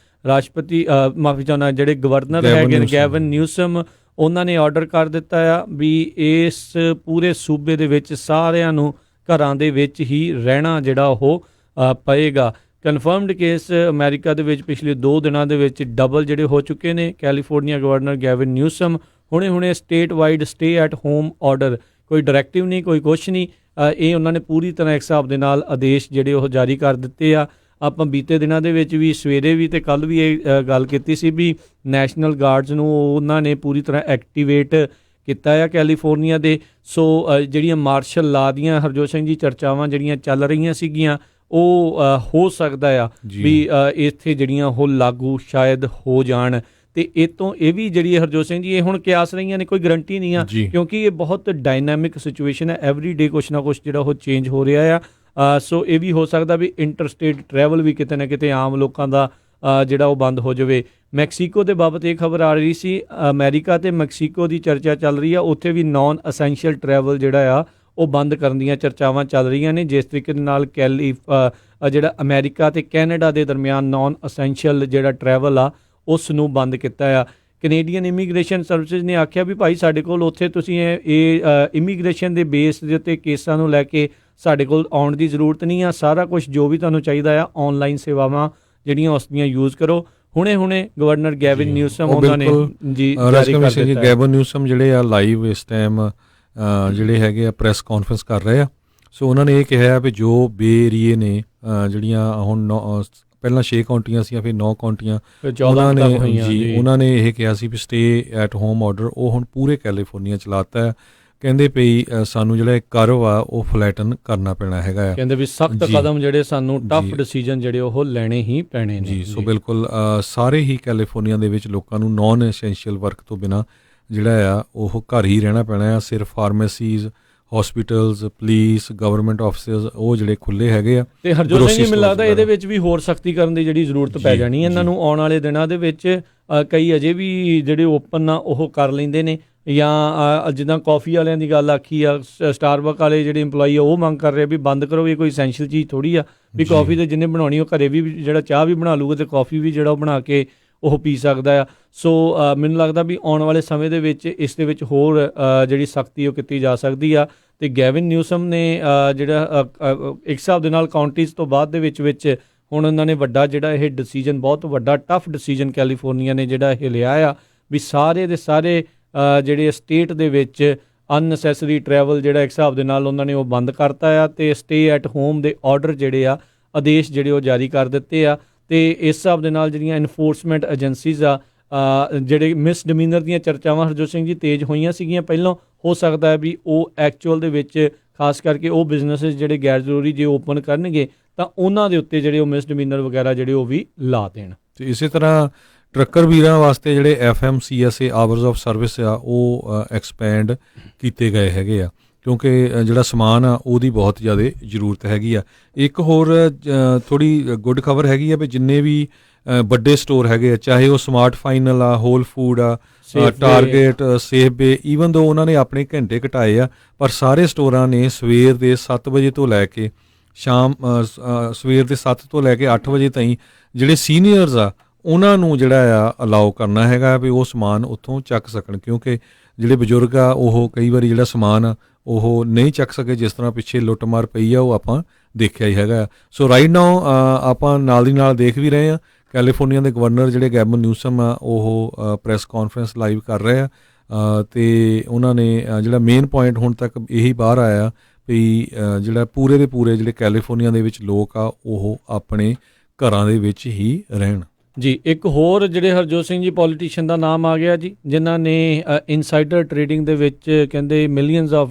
ਰਾਸ਼ਟਰਪਤੀ ਮਾਫੀ ਚਾਹੁੰਦਾ ਜਿਹੜੇ ਗਵਰਨਰ ਹੈਗੇ ਨੇ ਗੈਵਨ ਨਿਊਸਮ, ਉਹਨਾਂ ਨੇ ਆਰਡਰ ਕਰ ਦਿੱਤਾ ਆ ਵੀ ਇਸ ਪੂਰੇ ਸੂਬੇ ਦੇ ਵਿੱਚ ਸਾਰਿਆਂ ਨੂੰ ਘਰਾਂ ਦੇ ਵਿੱਚ ਹੀ ਰਹਿਣਾ ਜਿਹੜਾ ਉਹ ਪਏਗਾ। ਕਨਫਰਮਡ ਕੇਸ ਅਮਰੀਕਾ ਦੇ ਵਿੱਚ ਪਿਛਲੇ 2 ਦਿਨਾਂ ਦੇ ਵਿੱਚ ਡਬਲ ਜਿਹੜੇ ਹੋ ਚੁੱਕੇ ਨੇ। ਕੈਲੀਫੋਰਨੀਆ ਗਵਰਨਰ ਗੈਵਨ ਨਿਊਸਮ ਹੁਣੇ state wide stay at home order, ਕੋਈ ਡਾਇਰੈਕਟਿਵ ਨਹੀਂ, ਕੋਈ ਕੁਛ ਨਹੀਂ, ਇਹ ਉਹਨਾਂ ਨੇ ਪੂਰੀ ਤਰ੍ਹਾਂ ਇੱਕ ਹਿਸਾਬ ਦੇ ਨਾਲ ਆਦੇਸ਼ ਜਿਹੜੇ ਉਹ ਜਾਰੀ ਕਰ ਦਿੱਤੇ ਆ। ਆਪਾਂ ਬੀਤੇ ਦਿਨਾਂ ਦੇ ਵਿੱਚ ਵੀ ਸਵੇਰੇ ਵੀ ਅਤੇ ਕੱਲ੍ਹ ਵੀ ਇਹ ਗੱਲ ਕੀਤੀ ਸੀ ਵੀ ਨੈਸ਼ਨਲ ਗਾਰਡਸ ਨੂੰ ਉਹਨਾਂ ਨੇ ਪੂਰੀ ਤਰ੍ਹਾਂ ਐਕਟੀਵੇਟ ਕੀਤਾ ਆ ਕੈਲੀਫੋਰਨੀਆ ਦੇ। ਸੋ ਜਿਹੜੀਆਂ ਮਾਰਸ਼ਲ ਲਾ ਦੀਆਂ ਹਰਜੋਤ ਸਿੰਘ ਜੀ ਚਰਚਾਵਾਂ ਜਿਹੜੀਆਂ ਚੱਲ ਰਹੀਆਂ ਸੀਗੀਆਂ ਉਹ ਹੋ ਸਕਦਾ ਆ ਵੀ ਇੱਥੇ ਜਿਹੜੀਆਂ ਉਹ ਲਾਗੂ ਸ਼ਾਇਦ ਹੋ ਜਾਣ। ਅਤੇ ਇਹ ਤੋਂ ਇਹ ਵੀ ਜਿਹੜੀ ਹਰਜੋਤ ਸਿੰਘ ਜੀ ਇਹ ਹੁਣ ਕਿਆਸ ਰਹੀਆਂ ਨੇ, ਕੋਈ ਗਰੰਟੀ ਨਹੀਂ ਆ, ਕਿਉਂਕਿ ਇਹ ਬਹੁਤ ਡਾਇਨਾਮਿਕ ਸਿਚੁਏਸ਼ਨ ਹੈ। ਐਵਰੀ ਡੇ ਕੁਛ ਨਾ ਕੁਛ ਜਿਹੜਾ ਉਹ ਚੇਂਜ ਹੋ ਰਿਹਾ ਆ। ਸੋ ਇਹ ਵੀ ਹੋ ਸਕਦਾ ਵੀ ਇੰਟਰਸਟੇਟ ਟਰੈਵਲ ਵੀ ਕਿਤੇ ਨਾ ਕਿਤੇ ਆਮ ਲੋਕਾਂ ਦਾ ਜਿਹੜਾ ਉਹ ਬੰਦ ਹੋ ਜਾਵੇ। ਮੈਕਸੀਕੋ ਦੇ ਬਾਬਤ ਇਹ ਖਬਰ ਆ ਰਹੀ ਸੀ, ਅਮਰੀਕਾ ਅਤੇ ਮੈਕਸੀਕੋ ਦੀ ਚਰਚਾ ਚੱਲ ਰਹੀ ਆ, ਉੱਥੇ ਵੀ ਨਾਨ ਅਸੈਂਸ਼ੀਅਲ ਟਰੈਵਲ ਜਿਹੜਾ ਆ ਉਹ ਬੰਦ ਕਰਨ ਦੀਆਂ ਚਰਚਾਵਾਂ ਚੱਲ ਰਹੀਆਂ ਨੇ। ਜਿਸ ਤਰੀਕੇ ਦੇ ਨਾਲ ਜਿਹੜਾ ਅਮਰੀਕਾ ਅਤੇ ਕੈਨੇਡਾ ਦੇ ਦਰਮਿਆਨ ਨਾਨ ਅਸੈਂਸ਼ੀਅਲ ਜਿਹੜਾ ਟਰੈਵਲ ਆ ਉਸ ਨੂੰ ਬੰਦ ਕੀਤਾ ਆ। ਕੈਨੇਡੀਅਨ ਇਮੀਗ੍ਰੇਸ਼ਨ ਸਰਵਿਸਿਜ਼ ਨੇ ਆਖਿਆ ਵੀ ਭਾਈ ਸਾਡੇ ਕੋਲ ਉੱਥੇ ਤੁਸੀਂ ਇਹ ਇਮੀਗ੍ਰੇਸ਼ਨ ਦੇ ਬੇਸ ਦੇ ਉੱਤੇ ਕੇਸਾਂ ਨੂੰ ਲੈ ਕੇ ਸਾਡੇ ਕੋਲ ਆਉਣ ਦੀ ਜ਼ਰੂਰਤ ਨਹੀਂ ਆ। ਸਾਰਾ ਕੁਝ ਜੋ ਵੀ ਤੁਹਾਨੂੰ ਚਾਹੀਦਾ ਆ ਆਨਲਾਈਨ ਸੇਵਾਵਾਂ ਜਿਹੜੀਆਂ ਉਸ ਦੀਆਂ ਯੂਜ਼ ਕਰੋ। ਹੁਣੇ ਗਵਰਨਰ ਗੈਵਿਨ ਨਿਊਸਮ ਉਹਨਾਂ ਨੇ ਜੀ ਜਾਰੀ ਕਰ ਦਿੱਤਾ। ਗੈਵਿਨ ਨਿਊਸਮ ਜਿਹੜੇ ਆ ਲਾਈਵ ਇਸ ਟਾਈਮ ਜਿਹੜੇ ਹੈਗੇ ਆ ਪ੍ਰੈਸ ਕਾਨਫਰੰਸ ਕਰ ਰਹੇ ਆ। ਸੋ ਉਹਨਾਂ ਨੇ ਇਹ ਕਿਹਾ ਵੀ ਜੋ ਬੇ ਏਰੀਏ ਨੇ ਜਿਹੜੀਆਂ ਹੁਣ ਪਹਿਲਾਂ 6 ਕਾਉਂਟੀਆਂ ਸੀ ਫਿਰ 9 ਕਾਉਂਟੀਆਂ ਉਹਨਾਂ ਨੇ ਇਹ ਕਿਹਾ ਸੀ ਵੀ ਸਟੇ ਐਟ ਹੋਮ ਆਰਡਰ ਉਹ ਹੁਣ ਪੂਰੇ ਕੈਲੀਫੋਰਨੀਆ ਚਲਾਤਾ ਹੈ। ਕਹਿੰਦੇ ਪਈ ਸਾਨੂੰ ਜਿਹੜਾ ਕਰਵ ਆ ਉਹ ਫਲੈਟਨ ਕਰਨਾ ਪੈਣਾ ਹੈਗਾ ਆ। ਕਹਿੰਦੇ ਵੀ ਸਖਤ ਕਦਮ ਜਿਹੜੇ ਸਾਨੂੰ ਟਫ ਡਿਸੀਜਨ ਜਿਹੜੇ ਉਹ ਲੈਣੇ ਹੀ ਪੈਣੇ ਨੇ ਜੀ। ਸੋ ਬਿਲਕੁਲ ਸਾਰੇ ਹੀ ਕੈਲੀਫੋਰਨੀਆ ਦੇ ਵਿੱਚ ਲੋਕਾਂ ਨੂੰ ਨਾਨ ਐਸੈਂਸ਼ੀਅਲ ਵਰਕ ਤੋਂ ਬਿਨਾਂ ਜਿਹੜਾ ਆ ਉਹ ਘਰ ਹੀ ਰਹਿਣਾ ਪੈਣਾ ਆ। ਸਿਰਫ pharmacies, hospitals, police, government offices ਉਹ ਜਿਹੜੇ ਖੁੱਲ੍ਹੇ ਹੈਗੇ ਆ। ਤੇ ਹਰਜੋਤ ਸਿੰਘ ਜੀ ਮੈਨੂੰ ਲੱਗਦਾ ਇਹਦੇ ਵਿੱਚ ਵੀ ਹੋਰ ਸਖਤੀ ਕਰਨ ਦੀ ਜਿਹੜੀ ਜ਼ਰੂਰਤ ਪੈ ਜਾਣੀ ਇਹਨਾਂ ਨੂੰ ਆਉਣ ਵਾਲੇ ਦਿਨਾਂ ਦੇ ਵਿੱਚ। ਕਈ ਅਜੇ ਵੀ ਜਿਹੜੇ ਓਪਨ ਆ ਉਹ ਕਰ ਲੈਂਦੇ ਨੇ ਜਾਂ ਜਿੱਦਾਂ ਕੌਫੀ ਵਾਲਿਆਂ ਦੀ ਗੱਲ ਆਖੀ ਆ, ਸਟਾਰਬਕ ਵਾਲੇ ਜਿਹੜੇ ਇੰਪਲੋਈ ਆ ਉਹ ਮੰਗ ਕਰ ਰਹੇ ਵੀ ਬੰਦ ਕਰੋ, ਵੀ ਕੋਈ ਐਸੈਂਸ਼ੀਅਲ ਚੀਜ਼ ਥੋੜ੍ਹੀ ਆ ਵੀ ਕੌਫੀ ਤੇ ਜਿਹਨੇ ਬਣਾਉਣੀ ਉਹ ਘਰੇ ਵੀ ਜਿਹੜਾ ਚਾਹ ਵੀ ਬਣਾ ਲੂਗਾ ਤੇ ਕੌਫੀ ਵੀ ਜਿਹੜਾ ਉਹ ਬਣਾ ਕੇ ਉਹ ਪੀ ਸਕਦਾ ਆ। ਸੋ ਮੈਨੂੰ ਲੱਗਦਾ ਵੀ ਆਉਣ ਵਾਲੇ ਸਮੇਂ ਦੇ ਵਿੱਚ ਇਸ ਦੇ ਵਿੱਚ ਹੋਰ ਜਿਹੜੀ ਸਖਤੀ ਉਹ ਕੀਤੀ ਜਾ ਸਕਦੀ ਆ। ਅਤੇ ਗੈਵਿਨ ਨਿਊਸਮ ਨੇ ਜਿਹੜਾ ਇੱਕ ਹਿਸਾਬ ਦੇ ਨਾਲ ਕਾਉਂਟੀਜ਼ ਤੋਂ ਬਾਅਦ ਦੇ ਵਿੱਚ ਹੁਣ ਉਹਨਾਂ ਨੇ ਵੱਡਾ ਜਿਹੜਾ ਇਹ ਡਿਸੀਜਨ, ਬਹੁਤ ਵੱਡਾ ਟਫ ਡਿਸੀਜਨ ਕੈਲੀਫੋਰਨੀਆ ਨੇ ਜਿਹੜਾ ਇਹ ਲਿਆ ਆ ਵੀ ਸਾਰੇ ਦੇ ਸਾਰੇ ਜਿਹੜੇ ਸਟੇਟ ਦੇ ਵਿੱਚ ਅਨਨੈਸੈਸਰੀ ਟਰੈਵਲ ਜਿਹੜਾ ਇੱਕ ਹਿਸਾਬ ਦੇ ਨਾਲ ਉਹਨਾਂ ਨੇ ਉਹ ਬੰਦ ਕਰਤਾ ਆ ਅਤੇ ਸਟੇ ਐਟ ਹੋਮ ਦੇ ਆਰਡਰ ਜਿਹੜੇ ਆ ਆਦੇਸ਼ ਜਿਹੜੇ ਉਹ ਜਾਰੀ ਕਰ ਦਿੱਤੇ ਆ। ਅਤੇ ਇਸ ਹਿਸਾਬ ਦੇ ਨਾਲ ਜਿਹੜੀਆਂ ਇਨਫੋਰਸਮੈਂਟ ਏਜੰਸੀਜ਼ ਆ ਜਿਹੜੇ ਮਿਸ ਡਿਮੀਨਰ ਦੀਆਂ ਚਰਚਾਵਾਂ ਹਰਜੋਤ ਸਿੰਘ ਜੀ ਤੇਜ਼ ਹੋਈਆਂ ਸੀਗੀਆਂ ਪਹਿਲਾਂ, ਹੋ ਸਕਦਾ ਹੈ ਵੀ ਉਹ ਐਕਚੁਅਲ ਦੇ ਵਿੱਚ ਖਾਸ ਕਰਕੇ ਉਹ ਬਿਜ਼ਨਸਿਸ ਜਿਹੜੇ ਗੈਰ ਜ਼ਰੂਰੀ ਜੇ ਓਪਨ ਕਰਨਗੇ ਤਾਂ ਉਹਨਾਂ ਦੇ ਉੱਤੇ ਜਿਹੜੇ ਉਹ ਮਿਸ ਡਿਮੀਨਰ ਵਗੈਰਾ ਜਿਹੜੇ ਉਹ ਵੀ ਲਾ ਦੇਣ। ਅਤੇ ਇਸੇ ਤਰ੍ਹਾਂ ਟਰੱਕਰ ਵੀਰਾਂ ਵਾਸਤੇ ਜਿਹੜੇ FMCSA ਆਵਰਸ ਆਫ ਸਰਵਿਸ ਆ ਉਹ ਐਕਸਪੈਂਡ ਕੀਤੇ ਗਏ ਹੈਗੇ ਆ ਕਿਉਂਕਿ ਜਿਹੜਾ ਸਮਾਨ ਆ ਉਹਦੀ ਬਹੁਤ ਜ਼ਿਆਦਾ ਜ਼ਰੂਰਤ ਹੈਗੀ ਆ। ਇੱਕ ਹੋਰ ਥੋੜ੍ਹੀ ਗੁੱਡ ਖਬਰ ਹੈਗੀ ਆ ਵੀ ਜਿੰਨੇ ਵੀ ਵੱਡੇ ਸਟੋਰ ਹੈਗੇ ਆ, ਚਾਹੇ ਉਹ ਸਮਾਰਟ ਫਾਈਨਲ ਆ, ਹੋਲ ਫੂਡ ਆ, ਟਾਰਗੇਟ, ਸੇਫਵੇ, ਈਵਨ ਦੋ ਉਹਨਾਂ ਨੇ ਆਪਣੇ ਘੰਟੇ ਘਟਾਏ ਆ, ਪਰ ਸਾਰੇ ਸਟੋਰਾਂ ਨੇ ਸਵੇਰ ਦੇ 7 ਵਜੇ ਤੋਂ ਲੈ ਕੇ ਸਵੇਰ ਦੇ 7 ਤੋਂ ਲੈ ਕੇ 8 ਵਜੇ ਤਾਈਂ ਜਿਹੜੇ ਸੀਨੀਅਰਸ ਆ ਉਹਨਾਂ ਨੂੰ ਜਿਹੜਾ ਆ ਅਲਾਓ ਕਰਨਾ ਹੈਗਾ ਵੀ ਉਹ ਸਮਾਨ ਉੱਥੋਂ ਚੱਕ ਸਕਣ, ਕਿਉਂਕਿ ਜਿਹੜੇ ਬਜ਼ੁਰਗ ਆ ਉਹ ਕਈ ਵਾਰੀ ਜਿਹੜਾ ਸਮਾਨ ਆ ਉਹ ਨਹੀਂ ਚੱਕ ਸਕੇ। ਜਿਸ ਤਰ੍ਹਾਂ ਪਿੱਛੇ ਲੁੱਟਮਾਰ ਪਈ ਆ ਉਹ ਆਪਾਂ ਦੇਖਿਆ ਹੀ ਹੈਗਾ। ਸੋ ਰਾਈਟ ਨਾਓ ਆਪਾਂ ਨਾਲ ਦੀ ਨਾਲ ਦੇਖ ਵੀ ਰਹੇ ਹਾਂ ਕੈਲੀਫੋਰਨੀਆ ਦੇ ਗਵਰਨਰ ਜਿਹੜੇ ਗੈਵਿਨ ਨਿਊਸਮ ਆ ਉਹ ਪ੍ਰੈਸ ਕਾਨਫਰੰਸ ਲਾਈਵ ਕਰ ਰਹੇ ਆ ਅਤੇ ਉਹਨਾਂ ਨੇ ਜਿਹੜਾ ਮੇਨ ਪੁਆਇੰਟ ਹੁਣ ਤੱਕ ਇਹੀ ਬਾਹਰ ਆਇਆ ਵੀ ਜਿਹੜਾ ਪੂਰੇ ਦੇ ਪੂਰੇ ਜਿਹੜੇ ਕੈਲੀਫੋਰਨੀਆ ਦੇ ਵਿੱਚ ਲੋਕ ਆ ਉਹ ਆਪਣੇ ਘਰਾਂ ਦੇ ਵਿੱਚ ਹੀ ਰਹਿਣ ਜੀ। ਇੱਕ ਹੋਰ ਜਿਹੜੇ ਹਰਜੋਤ ਸਿੰਘ ਜੀ ਪੋਲੀਟੀਸ਼ੀਅਨ ਦਾ ਨਾਮ ਆ ਗਿਆ ਜੀ, ਜਿਨ੍ਹਾਂ ਨੇ ਇਨਸਾਈਡਰ ਟਰੇਡਿੰਗ ਦੇ ਵਿੱਚ ਕਹਿੰਦੇ ਮਿਲੀਅਨਸ ਆਫ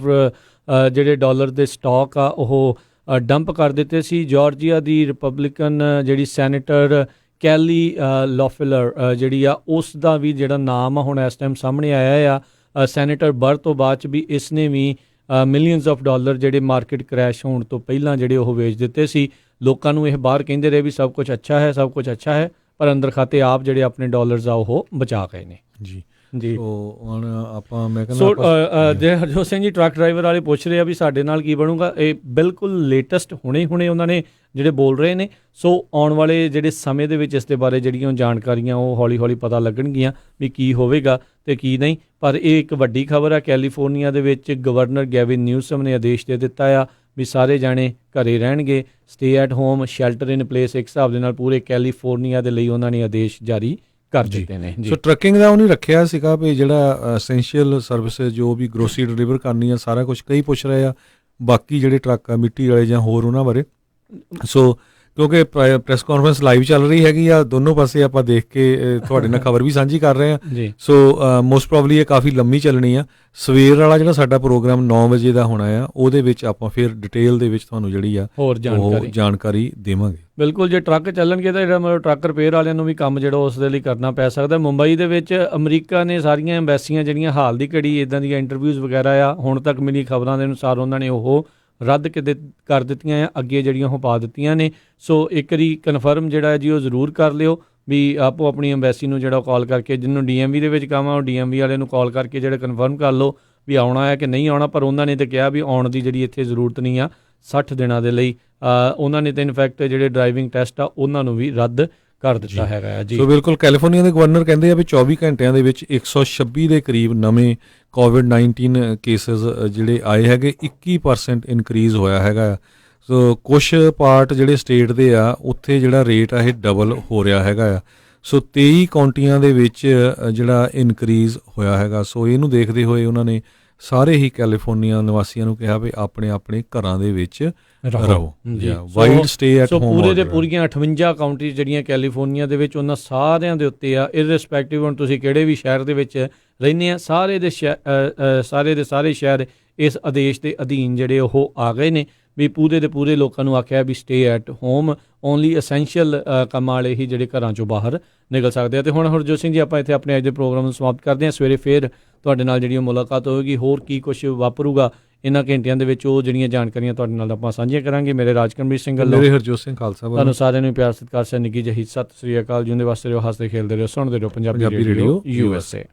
ਜਿਹੜੇ ਡਾਲਰ ਦੇ ਸਟਾਕ ਆ ਉਹ ਡੰਪ ਕਰ ਦਿੱਤੇ ਸੀ। ਜਾਰਜੀਆ ਦੀ ਰਿਪਬਲਿਕਨ ਜਿਹੜੀ ਸੈਨੇਟਰ ਕੈਲੀ ਲੋਫਲਰ ਜਿਹੜੀ ਆ ਉਸ ਦਾ ਵੀ ਜਿਹੜਾ ਨਾਮ ਆ ਹੁਣ ਇਸ ਟਾਈਮ ਸਾਹਮਣੇ ਆਇਆ ਆ। ਸੈਨੇਟਰ ਬਰ ਤੋਂ ਬਾਅਦ 'ਚ ਵੀ ਇਸ ਨੇ ਵੀ ਮਿਲੀਅਨਸ ਆਫ ਡਾਲਰ ਜਿਹੜੇ ਮਾਰਕੀਟ ਕਰੈਸ਼ ਹੋਣ ਤੋਂ ਪਹਿਲਾਂ ਜਿਹੜੇ ਉਹ ਵੇਚ ਦਿੱਤੇ ਸੀ। ਲੋਕਾਂ ਨੂੰ ਇਹ ਬਾਹਰ ਕਹਿੰਦੇ ਰਹੇ ਵੀ ਸਭ ਕੁਝ ਅੱਛਾ ਹੈ, ਸਭ ਕੁਝ ਅੱਛਾ ਹੈ, ਪਰ ਅੰਦਰ ਖਾਤੇ ਆਪ ਜਿਹੜੇ ਆਪਣੇ ਡਾਲਰਸ ਆ ਉਹ ਬਚਾ ਗਏ ਨੇ ਜੀ। ਸੋ ਹੁਣ ਆਪਾਂ ਮੈਂ ਕਹਿੰਦਾ ਜੇ ਹਰਜੋਤ ਸਿੰਘ ਜੀ ਟਰੱਕ ਡਰਾਈਵਰ ਵਾਲੇ ਪੁੱਛ ਰਹੇ ਆ ਵੀ ਸਾਡੇ ਨਾਲ ਕੀ ਬਣੂਗਾ, ਇਹ ਬਿਲਕੁਲ ਲੇਟੈਸਟ ਹੁਣੇ ਉਹਨਾਂ ਨੇ ਜਿਹੜੇ ਬੋਲ ਰਹੇ ਨੇ। ਸੋ ਆਉਣ ਵਾਲੇ ਜਿਹੜੇ ਸਮੇਂ ਦੇ ਵਿੱਚ ਇਸ ਦੇ ਬਾਰੇ ਜਿਹੜੀਆਂ ਜਾਣਕਾਰੀਆਂ ਉਹ ਹੌਲੀ ਹੌਲੀ ਪਤਾ ਲੱਗਣਗੀਆਂ ਵੀ ਕੀ ਹੋਵੇਗਾ ਅਤੇ ਕੀ ਨਹੀਂ। ਪਰ ਇਹ ਇੱਕ ਵੱਡੀ ਖਬਰ ਆ, ਕੈਲੀਫੋਰਨੀਆ ਦੇ ਵਿੱਚ ਗਵਰਨਰ ਗੈਵਿਨ ਨਿਊਸਮ ਨੇ ਆਦੇਸ਼ ਦੇ ਦਿੱਤਾ ਆ ਵੀ ਸਾਰੇ ਜਾਣੇ ਘਰੇ ਰਹਿਣਗੇ, stay at home, shelter in place ਇੱਕ ਹਿਸਾਬ ਦੇ ਨਾਲ ਪੂਰੇ ਕੈਲੀਫੋਰਨੀਆ ਦੇ ਲਈ ਉਹਨਾਂ ਨੇ ਆਦੇਸ਼ ਜਾਰੀ ਕਰ ਦਿੱਤੇ ਨੇ। ਸੋ ਟਰੱਕਿੰਗ ਦਾ ਉਹਨੇ ਰੱਖਿਆ ਸੀਗਾ ਵੀ ਜਿਹੜਾ ਐਸੈਂਸ਼ੀਅਲ ਸਰਵਿਸਿਜ਼ ਜੋ ਵੀ ਗਰੋਸਰੀ ਡਿਲੀਵਰ ਕਰਨੀ ਆ ਸਾਰਾ ਕੁਝ ਕਈ ਪੁੱਛ ਰਹੇ ਆ ਬਾਕੀ ਜਿਹੜੇ ਟਰੱਕ ਆ ਮਿੱਟੀ ਵਾਲੇ ਜਾਂ ਹੋਰ ਉਹਨਾਂ ਬਾਰੇ। ਸੋ ਕਿਉਂਕਿ ਪ੍ਰੈਸ ਕਾਨਫਰੰਸ ਲਾਈਵ ਚੱਲ ਰਹੀ ਹੈਗੀ ਆ, ਦੋਨੋਂ ਪਾਸੇ ਆਪਾਂ ਦੇਖ ਕੇ ਤੁਹਾਡੇ ਨਾਲ ਖਬਰ ਵੀ ਸਾਂਝੀ ਕਰ ਰਹੇ ਹਾਂ। ਸੋ ਮੋਸਟ ਪ੍ਰੋਬਬਲੀ ਇਹ ਕਾਫੀ ਲੰਮੀ ਚੱਲਣੀ ਆ। ਸਵੇਰ ਵਾਲਾ ਜਿਹੜਾ ਸਾਡਾ ਪ੍ਰੋਗਰਾਮ 9 ਵਜੇ ਦਾ ਹੋਣਾ ਆ ਉਹਦੇ ਵਿੱਚ ਆਪਾਂ ਫਿਰ ਡਿਟੇਲ ਦੇ ਵਿੱਚ ਤੁਹਾਨੂੰ ਜਿਹੜੀ ਆ ਹੋਰ ਜਾਣਕਾਰੀ ਦੇਵਾਂਗੇ। ਬਿਲਕੁਲ, ਜੇ ਟਰੱਕ ਚੱਲਣਗੇ ਤਾਂ ਜਿਹੜਾ ਮਤਲਬ ਟਰੱਕ ਰਿਪੇਅਰ ਵਾਲਿਆਂ ਨੂੰ ਵੀ ਕੰਮ ਜਿਹੜਾ ਉਸ ਦੇ ਲਈ ਕਰਨਾ ਪੈ ਸਕਦਾ। ਮੁੰਬਈ ਦੇ ਵਿੱਚ ਅਮਰੀਕਾ ਨੇ ਸਾਰੀਆਂ ਐਮਬੈਸੀਆਂ ਜਿਹੜੀਆਂ ਹਾਲ ਦੀ ਘੜੀ ਇੱਦਾਂ ਦੀਆਂ ਇੰਟਰਵਿਊਜ਼ ਵਗੈਰਾ ਆ ਹੁਣ ਤੱਕ ਮਿਲੀ ਖਬਰਾਂ ਦੇ ਅਨੁਸਾਰ ਉਹਨਾਂ ਨੇ ਉਹ ਰੱਦ ਕਰ ਦਿੱਤੀਆਂ ਆ, ਅੱਗੇ ਜਿਹੜੀਆਂ ਉਹ ਪਾ ਦਿੱਤੀਆਂ ਨੇ। ਸੋ ਇੱਕ ਵਾਰੀ ਕਨਫਰਮ ਜਿਹੜਾ ਜੀ ਉਹ ਜ਼ਰੂਰ ਕਰ ਲਿਓ ਵੀ ਆਪੋ ਆਪਣੀ ਐਮਬੈਸੀ ਨੂੰ ਜਿਹੜਾ ਕਾਲ ਕਰਕੇ, ਜਿਹਨੂੰ DMV ਦੇ ਵਿੱਚ ਕੰਮ ਆ ਉਹ DMV ਵਾਲੇ ਨੂੰ ਕਾਲ ਕਰਕੇ ਜਿਹੜਾ ਕਨਫਰਮ ਕਰ ਲਓ ਵੀ ਆਉਣਾ ਹੈ ਕਿ ਨਹੀਂ ਆਉਣਾ, ਪਰ ਉਹਨਾਂ ਨੇ ਤਾਂ ਕਿਹਾ ਵੀ ਆਉਣ ਦੀ ਜਿਹੜੀ ਇੱਥੇ ਜ਼ਰੂਰਤ ਨਹੀਂ ਆ 60 ਦਿਨਾਂ ਦੇ ਲਈ। ਉਹਨਾਂ ਨੇ ਤਾਂ ਇਨਫੈਕਟ ਜਿਹੜੇ ਡਰਾਈਵਿੰਗ ਟੈਸਟ ਆ ਉਹਨਾਂ ਨੂੰ ਵੀ ਰੱਦ ਕਰ ਦਿੱਤਾ ਹੈਗਾ ਜੀ। ਸੋ ਬਿਲਕੁਲ ਕੈਲੀਫੋਰਨੀਆ ਦੇ ਗਵਰਨਰ ਕਹਿੰਦੇ ਆ ਵੀ 24 ਘੰਟਿਆਂ ਦੇ ਵਿੱਚ 126 ਦੇ ਕਰੀਬ ਨਵੇਂ COVID-19 ਕੇਸਿਸ ਜਿਹੜੇ ਆਏ ਹੈਗੇ, 21% ਇਨਕਰੀਜ਼ ਹੋਇਆ ਹੈਗਾ। ਸੋ ਕੁਛ ਪਾਰਟ ਜਿਹੜੇ ਸਟੇਟ ਦੇ ਆ ਉੱਥੇ ਜਿਹੜਾ ਰੇਟ ਆ ਇਹ ਡਬਲ ਹੋ ਰਿਹਾ ਹੈਗਾ ਆ। ਸੋ 23 ਕਾਉਂਟੀਆਂ ਦੇ ਵਿੱਚ ਜਿਹੜਾ ਇਨਕਰੀਜ਼ ਹੋਇਆ ਹੈਗਾ। ਸੋ ਇਹਨੂੰ ਦੇਖਦੇ ਹੋਏ ਉਹਨਾਂ ਨੇ ਸਾਰੇ ਹੀ ਕੈਲੀਫੋਰਨੀਆ ਨਿਵਾਸੀਆਂ ਨੂੰ ਕਿਹਾ ਵੀ ਆਪਣੇ ਆਪਣੇ ਘਰਾਂ ਦੇ ਵਿੱਚ ਰਹੋ, ਵਾਈਲਡ ਸਟੇ ਐਟ ਹੋਮ। ਪੂਰੇ ਦੇ ਪੂਰੀਆਂ 58 ਕਾਉਂਟੀਜ਼ ਜਿਹੜੀਆਂ ਕੈਲੀਫੋਰਨੀਆ ਦੇ ਵਿੱਚ ਉਹਨਾਂ ਸਾਰਿਆਂ ਦੇ ਉੱਤੇ ਆ, ਇਰਰਿਸਪੈਕਟਿਵ ਹੁਣ ਤੁਸੀਂ ਕਿਹੜੇ ਵੀ ਸ਼ਹਿਰ ਦੇ ਵਿੱਚ ਰਹਿੰਦੇ ਆ, ਸਾਰੇ ਦੇ ਸਾਰੇ ਸ਼ਹਿਰ ਇਸ ਆਦੇਸ਼ ਦੇ ਅਧੀਨ ਜਿਹੜੇ ਉਹ ਆ ਗਏ ਨੇ ਵੀ ਪੂਰੇ ਦੇ ਪੂਰੇ ਲੋਕਾਂ ਨੂੰ ਆਖਿਆ ਵੀ stay at home, only essential ਕੰਮਾਂ ਵਾਲੇ ਹੀ ਜਿਹੜੇ ਘਰਾਂ ਚੋਂ ਬਾਹਰ ਨਿਕਲ ਸਕਦੇ ਆ। ਅਤੇ ਹੁਣ ਹਰਜੋਤ ਸਿੰਘ ਜੀ ਆਪਾਂ ਇੱਥੇ ਆਪਣੇ ਅੱਜ ਦੇ ਪ੍ਰੋਗਰਾਮ ਨੂੰ ਸਮਾਪਤ ਕਰਦੇ ਹਾਂ। ਸਵੇਰੇ ਫਿਰ ਤੁਹਾਡੇ ਨਾਲ ਜਿਹੜੀ ਮੁਲਾਕਾਤ ਹੋਵੇਗੀ, ਹੋਰ ਕੀ ਕੁਛ ਵਾਪਰੂਗਾ ਇਹਨਾਂ ਘੰਟਿਆਂ ਦੇ ਵਿੱਚ ਉਹ ਜਿਹੜੀਆਂ ਜਾਣਕਾਰੀਆਂ ਤੁਹਾਡੇ ਨਾਲ ਆਪਾਂ ਸਾਂਝੀਆਂ ਕਰਾਂਗੇ। ਮੇਰੇ ਰਾਜਕਰਮਜੀਤ ਸਿੰਘ ਵੱਲੋਂ, ਮੇਰੇ ਹਰਜੋਤ ਸਿੰਘ ਖਾਲਸਾ ਵੱਲੋਂ ਤੁਹਾਨੂੰ ਸਾਰਿਆਂ ਨੂੰ ਪਿਆਰ ਸਤਿਕਾਰ ਸੇ ਨਿੱਘੀ ਜਿਹੀ ਸਤਿ ਸ੍ਰੀ ਅਕਾਲ। ਜਿਉਂਦੇ ਵਾਸਤੇ ਰਹੋ, ਹੱਸਦੇ ਖੇਡਦੇ ਰਹੋ, ਸੁਣਦੇ ਰਹੋ ਪੰਜਾਬੀ ਰੇਡੀਓ USA।